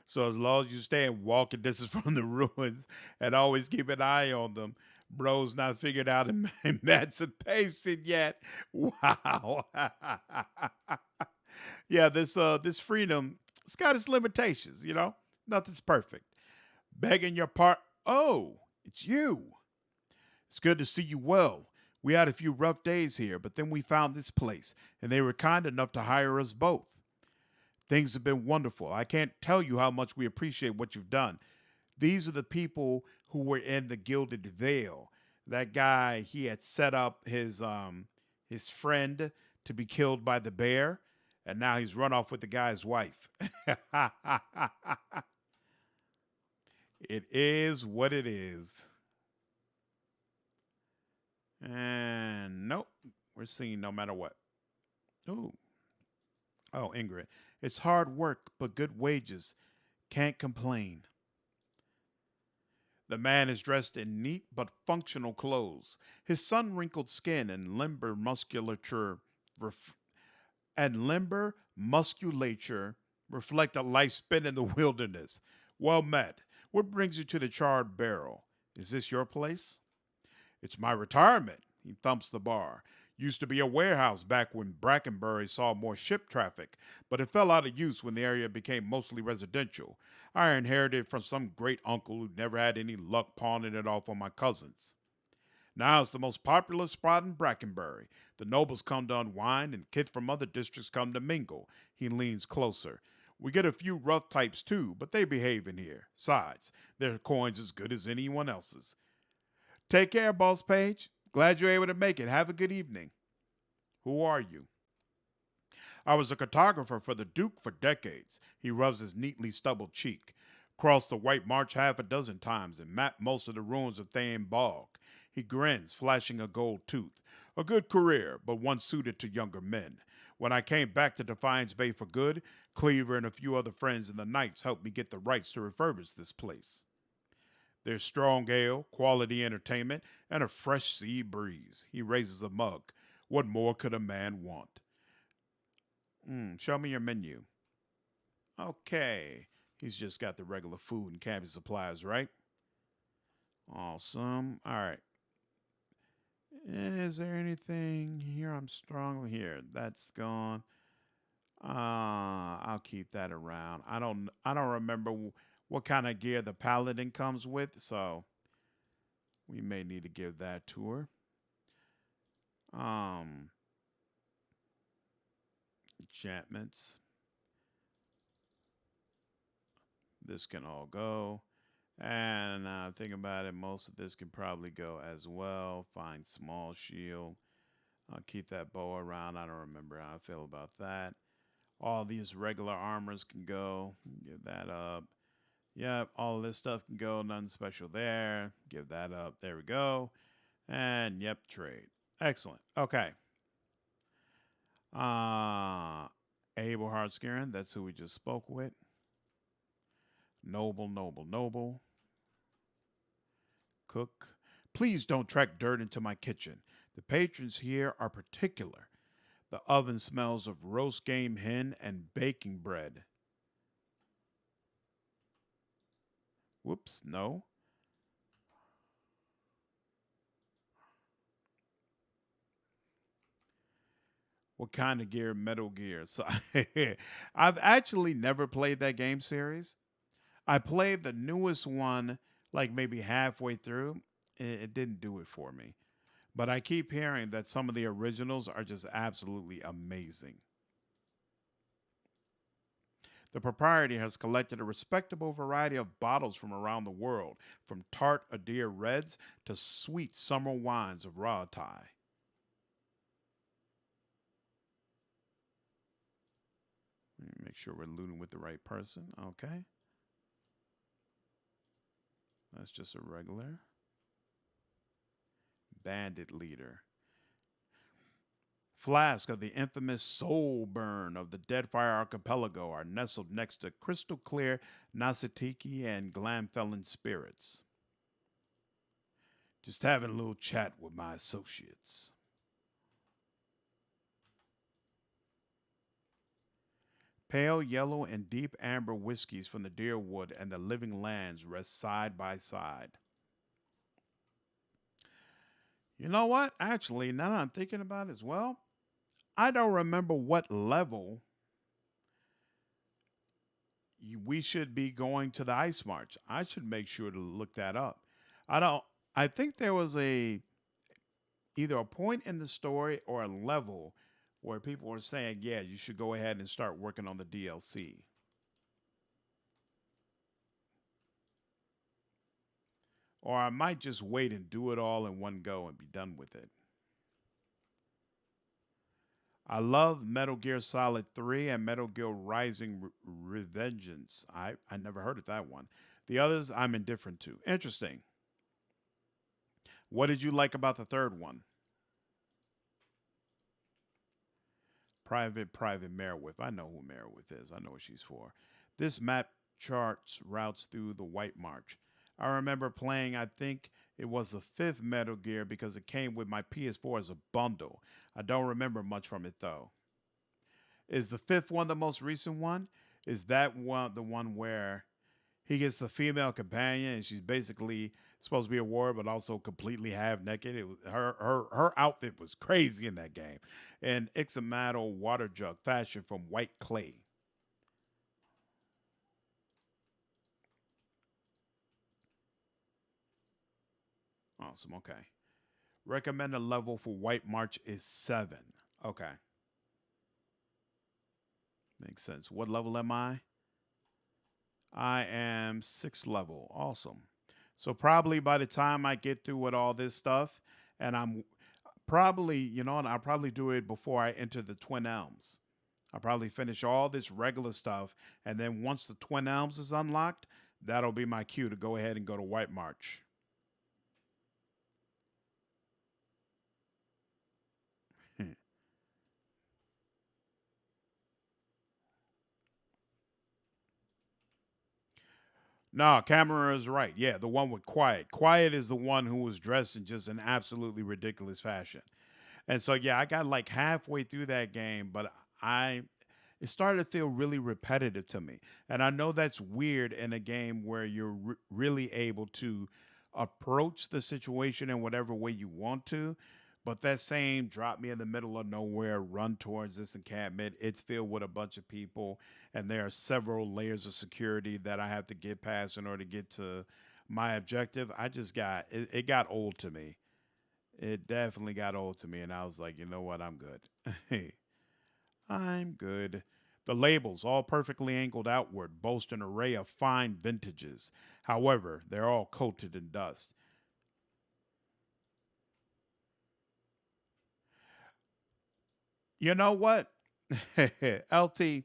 So as long as you stay in walking distance from the ruins and always keep an eye on them, bro's not figured out emancipation yet. Wow. Yeah, this freedom, it's got its limitations, you know? Nothing's perfect. Begging your part. Oh, it's you. It's good to see you well. We had a few rough days here, but then we found this place, and they were kind enough to hire us both. Things have been wonderful. I can't tell you how much we appreciate what you've done. These are the people who were in the Gilded Veil. That guy, he had set up his friend to be killed by the bear, and now he's run off with the guy's wife. It is what it is. And nope, we're seeing no matter what. Ooh. Oh, Ingrid. It's hard work, but good wages. Can't complain. The man is dressed in neat but functional clothes. His sun-wrinkled skin and limber musculature reflect a life spent in the wilderness. Well met. What brings you to the Charred Barrel? Is this your place? It's my retirement. He thumps the bar. Used to be a warehouse back when Brackenbury saw more ship traffic, but it fell out of use when the area became mostly residential. I inherited it from some great uncle who never had any luck pawning it off on my cousins. Now it's the most popular spot in Brackenbury. The nobles come to unwind, and kids from other districts come to mingle. He leans closer. We get a few rough types too, but they behave in here. Besides, their coin's as good as anyone else's. Take care, Boss Page. Glad you're able to make it. Have a good evening. Who are you? I was a cartographer for the Duke for decades. He rubs his neatly stubbled cheek. Crossed the White March half a dozen times and mapped most of the ruins of Thane Bog. He grins, flashing a gold tooth. A good career, but one suited to younger men. When I came back to Defiance Bay for good, Cleaver and a few other friends in the Knights helped me get the rights to refurbish this place. There's strong ale, quality entertainment, and a fresh sea breeze. He raises a mug. What more could a man want? Show me your menu. Okay. He's just got the regular food and camping supplies, right? Awesome. All right. Is there anything here? I'm strong here. That's gone. I'll keep that around. I don't remember what kind of gear the paladin comes with, so we may need to give that to her. Um Enchantments. This can all go. And think about it, most of this can probably go as well. Find small shield. I'll keep that bow around. I don't remember how I feel about that. All these regular armors can go. Give that up. Yep, all this stuff can go. Nothing special there. Give that up. There we go. And yep, trade. Excellent. Okay. Abel Hardscarin, that's who we just spoke with. Noble, noble, noble. Cook. Please don't track dirt into my kitchen. The patrons here are particular. The oven smells of roast game hen and baking bread. Whoops, no. What kind of gear? Metal Gear. So I've actually never played that game series. I played the newest one like maybe halfway through. It didn't do it for me. But I keep hearing that some of the originals are just absolutely amazing. The proprietor has collected a respectable variety of bottles from around the world, from tart Adir reds to sweet summer wines of raw Thai. Make sure we're looting with the right person. Okay. That's just a regular bandit leader. Flask of the infamous soul burn of the Deadfire Archipelago are nestled next to crystal clear Nasatiki and Glamfellan spirits. Just having a little chat with my associates. Pale yellow and deep amber whiskeys from the Deerwood and the Living Lands rest side by side. You know what? Actually, now that I'm thinking about it as well, I don't remember what level we should be going to the Ice March. I should make sure to look that up. I don't. I think there was a either a point in the story or a level where people were saying, "Yeah, you should go ahead and start working on the DLC." Or I might just wait and do it all in one go and be done with it. I love Metal Gear Solid 3 and Metal Gear Rising Revengeance. I never heard of that one. The others I'm indifferent to. Interesting. What did you like about the third one? Private Merowith. I know who Merowith is. I know what she's for. This map charts routes through the White March. I remember playing, I think it was the fifth Metal Gear because it came with my PS4 as a bundle. I don't remember much from it though. Is the fifth one the most recent one? Is that one the one where he gets the female companion and she's basically supposed to be a warrior but also completely half naked? It was her outfit was crazy in that game. And Ixamato water jug fashioned from white clay. Awesome. Okay. Recommended level for White March is 7. Okay. Makes sense. What level am I? I am 6th level. Awesome. So probably by the time I get through with all this stuff, and I'm probably, and I'll probably do it before I enter the Twin Elms. I'll probably finish all this regular stuff, and then once the Twin Elms is unlocked, that'll be my cue to go ahead and go to White March. No, Camera is right. Yeah, the one with Quiet. Quiet is the one who was dressed in just an absolutely ridiculous fashion. And so yeah, I got like halfway through that game, but I it started to feel really repetitive to me. And I know that's weird in a game where you're really able to approach the situation in whatever way you want to. But that same drop me in the middle of nowhere, run towards this encampment, it's filled with a bunch of people, and there are several layers of security that I have to get past in order to get to my objective. I just got it got old to me. It definitely got old to me, and I was like, you know what, I'm good. I'm good. The labels, all perfectly angled outward, boast an array of fine vintages. However, they're all coated in dust. You know what? LT,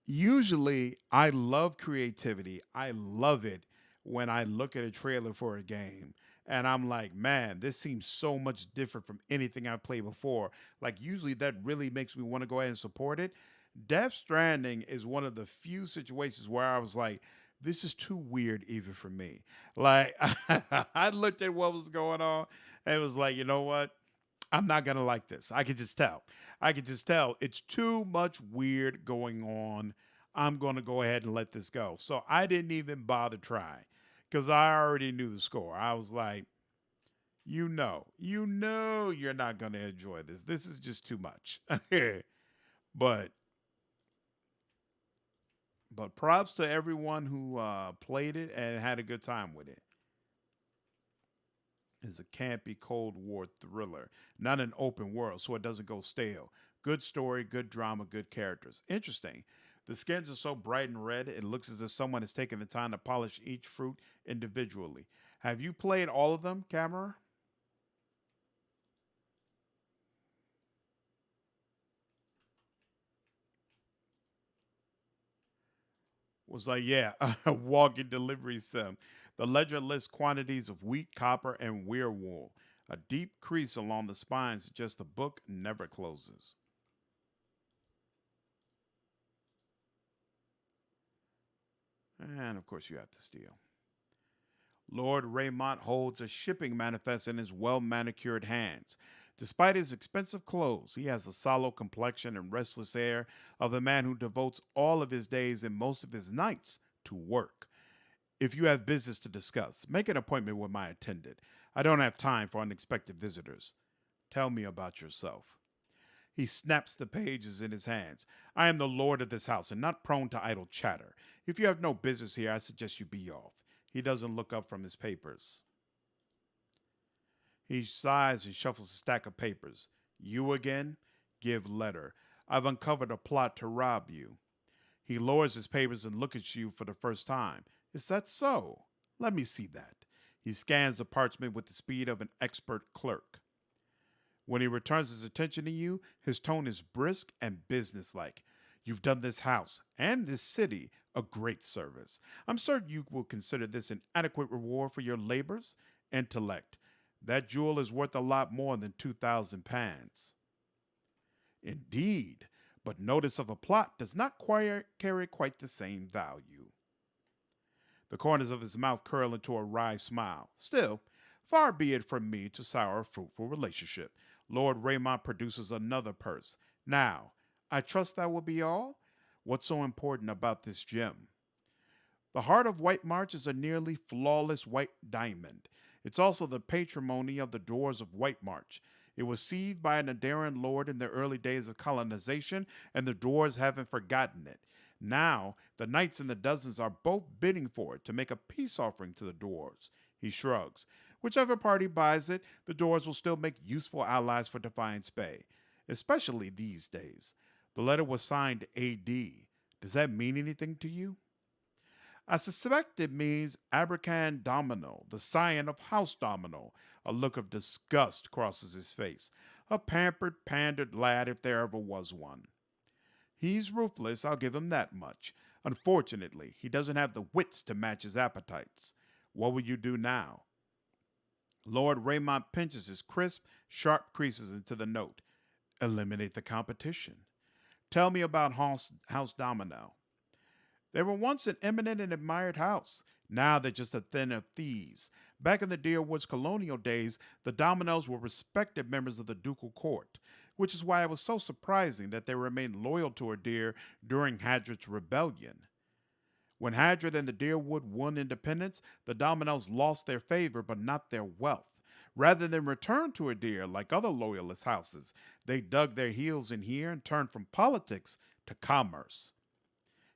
usually I love creativity. I love it when I look at a trailer for a game and I'm like, man, this seems so much different from anything I've played before. Like, usually that really makes me want to go ahead and support it. Death Stranding is one of the few situations where I was like, this is too weird even for me. Like, I looked at what was going on and it was like, you know what? I'm not gonna like this. I could just tell. I could just tell it's too much weird going on. I'm gonna go ahead and let this go. So I didn't even bother trying because I already knew the score. I was like, you're not gonna enjoy this. This is just too much. but but props to everyone who played it and had a good time with it. Is a campy Cold War thriller, not an open world, so it doesn't go stale. Good story, good drama, good characters. Interesting. The skins are so bright and red, it looks as if someone has taken the time to polish each fruit individually. Have you played all of them, Camera? Was like, yeah, a walking delivery sim. The ledger lists quantities of wheat, copper, and weirwool. A deep crease along the spine suggests the book never closes. And of course, you have to steal. Lord Raymont holds a shipping manifest in his well manicured hands. Despite his expensive clothes, he has the sallow complexion and restless air of a man who devotes all of his days and most of his nights to work. If you have business to discuss, make an appointment with my attendant. I don't have time for unexpected visitors. Tell me about yourself. He snaps the pages in his hands. I am the lord of this house and not prone to idle chatter. If you have no business here, I suggest you be off. He doesn't look up from his papers. He sighs and shuffles a stack of papers. You again? Give letter. I've uncovered a plot to rob you. He lowers his papers and looks at you for the first time. Is that so? Let me see that. He scans the parchment with the speed of an expert clerk. When he returns his attention to you, his tone is brisk and businesslike. You've done this house and this city a great service. I'm certain you will consider this an adequate reward for your labors. Intellect. That jewel is worth a lot more than 2,000 pounds. Indeed, but notice of a plot does not carry quite the same value. The corners of his mouth curl into a wry smile. Still, far be it from me to sour a fruitful relationship. Lord Raymond produces another purse. Now, I trust that will be all? What's so important about this gem? The heart of White March is a nearly flawless white diamond. It's also the patrimony of the doors of White March. It was seized by an Andaran lord in the early days of colonization, and the Dwarves haven't forgotten it. Now, the knights and the dozens are both bidding for it to make a peace offering to the Dwarves. He shrugs. Whichever party buys it, the Dwarves will still make useful allies for Defiance Bay, especially these days. The letter was signed AD. Does that mean anything to you? I suspect it means Abracan Domino, the scion of House Domino. A look of disgust crosses his face. A pampered, pandered lad if there ever was one. He's ruthless, I'll give him that much. Unfortunately, he doesn't have the wits to match his appetites. What will you do now? Lord Raymond pinches his crisp, sharp creases into the note. Eliminate the competition. Tell me about House Domino. They were once an eminent and admired house. Now they're just a den of thieves. Back in the Deer Woods colonial days, the Dominoes were respected members of the ducal court, which is why it was so surprising that they remained loyal to her dear during Hadrian's rebellion. When Hadrian and the Deerwood won independence, the Dominoes lost their favor but not their wealth. Rather than return to Adair like other loyalist houses, they dug their heels in here and turned from politics to commerce.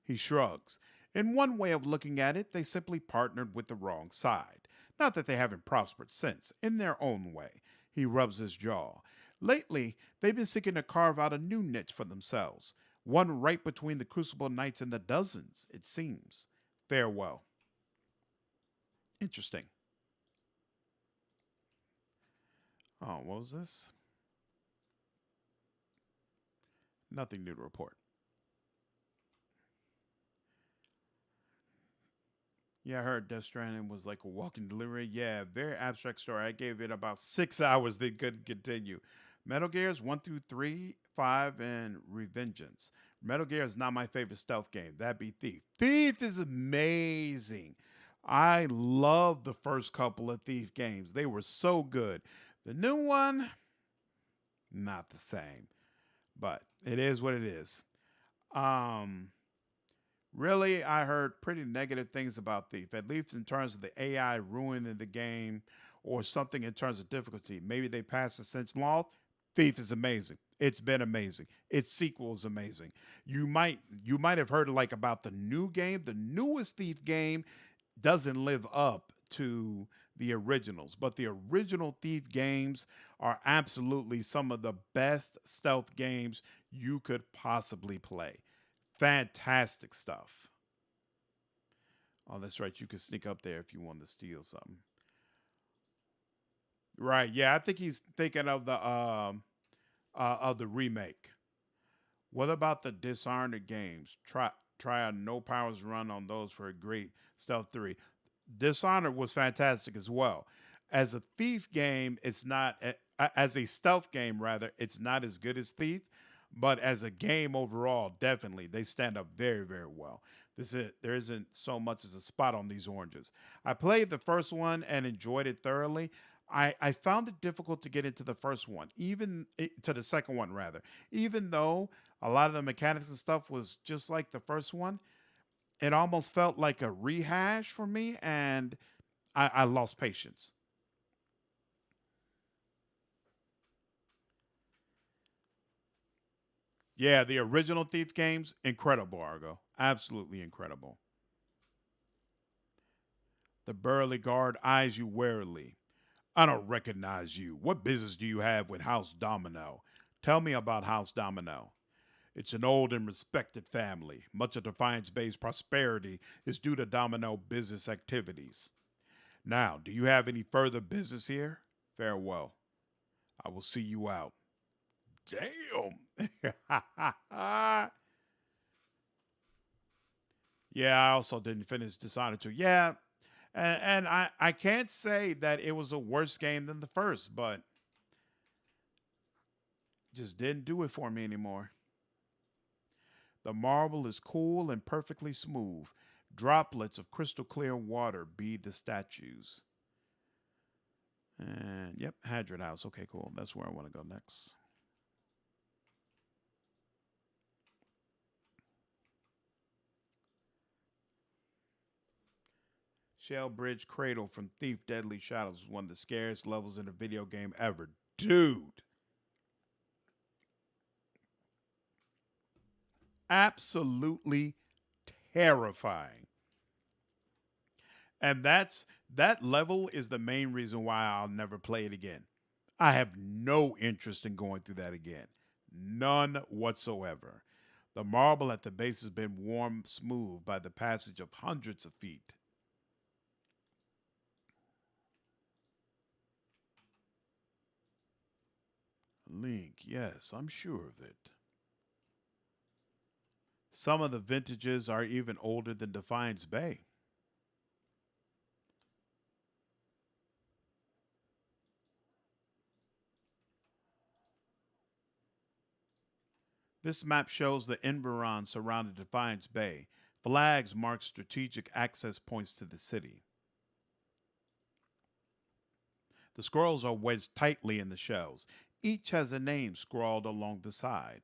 He shrugs. In one way of looking at it, they simply partnered with the wrong side. Not that they haven't prospered since, in their own way. He rubs his jaw. Lately, they've been seeking to carve out a new niche for themselves, one right between the Crucible Knights and the Dozens, it seems. Farewell. Interesting. Oh, what was this? Nothing new to report. Yeah, I heard Death Stranding was like a walking delivery. Yeah, very abstract story. I gave it about 6 hours. They couldn't continue. Metal Gears 1 through 3, 5, and Revengeance. Metal Gear is not my favorite stealth game. That'd be Thief. Thief is amazing. I love the first couple of Thief games. They were so good. The new one, not the same. But it is what it is. Um, Really, I heard pretty negative things about Thief, at least in terms of the AI ruining the game or something in terms of difficulty. Maybe they passed the Cinch Law. Thief is amazing. It's been amazing. Its sequel is amazing. You might have heard like about the new game. The newest Thief game doesn't live up to the originals, but the original Thief games are absolutely some of the best stealth games you could possibly play. Fantastic stuff. Oh, that's right. You could sneak up there if you wanted to steal something. Right. Yeah, I think he's thinking of the remake. What about the Dishonored games? Try a no powers run on those for a great stealth 3. Dishonored was fantastic as well. As a thief game, it's not as a stealth game rather, it's not as good as Thief, but as a game overall, definitely they stand up very very well. There isn't so much as a spot on these oranges. I played the first one and enjoyed it thoroughly. I found it difficult to get into the first one, to the second one rather. Even though a lot of the mechanics and stuff was just like the first one, it almost felt like a rehash for me, and I lost patience. Yeah, the original Thief games, incredible, Argo. Absolutely incredible. The burly guard eyes you warily. I don't recognize you. What business do you have with House Domino? Tell me about House Domino. It's an old and respected family. Much of Defiance Bay's prosperity is due to Domino business activities. Now, do you have any further business here? Farewell. I will see you out. Damn. Yeah, I also didn't finish Dishonored 2. Yeah, and I can't say that it was a worse game than the first, but just didn't do it for me anymore. The marble is cool and perfectly smooth. Droplets of crystal clear water bead the statues. And yep, Hadron House. Okay, cool. That's where I want to go next. Shell Bridge Cradle from Thief Deadly Shadows was one of the scariest levels in a video game ever. Dude, absolutely terrifying. And that level is the main reason why I'll never play it again. I have no interest in going through that again. None whatsoever. The marble at the base has been worn smooth by the passage of hundreds of feet. Link, yes, I'm sure of it. Some of the vintages are even older than Defiance Bay. This map shows the environs surrounding Defiance Bay. Flags mark strategic access points to the city. The scrolls are wedged tightly in the shells. Each has a name scrawled along the side.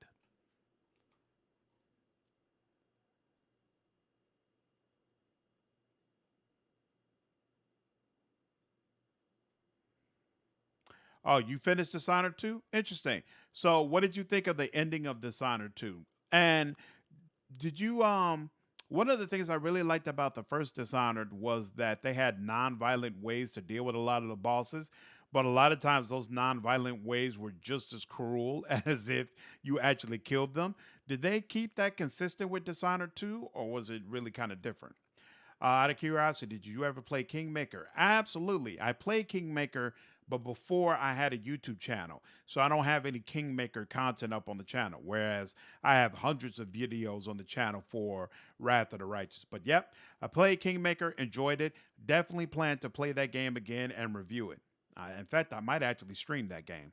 Oh, you finished Dishonored 2? Interesting. So, what did you think of the ending of Dishonored 2? And did you one of the things I really liked about the first Dishonored was that they had non-violent ways to deal with a lot of the bosses, but a lot of times those non-violent ways were just as cruel as if you actually killed them. Did they keep that consistent with Dishonored 2, or was it really kind of different? Out of curiosity, did you ever play Kingmaker? Absolutely. I played Kingmaker, but before I had a YouTube channel. So I don't have any Kingmaker content up on the channel, whereas I have hundreds of videos on the channel for Wrath of the Righteous. But yep, I played Kingmaker, enjoyed it. Definitely plan to play that game again and review it. In fact, I might actually stream that game.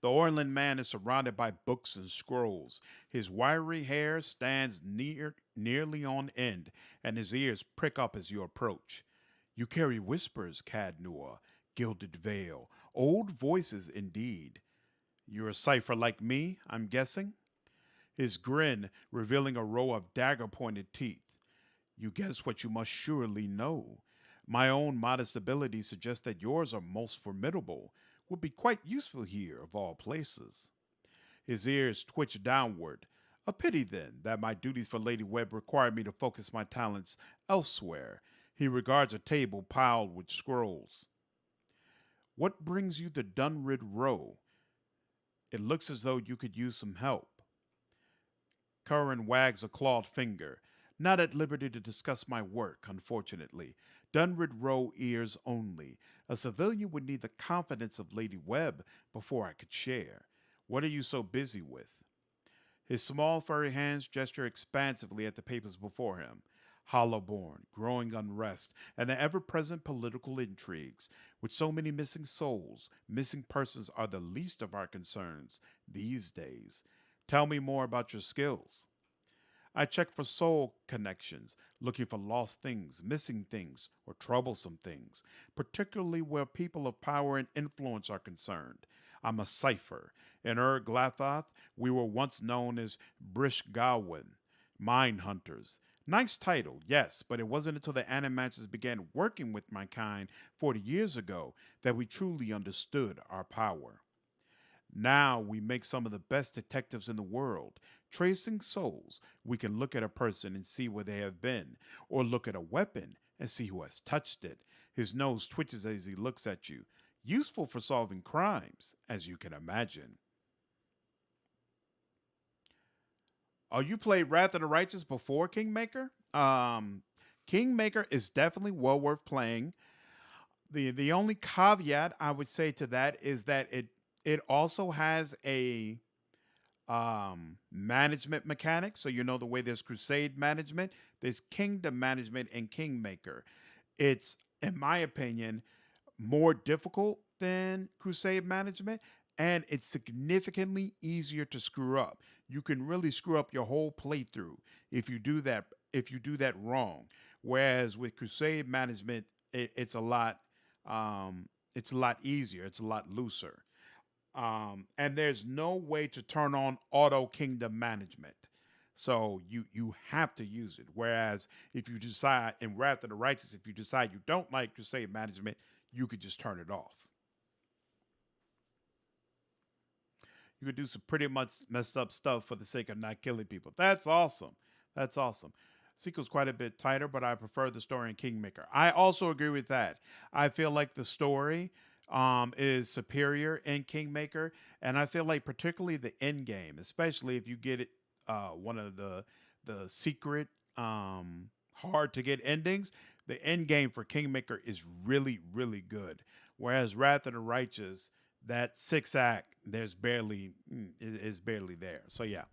The Orland man is surrounded by books and scrolls. His wiry hair stands nearly on end, and his ears prick up as you approach. You carry whispers, Cadnor, gilded veil, old voices indeed. You're a cipher like me, I'm guessing? His grin revealing a row of dagger pointed teeth. You guess what you must surely know. My own modest abilities suggest that yours are most formidable, would be quite useful here, of all places. His ears twitch downward. A pity, then, that my duties for Lady Webb require me to focus my talents elsewhere. He regards a table piled with scrolls. What brings you to Dunrid Row? It looks as though you could use some help. Curran wags a clawed finger. Not at liberty to discuss my work, unfortunately. Dunrid Row ears only. A civilian would need the confidence of Lady Webb before I could share. What are you so busy with? His small furry hands gesture expansively at the papers before him. Hollowborn, growing unrest, and the ever present political intrigues. With so many missing souls, missing persons are the least of our concerns these days. Tell me more about your skills. I check for soul connections, looking for lost things, missing things, or troublesome things, particularly where people of power and influence are concerned. I'm a cipher. In Glathoth, we were once known as Brish Gawain, mine hunters. Nice title, yes, but it wasn't until the Animatches began working with my kind 40 years ago that we truly understood our power. Now we make some of the best detectives in the world. Tracing souls, we can look at a person and see where they have been, or look at a weapon and see who has touched it. His nose twitches as he looks at you. Useful for solving crimes, as you can imagine. Oh, you played Wrath of the Righteous before Kingmaker? Kingmaker is definitely well worth playing. The only caveat I would say to that is that it also has a management mechanic. So you know the way there's Crusade management, there's Kingdom management and Kingmaker. It's, in my opinion, more difficult than Crusade management, and it's significantly easier to screw up. You can really screw up your whole playthrough if you do that wrong. Whereas with Crusade management, it's a lot easier. It's a lot looser. And there's no way to turn on auto kingdom management. So you have to use it. Whereas if you decide in Wrath of the Righteous, if you decide you don't like Crusade management, you could just turn it off. You could do some pretty much messed up stuff for the sake of not killing people. That's awesome. That's awesome. Sequel's quite a bit tighter, but I prefer the story in Kingmaker. I also agree with that. I feel like the story is superior in Kingmaker, and I feel like particularly the end game, especially if you get it one of the secret hard to get endings. The end game for Kingmaker is really good. Whereas Wrath of the Righteous, that six act, there's barely is barely there. So yeah.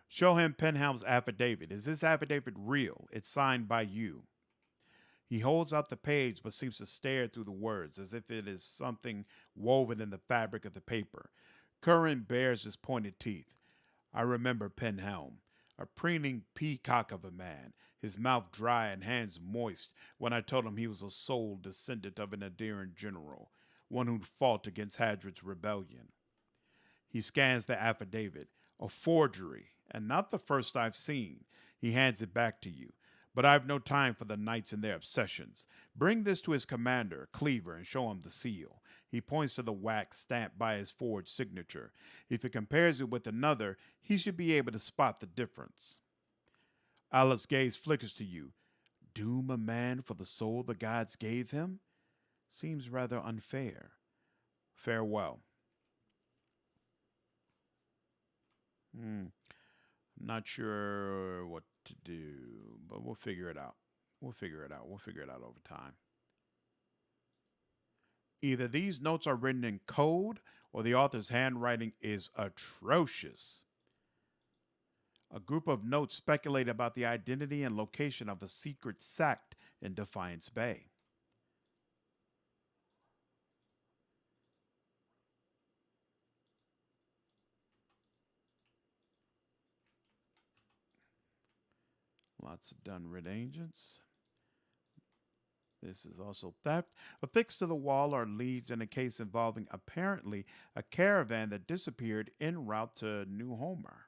Show him Penhelm's affidavit. Is this affidavit real? It's signed by you. He holds out the page but seems to stare through the words as if it is something woven in the fabric of the paper. Curran bares his pointed teeth. I remember Penhelm. A preening peacock of a man, his mouth dry and hands moist when I told him he was a sole descendant of an Adarian general, one who'd fought against Hadrid's rebellion. He scans the affidavit, a forgery, and not the first I've seen. He hands it back to you. But I've no time for the knights and their obsessions. Bring this to his commander, Cleaver, and show him the seal. He points to the wax stamped by his forged signature. If he compares it with another, he should be able to spot the difference. Alep's gaze flickers to you. Doom a man for the soul the gods gave him? Seems rather unfair. Farewell. I'm not sure what to do, but we'll figure it out. We'll figure it out. We'll figure it out over time. Either these notes are written in code or the author's handwriting is atrocious. A group of notes speculate about the identity and location of a secret sect in Defiance Bay. Lots of done-rid agents. This is also theft. Affixed to the wall are leads in a case involving apparently a caravan that disappeared en route to New Homer.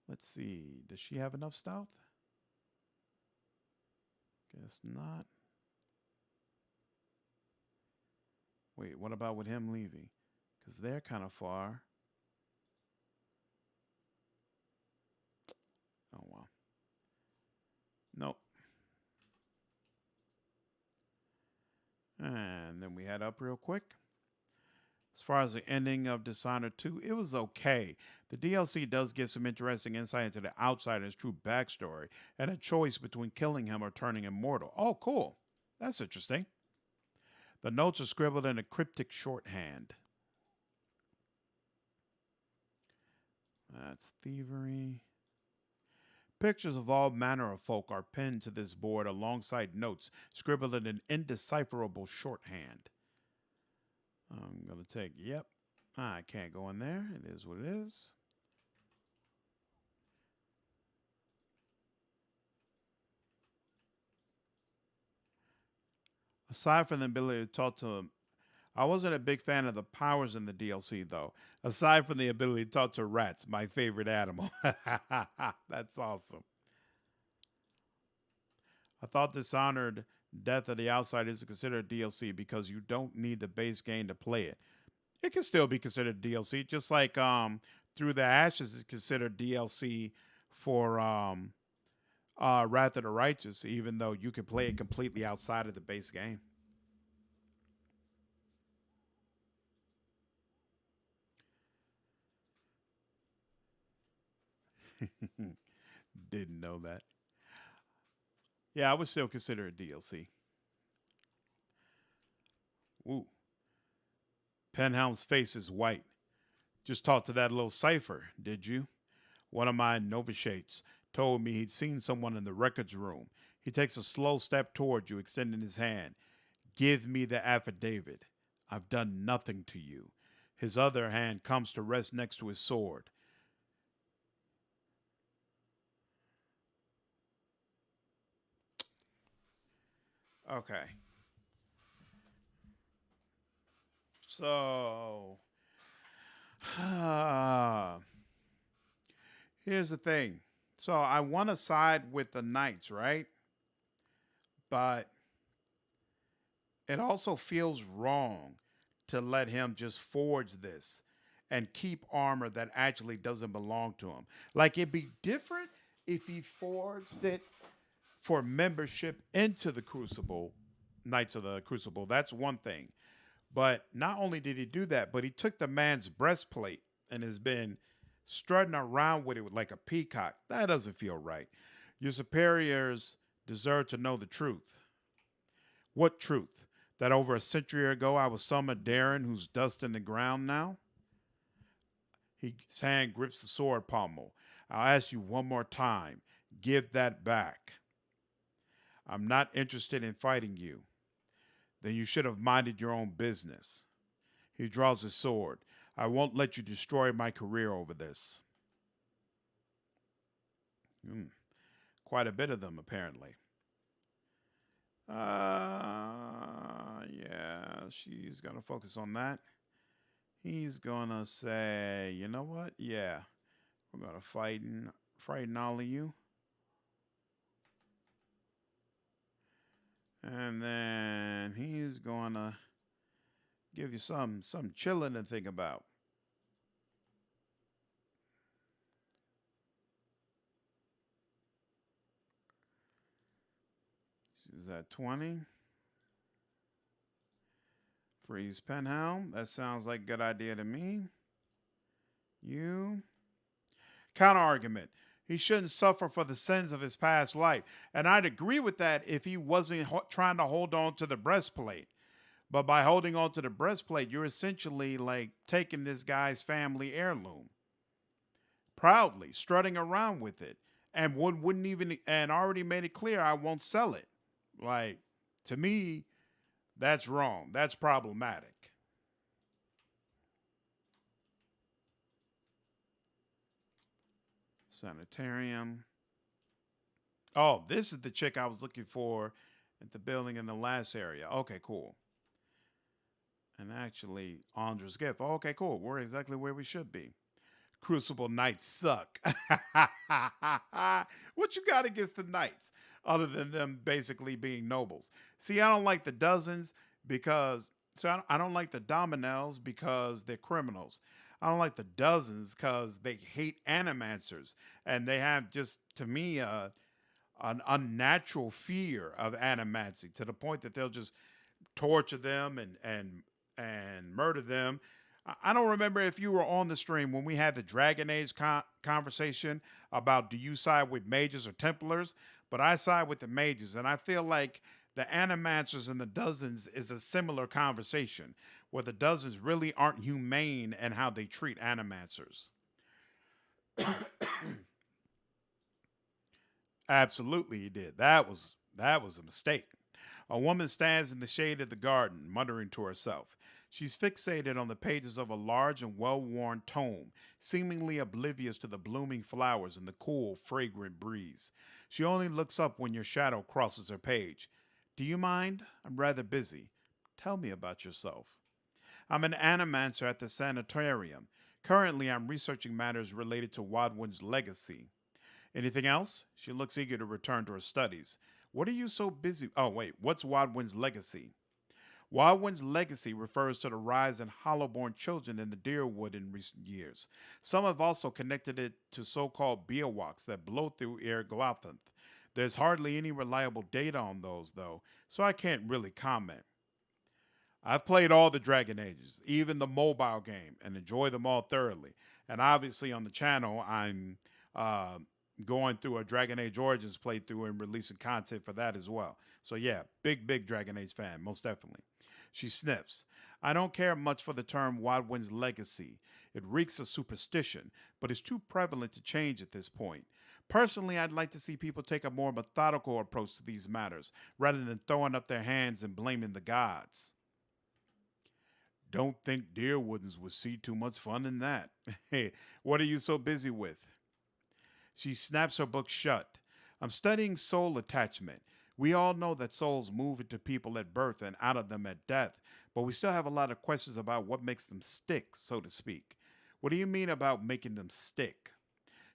Let's see. Does she have enough stealth? Guess not. Wait, what about with him leaving? Because they're kind of far. Oh, well. Nope. And then we head up real quick. As far as the ending of Dishonored 2, it was okay. The DLC does give some interesting insight into the outsider's true backstory and a choice between killing him or turning him mortal. Oh, cool. That's interesting. The notes are scribbled in a cryptic shorthand. That's thievery. Pictures of all manner of folk are pinned to this board alongside notes scribbled in an indecipherable shorthand. I'm going to take, yep. I can't go in there. It is what it is. Aside from the ability to talk to him, I wasn't a big fan of the powers in the DLC, though. Aside from the ability to talk to rats, my favorite animal. That's awesome. I thought Dishonored Death of the Outside is considered DLC because you don't need the base game to play it. It can still be considered DLC, just like Through the Ashes is considered DLC for Wrath of the Righteous, even though you can play it completely outside of the base game. Didn't know that. Yeah, I would still consider it DLC. Ooh. Penhelm's face is white. Just talked to that little cipher, did you? One of my novitiates told me he'd seen someone in the records room. He takes a slow step toward you, extending his hand. Give me the affidavit. I've done nothing to you. His other hand comes to rest next to his sword. Okay. So, here's the thing. So, I want to side with the knights, right? But it also feels wrong to let him just forge this and keep armor that actually doesn't belong to him. Like, it'd be different if he forged it for membership into the Crucible, Knights of the Crucible. That's one thing. But not only did he do that, but he took the man's breastplate and has been strutting around with it like a peacock. That doesn't feel right. Your superiors deserve to know the truth. What truth? That over a century ago I was some Darren who's dust in the ground now? His hand grips the sword pommel. I'll ask you one more time. Give that back. I'm not interested in fighting you. Then you should have minded your own business. He draws his sword. I won't let you destroy my career over this. Mm, quite a bit of them, apparently. Yeah, she's going to focus on that. He's going to say, you know what? Yeah, we're going to frighten all of you. And then he's going to give you some chilling to think about. She's at 20. Freeze Penhound. That sounds like a good idea to me. You. Counter argument. He shouldn't suffer for the sins of his past life. And I'd agree with that if he wasn't trying to hold on to the breastplate. But by holding on to the breastplate, you're essentially like taking this guy's family heirloom proudly, strutting around with it, and wouldn't even and already made it clear I won't sell it. Like to me, that's wrong. That's problematic. Sanitarium. Oh, this is the chick I was looking for at the building in the last area. Okay, cool. And actually, Andra's gift. Oh, okay, cool. We're exactly where we should be. Crucible Knights suck. What you got against the Knights other than them basically being nobles? See, I don't like the dozens because, so I don't like the Dominels because they're criminals. I don't like the dozens because they hate animancers and they have just, to me, an unnatural fear of animancy to the point that they'll just torture them and murder them. I don't remember if you were on the stream when we had the Dragon Age conversation about do you side with mages or Templars, but I side with the mages, and I feel like the Animancers and the Dozens is a similar conversation where the Dozens really aren't humane in how they treat Animancers. Absolutely, he did. That was a mistake. A woman stands in the shade of the garden, muttering to herself. She's fixated on the pages of a large and well worn tome, seemingly oblivious to the blooming flowers and the cool, fragrant breeze. She only looks up when your shadow crosses her page. Do you mind? I'm rather busy. Tell me about yourself. I'm an animancer at the sanitarium. Currently, I'm researching matters related to Wadwin's legacy. Anything else? She looks eager to return to her studies. What are you so busy? Oh, wait, what's Wadwin's legacy? Wadwin's legacy refers to the rise in hollow-born children in the Deerwood in recent years. Some have also connected it to so-called Beowalks that blow through Air Glothanth. There's hardly any reliable data on those, though, so I can't really comment. I've played all the Dragon Ages, even the mobile game, and enjoy them all thoroughly. And obviously on the channel, I'm uh, going through a Dragon Age Origins playthrough and releasing content for that as well. So yeah, big Dragon Age fan, most definitely. She sniffs. I don't care much for the term Wadwin's legacy. It reeks of superstition, but it's too prevalent to change at this point. Personally, I'd like to see people take a more methodical approach to these matters rather than throwing up their hands and blaming the gods. Don't think Deerwoodens would see too much fun in that. Hey, what are you so busy with? She snaps her book shut. I'm studying soul attachment. We all know that souls move into people at birth and out of them at death, but we still have a lot of questions about what makes them stick, so to speak. What do you mean about making them stick?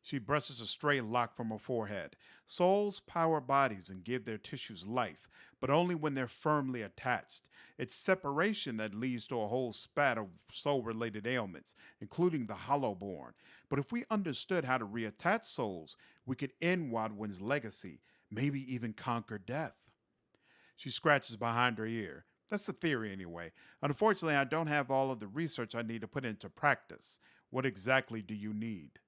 She brushes a stray lock from her forehead. Souls power bodies and give their tissues life, but only when they're firmly attached. It's separation that leads to a whole spat of soul related ailments, including the hollowborn. But if we understood how to reattach souls, we could end Wadwin's legacy, maybe even conquer death. She scratches behind her ear. That's the theory, anyway. Unfortunately, I don't have all of the research I need to put into practice. What exactly do you need?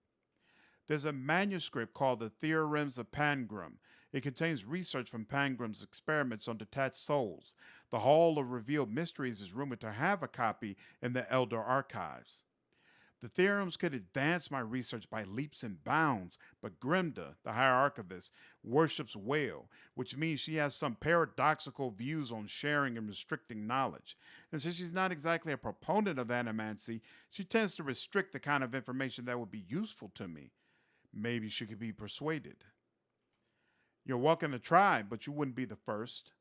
There's a manuscript called The Theorems of Pangram. It contains research from Pangram's experiments on detached souls. The Hall of Revealed Mysteries is rumored to have a copy in the Elder Archives. The theorems could advance my research by leaps and bounds, but Grimda, the hierarchivist, worships whale, which means she has some paradoxical views on sharing and restricting knowledge. And since she's not exactly a proponent of animancy, she tends to restrict the kind of information that would be useful to me. Maybe she could be persuaded. You're welcome to try, but you wouldn't be the first.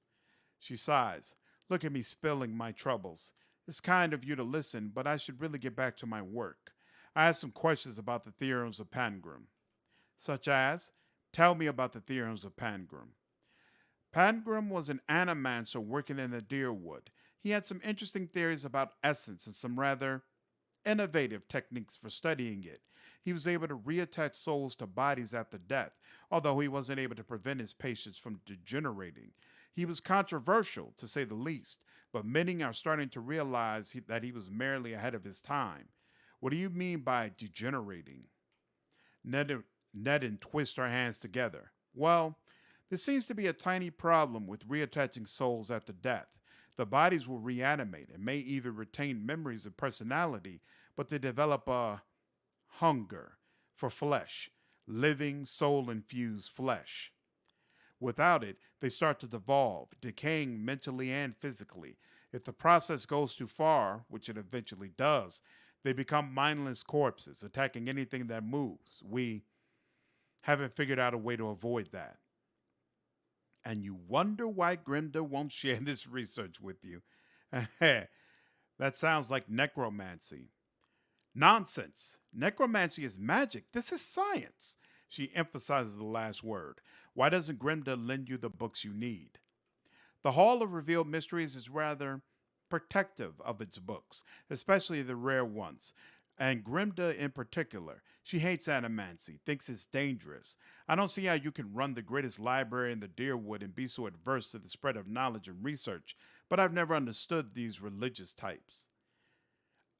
She sighs. Look at me spilling my troubles. It's kind of you to listen, but I should really get back to my work. I have some questions about the theorems of Pangram. Such as, tell me about the theorems of Pangram. Pangram was an animancer working in the Deerwood. He had some interesting theories about essence and some rather innovative techniques for studying it. He was able to reattach souls to bodies after death, although he wasn't able to prevent his patients from degenerating. He was controversial, to say the least, but many are starting to realize that he was merely ahead of his time. What do you mean by degenerating? Ned, Ned and twist her hands together. Well, there seems to be a tiny problem with reattaching souls after death. The bodies will reanimate and may even retain memories of personality, but they develop a hunger for flesh, living, soul infused flesh. Without it, they start to devolve, decaying mentally and physically. If the process goes too far, which it eventually does, they become mindless corpses, attacking anything that moves. We haven't figured out a way to avoid that. And you wonder why Grimda won't share this research with you. That sounds like necromancy. Nonsense. Necromancy is magic. This is science. She emphasizes the last word. Why doesn't Grimda lend you the books you need? The Hall of Revealed Mysteries is rather protective of its books, especially the rare ones. And Grimda in particular. She hates animancy, thinks it's dangerous. I don't see how you can run the greatest library in the Deerwood and be so adverse to the spread of knowledge and research, but I've never understood these religious types.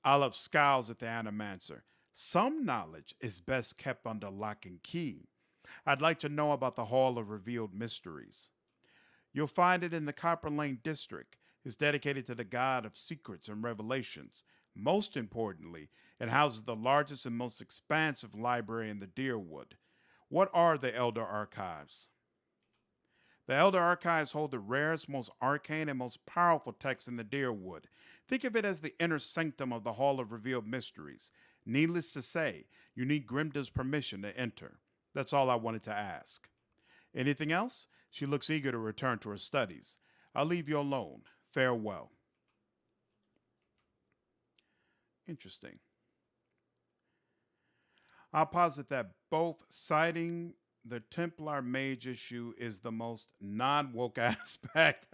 Olive scowls at the animancer. Some knowledge is best kept under lock and key. I'd like to know about the Hall of Revealed Mysteries. You'll find it in the Copper Lane district. It's dedicated to the god of secrets and revelations. Most importantly, it houses the largest and most expansive library in the Deerwood. What are the Elder Archives? The Elder Archives hold the rarest, most arcane, and most powerful texts in the Deerwood. Think of it as the inner sanctum of the Hall of Revealed Mysteries. Needless to say, you need Grimda's permission to enter. That's all I wanted to ask. Anything else? She looks eager to return to her studies. I'll leave you alone. Farewell. Interesting. I'll posit that both citing the Templar mage issue is the most non woke aspect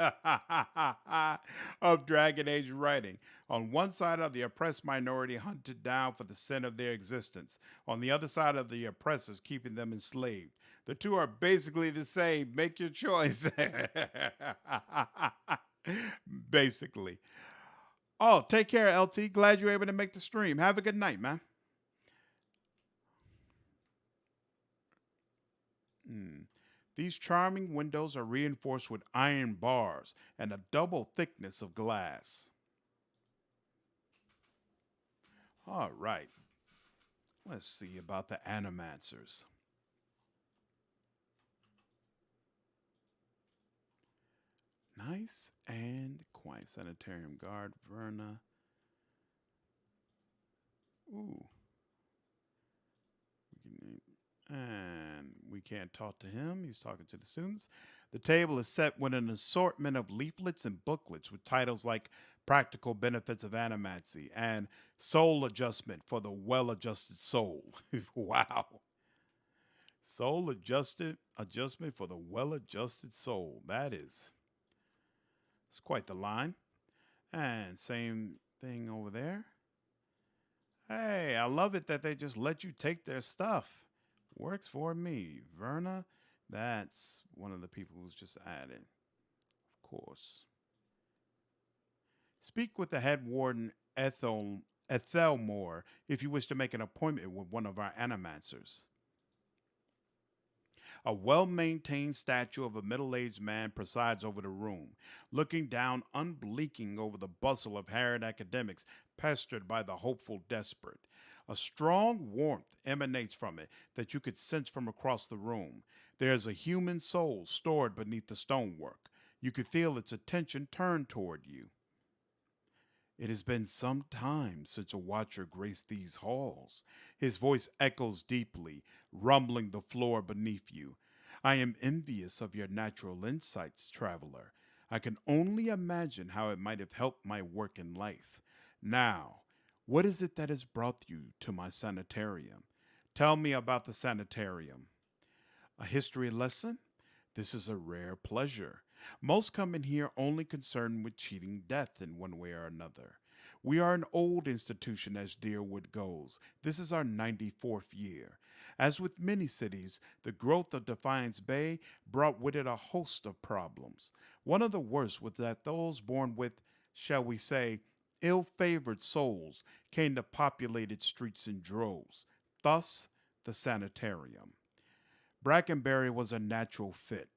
of Dragon Age writing. On one side are the oppressed minority hunted down for the sin of their existence. On the other side are the oppressors keeping them enslaved. The two are basically the same. Make your choice. Basically. Oh, take care, LT. Glad you were able to make the stream. Have a good night, man. Hmm. These charming windows are reinforced with iron bars and a double thickness of glass. All right. Let's see about the animancers. Nice and quiet. Sanitarium guard, Verna. Ooh. And we can't talk to him. He's talking to the students. The table is set with an assortment of leaflets and booklets with titles like Practical Benefits of Animacy and Soul Adjustment for the Well Adjusted Soul. Wow. Soul adjusted adjustment for the well adjusted soul. It's quite the line. And same thing over there. Hey, I love it that they just let you take their stuff. Works for me. Verna, that's one of the people who's just added. Of course. Speak with the head warden, Ethelmore, if you wish to make an appointment with one of our animancers. A well maintained statue of a middle aged man presides over the room, looking down unblinking over the bustle of harried academics pestered by the hopeful desperate. A strong warmth emanates from it that you could sense from across the room. There is a human soul stored beneath the stonework. You could feel its attention turned toward you. It has been some time since a watcher graced these halls. His voice echoes deeply, rumbling the floor beneath you. I am envious of your natural insights, traveler. I can only imagine how it might have helped my work in life. Now, what is it that has brought you to my sanitarium? Tell me about the sanitarium. A history lesson? This is a rare pleasure. Most come in here only concerned with cheating death in one way or another. We are an old institution as Deerwood goes. This is our 94th year. As with many cities, the growth of Defiance Bay brought with it a host of problems. One of the worst was that those born with, shall we say, ill favored souls came to populate its streets in droves. Thus, the sanitarium. Brackenberry was a natural fit.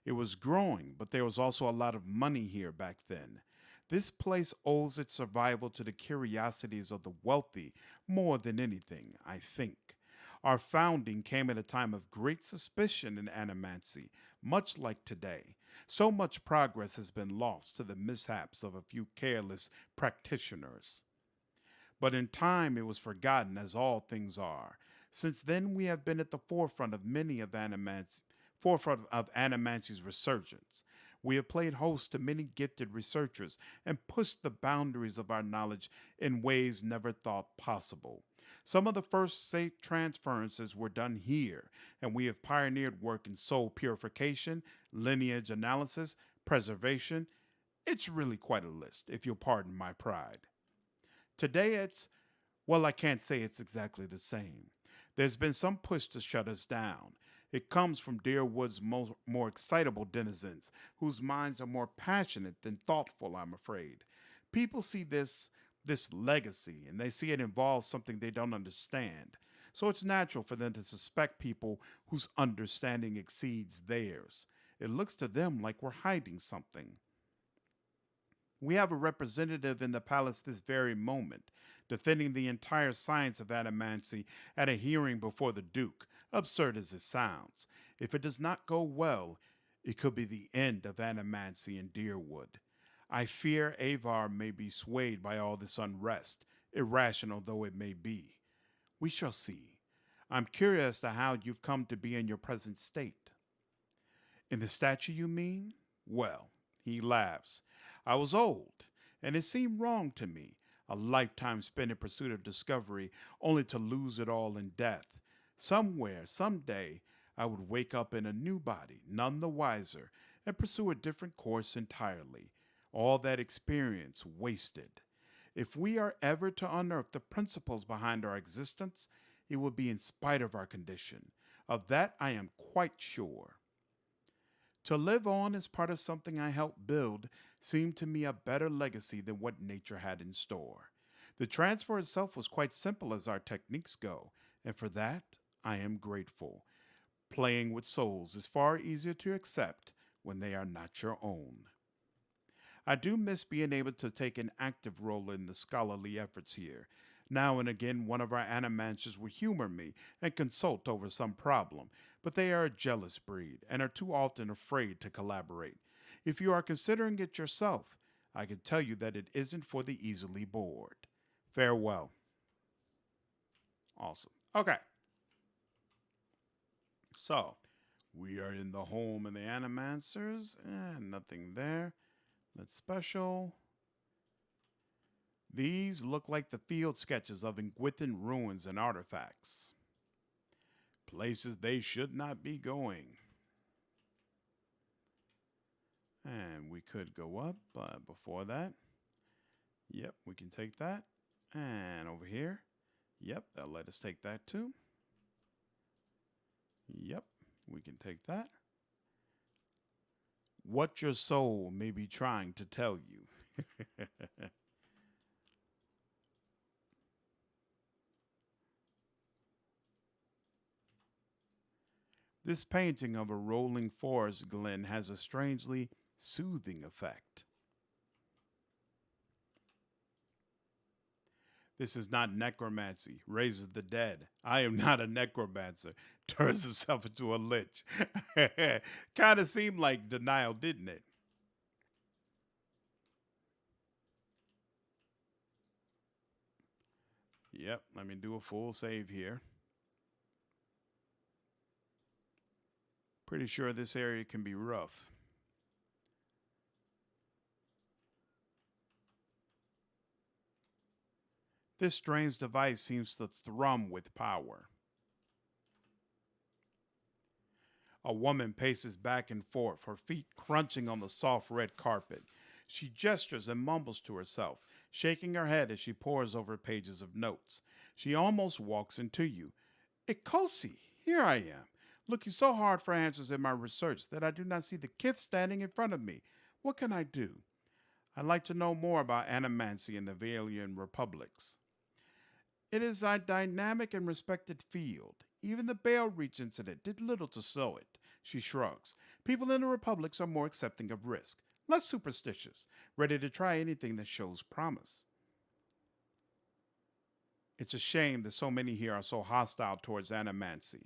It was growing, but there was also a lot of money here back then. This place owes its survival to the curiosities of the wealthy more than anything, I think. Our founding came at a time of great suspicion in animancy, much like today. So much progress has been lost to the mishaps of a few careless practitioners. But in time it was forgotten, as all things are. Since then, we have been at the forefront of animancy's resurgence. We have played host to many gifted researchers and pushed the boundaries of our knowledge in ways never thought possible. Some of the first safe transferences were done here, and we have pioneered work in soul purification, lineage analysis, preservation. It's really quite a list, if you'll pardon my pride. Today, well, I can't say it's exactly the same. There's been some push to shut us down. It comes from Deerwood's more excitable denizens, whose minds are more passionate than thoughtful, I'm afraid. People see this legacy, and they see it involves something they don't understand. So it's natural for them to suspect people whose understanding exceeds theirs. It looks to them like we're hiding something. We have a representative in the palace this very moment, defending the entire science of adamancy at a hearing before the Duke, absurd as it sounds. If it does not go well, it could be the end of adamancy in Deerwood. I fear Avar may be swayed by all this unrest, irrational though it may be. We shall see. I'm curious as to how you've come to be in your present state. In the statue, you mean? Well, he laughs. I was old, and it seemed wrong to me, a lifetime spent in pursuit of discovery, only to lose it all in death. Somewhere, someday, I would wake up in a new body, none the wiser, and pursue a different course entirely. All that experience wasted. If we are ever to unearth the principles behind our existence, it will be in spite of our condition. Of that I am quite sure. To live on as part of something I helped build seemed to me a better legacy than what nature had in store. The transfer itself was quite simple as our techniques go, and for that I am grateful. Playing with souls is far easier to accept when they are not your own. I do miss being able to take an active role in the scholarly efforts here. Now and again, one of our animanchers will humor me and consult over some problem, but they are a jealous breed and are too often afraid to collaborate. If you are considering it yourself, I can tell you that it isn't for the easily bored. Farewell. Awesome. Okay, so we are in the home of the animancers. Nothing there. That's special. These look like the field sketches of Ingwithan ruins and artifacts. Places they should not be going. And we could go up, but before that, yep, we can take that. And over here, yep, that'll let us take that too. Yep, we can take that. What your soul may be trying to tell you. This painting of a rolling forest glen has a strangely soothing effect. This is not necromancy, raises the dead. I am not a necromancer, turns himself into a lich. Kind of seemed like denial, didn't it? Yep, let me do a full save here. Pretty sure this area can be rough. This strange device seems to thrum with power. A woman paces back and forth, her feet crunching on the soft red carpet. She gestures and mumbles to herself, shaking her head as she pores over pages of notes. She almost walks into you. Ikosi, here I am, looking so hard for answers in my research that I do not see the kith standing in front of me. What can I do? I'd like to know more about animancy in the Valian republics. It is a dynamic and respected field. Even the Bale Reach incident did little to slow it. She shrugs. People in the republics are more accepting of risk, less superstitious, ready to try anything that shows promise. It's a shame that so many here are so hostile towards animancy.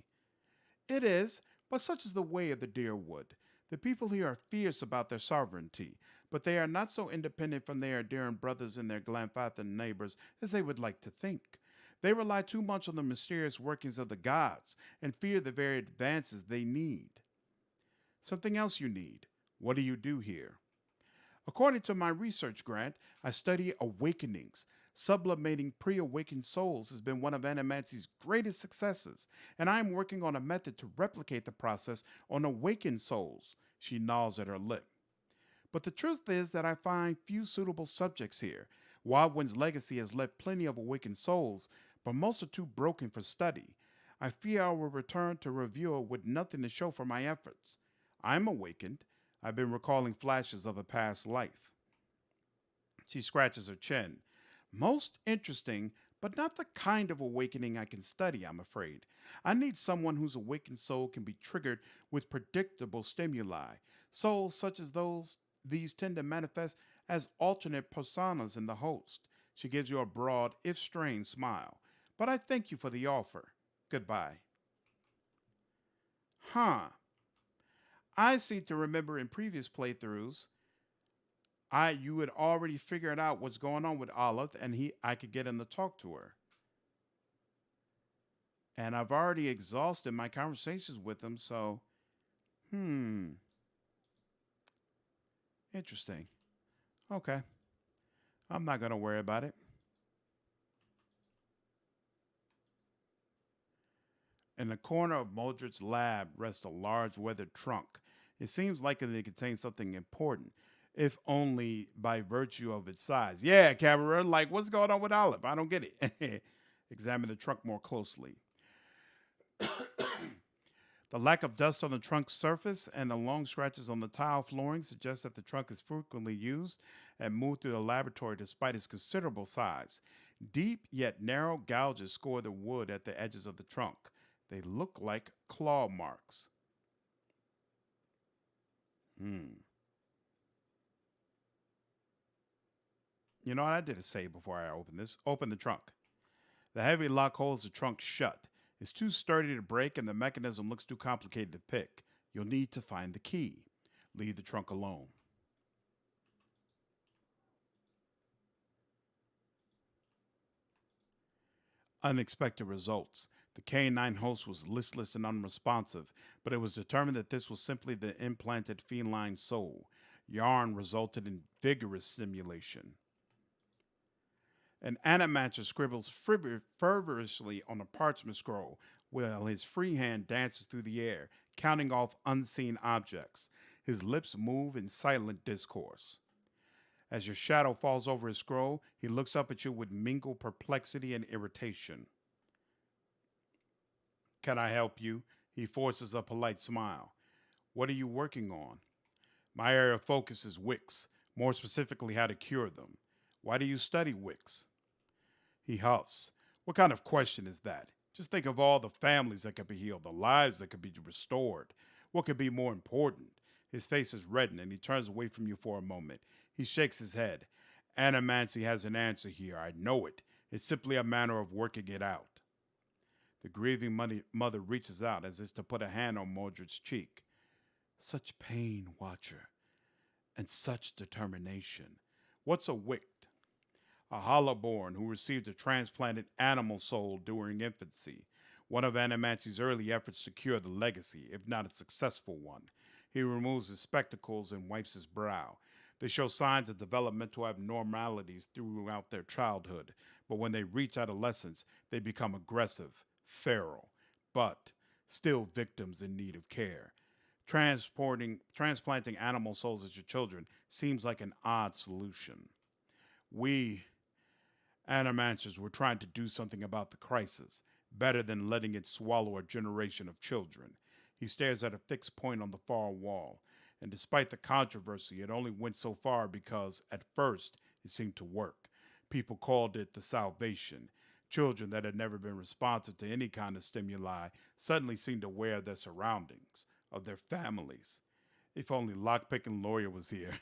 It is, but such is the way of the deer wood. The people here are fierce about their sovereignty, but they are not so independent from their Adairan brothers and their Glanfathan neighbors as they would like to think. They rely too much on the mysterious workings of the gods and fear the very advances they need. Something else you need. What do you do here? According to my research grant, I study awakenings. Sublimating pre awakened souls has been one of Animancy's greatest successes, and I am working on a method to replicate the process on awakened souls. She gnaws at her lip. But the truth is that I find few suitable subjects here. Wildwind's legacy has left plenty of awakened souls, but most are too broken for study. I fear I will return to reviewer with nothing to show for my efforts. I'm awakened. I've been recalling flashes of a past life. She scratches her chin. Most interesting, but not the kind of awakening I can study, I'm afraid. I need someone whose awakened soul can be triggered with predictable stimuli. Souls such as these tend to manifest as alternate personas in the host. She gives you a broad, if strained, smile. But I thank you for the offer. Goodbye. Huh. I seem to remember in previous playthroughs, you had already figured out what's going on with Olive, and I could get him to talk to her. And I've already exhausted my conversations with him, so interesting. Okay. I'm not gonna worry about it. In the corner of Mildred's lab rests a large weathered trunk. It seems likely it contains something important, if only by virtue of its size. Yeah, Cameron, like what's going on with Olive? I don't get it. Examine the trunk more closely. The lack of dust on the trunk's surface and the long scratches on the tile flooring suggest that the trunk is frequently used and moved through the laboratory despite its considerable size. Deep yet narrow gouges score the wood at the edges of the trunk. They look like claw marks. Hmm. You know what? I did a save before I opened this. Open the trunk. The heavy lock holds the trunk shut. It's too sturdy to break, and the mechanism looks too complicated to pick. You'll need to find the key. Leave the trunk alone. Unexpected results. The canine host was listless and unresponsive, but it was determined that this was simply the implanted feline soul. Yarn resulted in vigorous stimulation. An animator scribbles fervorously on a parchment scroll while his free hand dances through the air, counting off unseen objects. His lips move in silent discourse. As your shadow falls over his scroll, he looks up at you with mingled perplexity and irritation. Can I help you? He forces a polite smile. What are you working on? My area of focus is wicks, more specifically, how to cure them. Why do you study wicks? He huffs. What kind of question is that? Just think of all the families that could be healed, the lives that could be restored. What could be more important? His face is reddened and he turns away from you for a moment. He shakes his head. Animancy has an answer here. I know it. It's simply a matter of working it out. The grieving mother reaches out as if to put a hand on Mordred's cheek. Such pain, Watcher, and such determination. What's a wick? a hollowborn who received a transplanted animal soul during infancy, one of Animanti's early efforts to cure the legacy, if not a successful one. He removes his spectacles and wipes his brow. They show signs of developmental abnormalities throughout their childhood, but when they reach adolescence, they become aggressive, feral, but still victims in need of care. Transplanting animal souls as your children seems like an odd solution. We Animanchers were trying to do something about the crisis, better than letting it swallow a generation of children. He stares at a fixed point on the far wall, and despite the controversy, it only went so far because, at first, it seemed to work. People called it the salvation. Children that had never been responsive to any kind of stimuli suddenly seemed aware of their surroundings, of their families. If only lockpicking lawyer was here.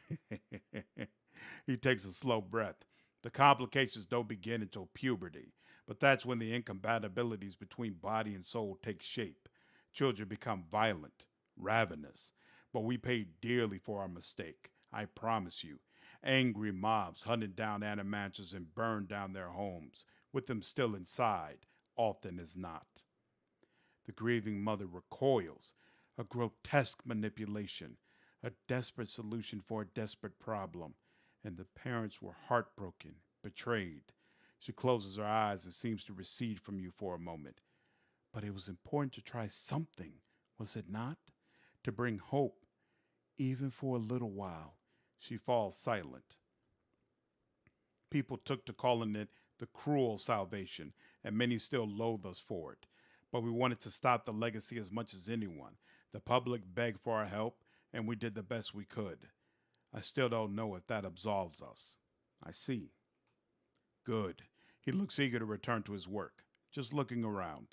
He takes a slow breath. The complications don't begin until puberty, but that's when the incompatibilities between body and soul take shape. Children become violent, ravenous, but we pay dearly for our mistake, I promise you. Angry mobs hunted down animanchers and burned down their homes, with them still inside, often as not. The grieving mother recoils, a grotesque manipulation, a desperate solution for a desperate problem, and the parents were heartbroken, betrayed. She closes her eyes and seems to recede from you for a moment. But it was important to try something, was it not? To bring hope, even for a little while. She falls silent. People took to calling it the cruel salvation, and many still loathe us for it. But we wanted to stop the legacy as much as anyone. The public begged for our help, and we did the best we could. I still don't know if that absolves us. I see. Good. He looks eager to return to his work, just looking around.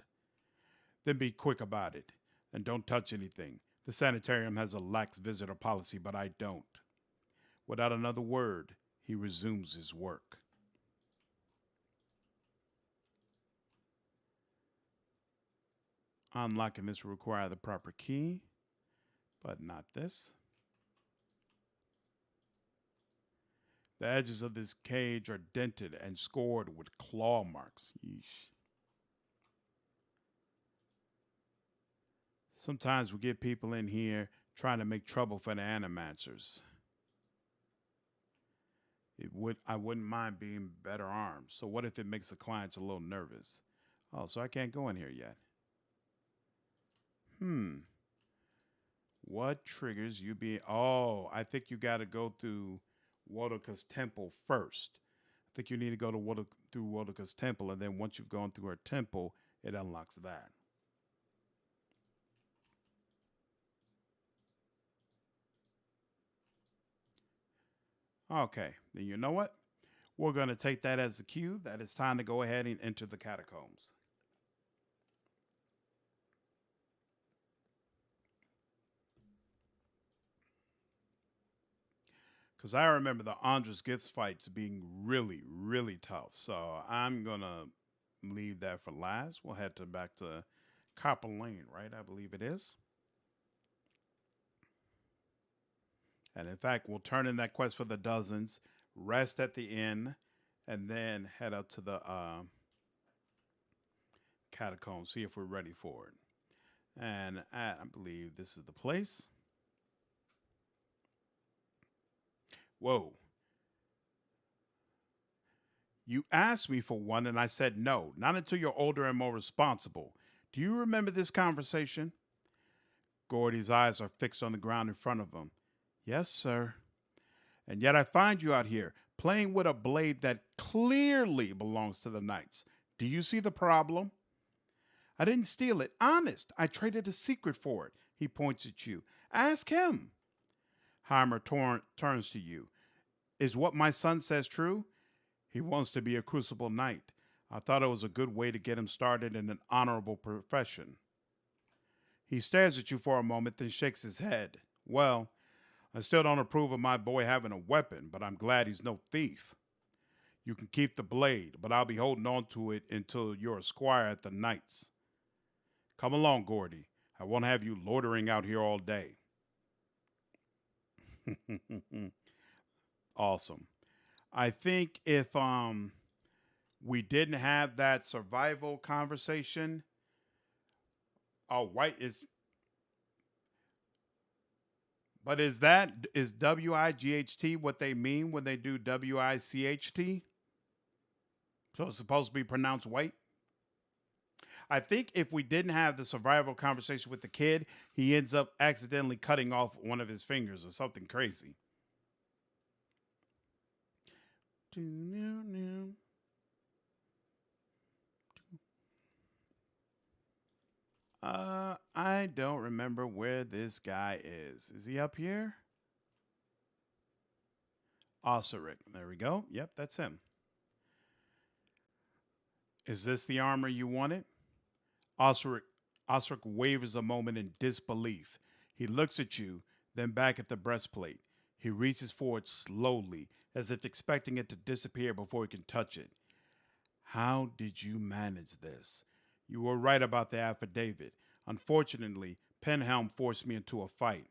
Then be quick about it, and don't touch anything. The sanitarium has a lax visitor policy, but I don't. Without another word, he resumes his work. Unlocking this will require the proper key, but not this. The edges of this cage are dented and scored with claw marks. Yeesh. Sometimes we get people in here trying to make trouble for the animancers. I wouldn't mind being better armed. So what if it makes the clients a little nervous? Oh, so I can't go in here yet. Hmm. What triggers you being? Oh, I think you got to go through Wodoka's temple first. I think you need to go to through Wodoka's temple, and then once you've gone through her temple, it unlocks that. Okay, then you know what? We're going to take that as a cue that it's time to go ahead and enter the catacombs. Because I remember the Andres Gifts fights being really, really tough. So I'm going to leave that for last. We'll head back to Copper Lane, right? I believe it is. And in fact, we'll turn in that quest for the dozens, rest at the inn, and then head up to the catacombs, see if we're ready for it. And I believe this is the place. Whoa. You asked me for one, and I said no, not until you're older and more responsible. Do you remember this conversation? Gordy's eyes are fixed on the ground in front of him. Yes, sir. And yet I find you out here playing with a blade that clearly belongs to the knights. Do you see the problem? I didn't steal it. Honest. I traded a secret for it. He points at you. Ask him. Heimer turns to you. Is what my son says true? He wants to be a crucible knight. I thought it was a good way to get him started in an honorable profession. He stares at you for a moment, then shakes his head. Well, I still don't approve of my boy having a weapon, but I'm glad he's no thief. You can keep the blade, but I'll be holding on to it until you're a squire at the Knights. Come along, Gordy. I won't have you loitering out here all day. Awesome. I think if we didn't have that survival conversation, oh, white is, but is WIGHT what they mean when they do WICHT? So it's supposed to be pronounced white? I think if we didn't have the survival conversation with the kid, he ends up accidentally cutting off one of his fingers or something crazy. I don't remember where this guy is. Is he up here? Osiric. There we go. Yep, that's him. Is this the armor you wanted? Osric, Osric wavers a moment in disbelief. He looks at you, then back at the breastplate. He reaches forward slowly, as if expecting it to disappear before he can touch it. How did you manage this? You were right about the affidavit. Unfortunately, Penhelm forced me into a fight.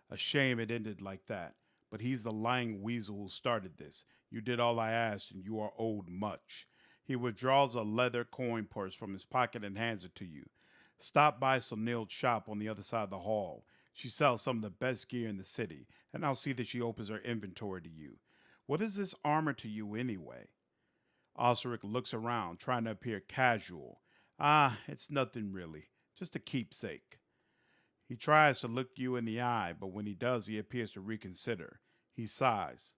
A shame it ended like that. But he's the lying weasel who started this. You did all I asked, and you are owed much. He withdraws a leather coin purse from his pocket and hands it to you. Stop by Sunil's shop on the other side of the hall. She sells some of the best gear in the city, and I'll see that she opens her inventory to you. What is this armor to you anyway? Osric looks around, trying to appear casual. Ah, it's nothing really. Just a keepsake. He tries to look you in the eye, but when he does, he appears to reconsider. He sighs.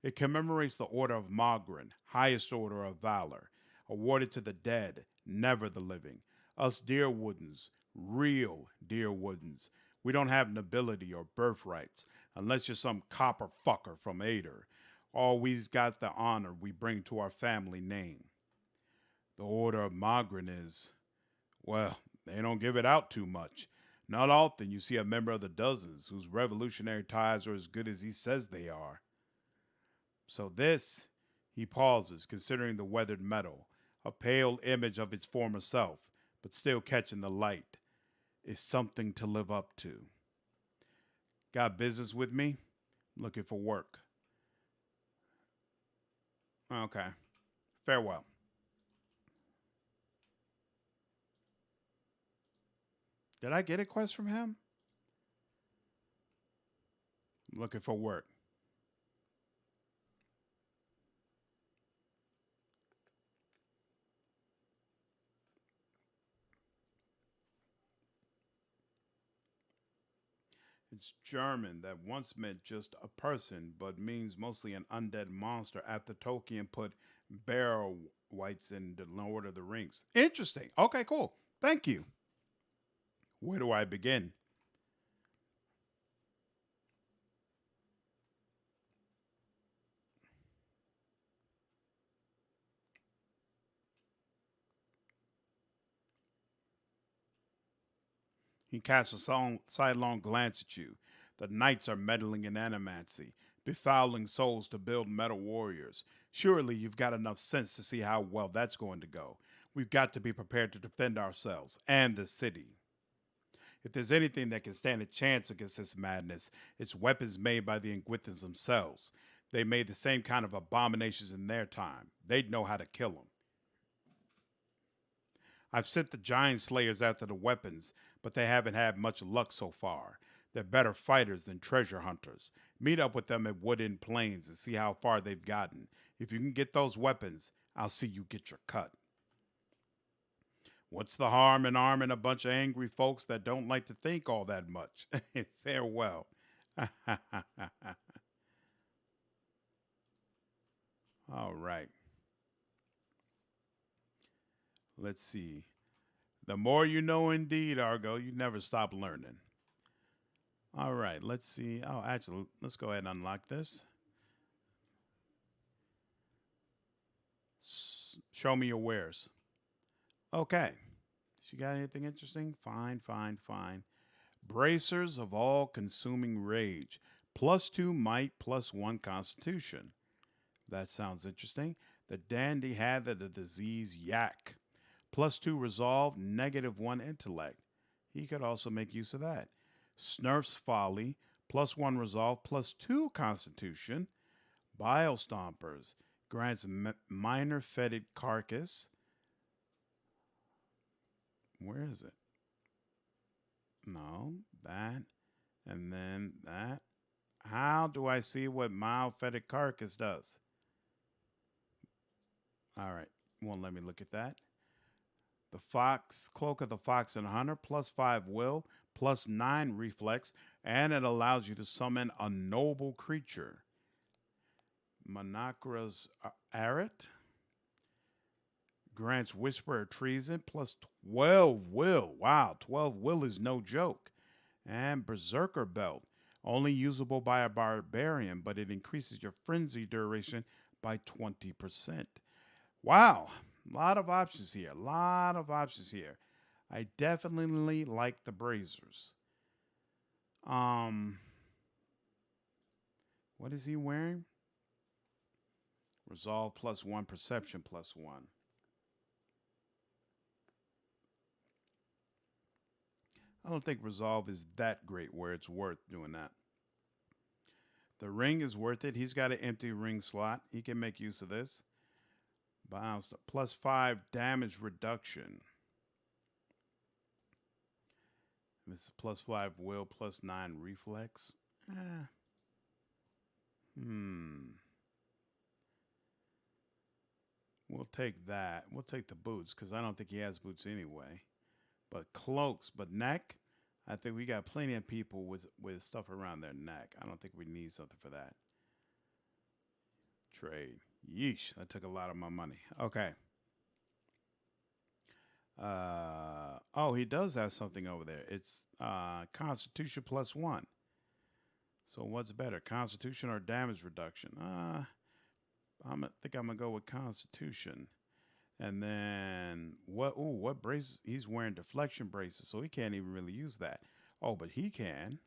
It commemorates the Order of Magrin, highest order of valor, awarded to the dead, never the living. Us Deerwoodens, real Deerwoodens. We don't have nobility or birthrights, unless you're some copper fucker from Ader. Always got the honor we bring to our family name. The Order of Magrin is, well, they don't give it out too much. Not often you see a member of the dozens whose revolutionary ties are as good as he says they are. So this, he pauses, considering the weathered metal, a pale image of its former self, but still catching the light, is something to live up to. Got business with me? Looking for work. Okay. Farewell. Did I get a quest from him? Looking for work. It's German that once meant just a person, but means mostly an undead monster after Tolkien put bear whites in the Lord of the Rings. Interesting. Okay, cool. Thank you. Where do I begin? He casts a sidelong glance at you. The knights are meddling in animancy, befouling souls to build metal warriors. Surely you've got enough sense to see how well that's going to go. We've got to be prepared to defend ourselves and the city. If there's anything that can stand a chance against this madness, it's weapons made by the Ingwithans themselves. They made the same kind of abominations in their time. They'd know how to kill them. I've sent the giant slayers after the weapons, but they haven't had much luck so far. They're better fighters than treasure hunters. Meet up with them at Woodend Plains and see how far they've gotten. If you can get those weapons, I'll see you get your cut. What's the harm in arming a bunch of angry folks that don't like to think all that much? Farewell. All right. Let's see. The more you know, indeed, Argo. You never stop learning. All right. Let's see. Oh, actually, let's go ahead and unlock this. Show me your wares. Okay. So you got anything interesting? Fine, fine, fine. Bracers of all consuming rage. +2 might, +1 constitution. That sounds interesting. The dandy had the disease yak. +2 resolve, -1 intellect. He could also make use of that. Snurf's folly, +1 resolve, +2 constitution. Biostompers grants minor fetid carcass. Where is it? No, that, and then that. How do I see what mild fetid carcass does? All right, won't let me look at that. The fox, cloak of the fox and hunter, +5 will, +9 reflex, and it allows you to summon a noble creature. Monakra's Arret grants Whisper of Treason, +12 will. Wow, 12 will is no joke. And Berserker Belt, only usable by a barbarian, but it increases your frenzy duration by 20%. Wow, a lot of options here. A lot of options here. I definitely like the Brazers. What is he wearing? Resolve +1, perception +1. I don't think resolve is that great where it's worth doing that. The ring is worth it. He's got an empty ring slot. He can make use of this. Bounced +5 damage reduction. This is +5 will, +9 reflex. We'll take that. We'll take the boots because I don't think he has boots anyway. But cloaks, but neck, I think we got plenty of people with stuff around their neck. I don't think we need something for that. Trade. Yeesh, that took a lot of my money. Okay. Oh, he does have something over there. It's Constitution +1. So what's better, Constitution or damage reduction? I think I'm gonna go with Constitution. And then what? Oh, what braces? He's wearing deflection braces, so he can't even really use that. Oh, but he can.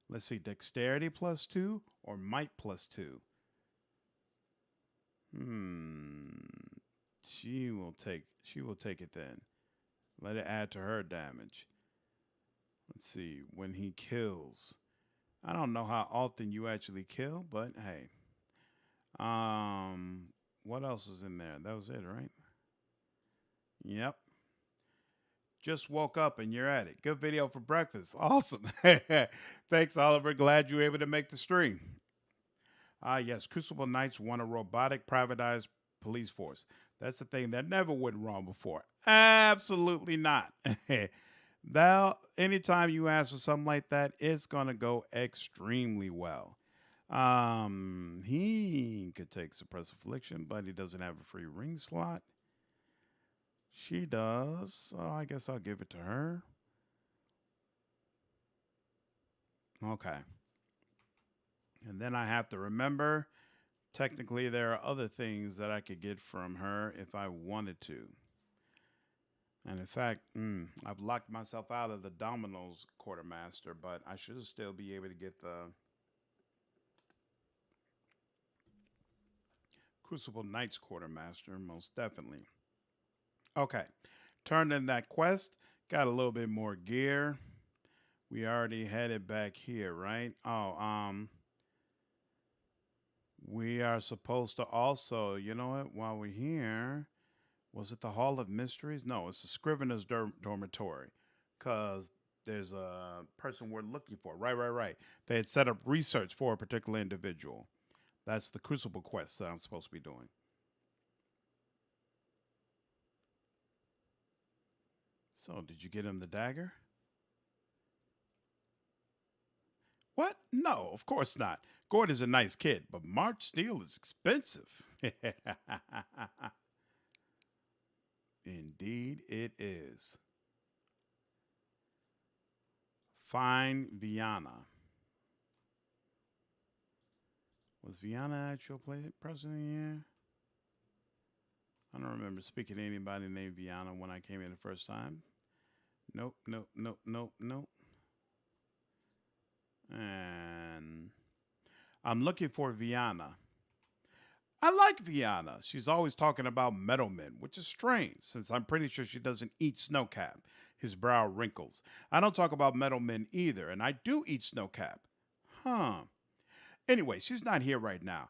Let's see, Dexterity +2 or Might +2. She will take it then. Let it add to her damage. Let's see, when he kills. I don't know how often you actually kill, but hey. What else is in there? That was it, right? Yep. Just woke up and you're at it. Good video for breakfast. Awesome. Thanks, Oliver. Glad you were able to make the stream. Yes, Crucible Knights won a robotic privatized police force. That's the thing that never went wrong before. Absolutely not. Now, anytime you ask for something like that, it's going to go extremely well. He could take Suppress Affliction, but he doesn't have a free ring slot. She does, so I guess I'll give it to her. Okay. And then I have to remember, technically there are other things that I could get from her if I wanted to. And in fact, I've locked myself out of the Domino's Quartermaster, but I should still be able to get the Crucible Knights Quartermaster, most definitely. Okay, turned in that quest, got a little bit more gear. We already headed back here, right? Oh, we are supposed to also, you know what, while we're here, was it the Hall of Mysteries? No, it's the Scrivener's Dormitory, because there's a person we're looking for. Right. They had set up research for a particular individual. That's the Crucible quest that I'm supposed to be doing. So, did you get him the dagger? What? No, of course not. Gord is a nice kid, but March steel is expensive. Indeed, it is. Find Viana. Was Viana actual president here? I don't remember speaking to anybody named Viana when I came in the first time. Nope. And I'm looking for Viana. I like Viana. She's always talking about metalmen, which is strange since I'm pretty sure she doesn't eat snowcap. His brow wrinkles. I don't talk about metalmen either, and I do eat snowcap. Huh. Anyway, she's not here right now.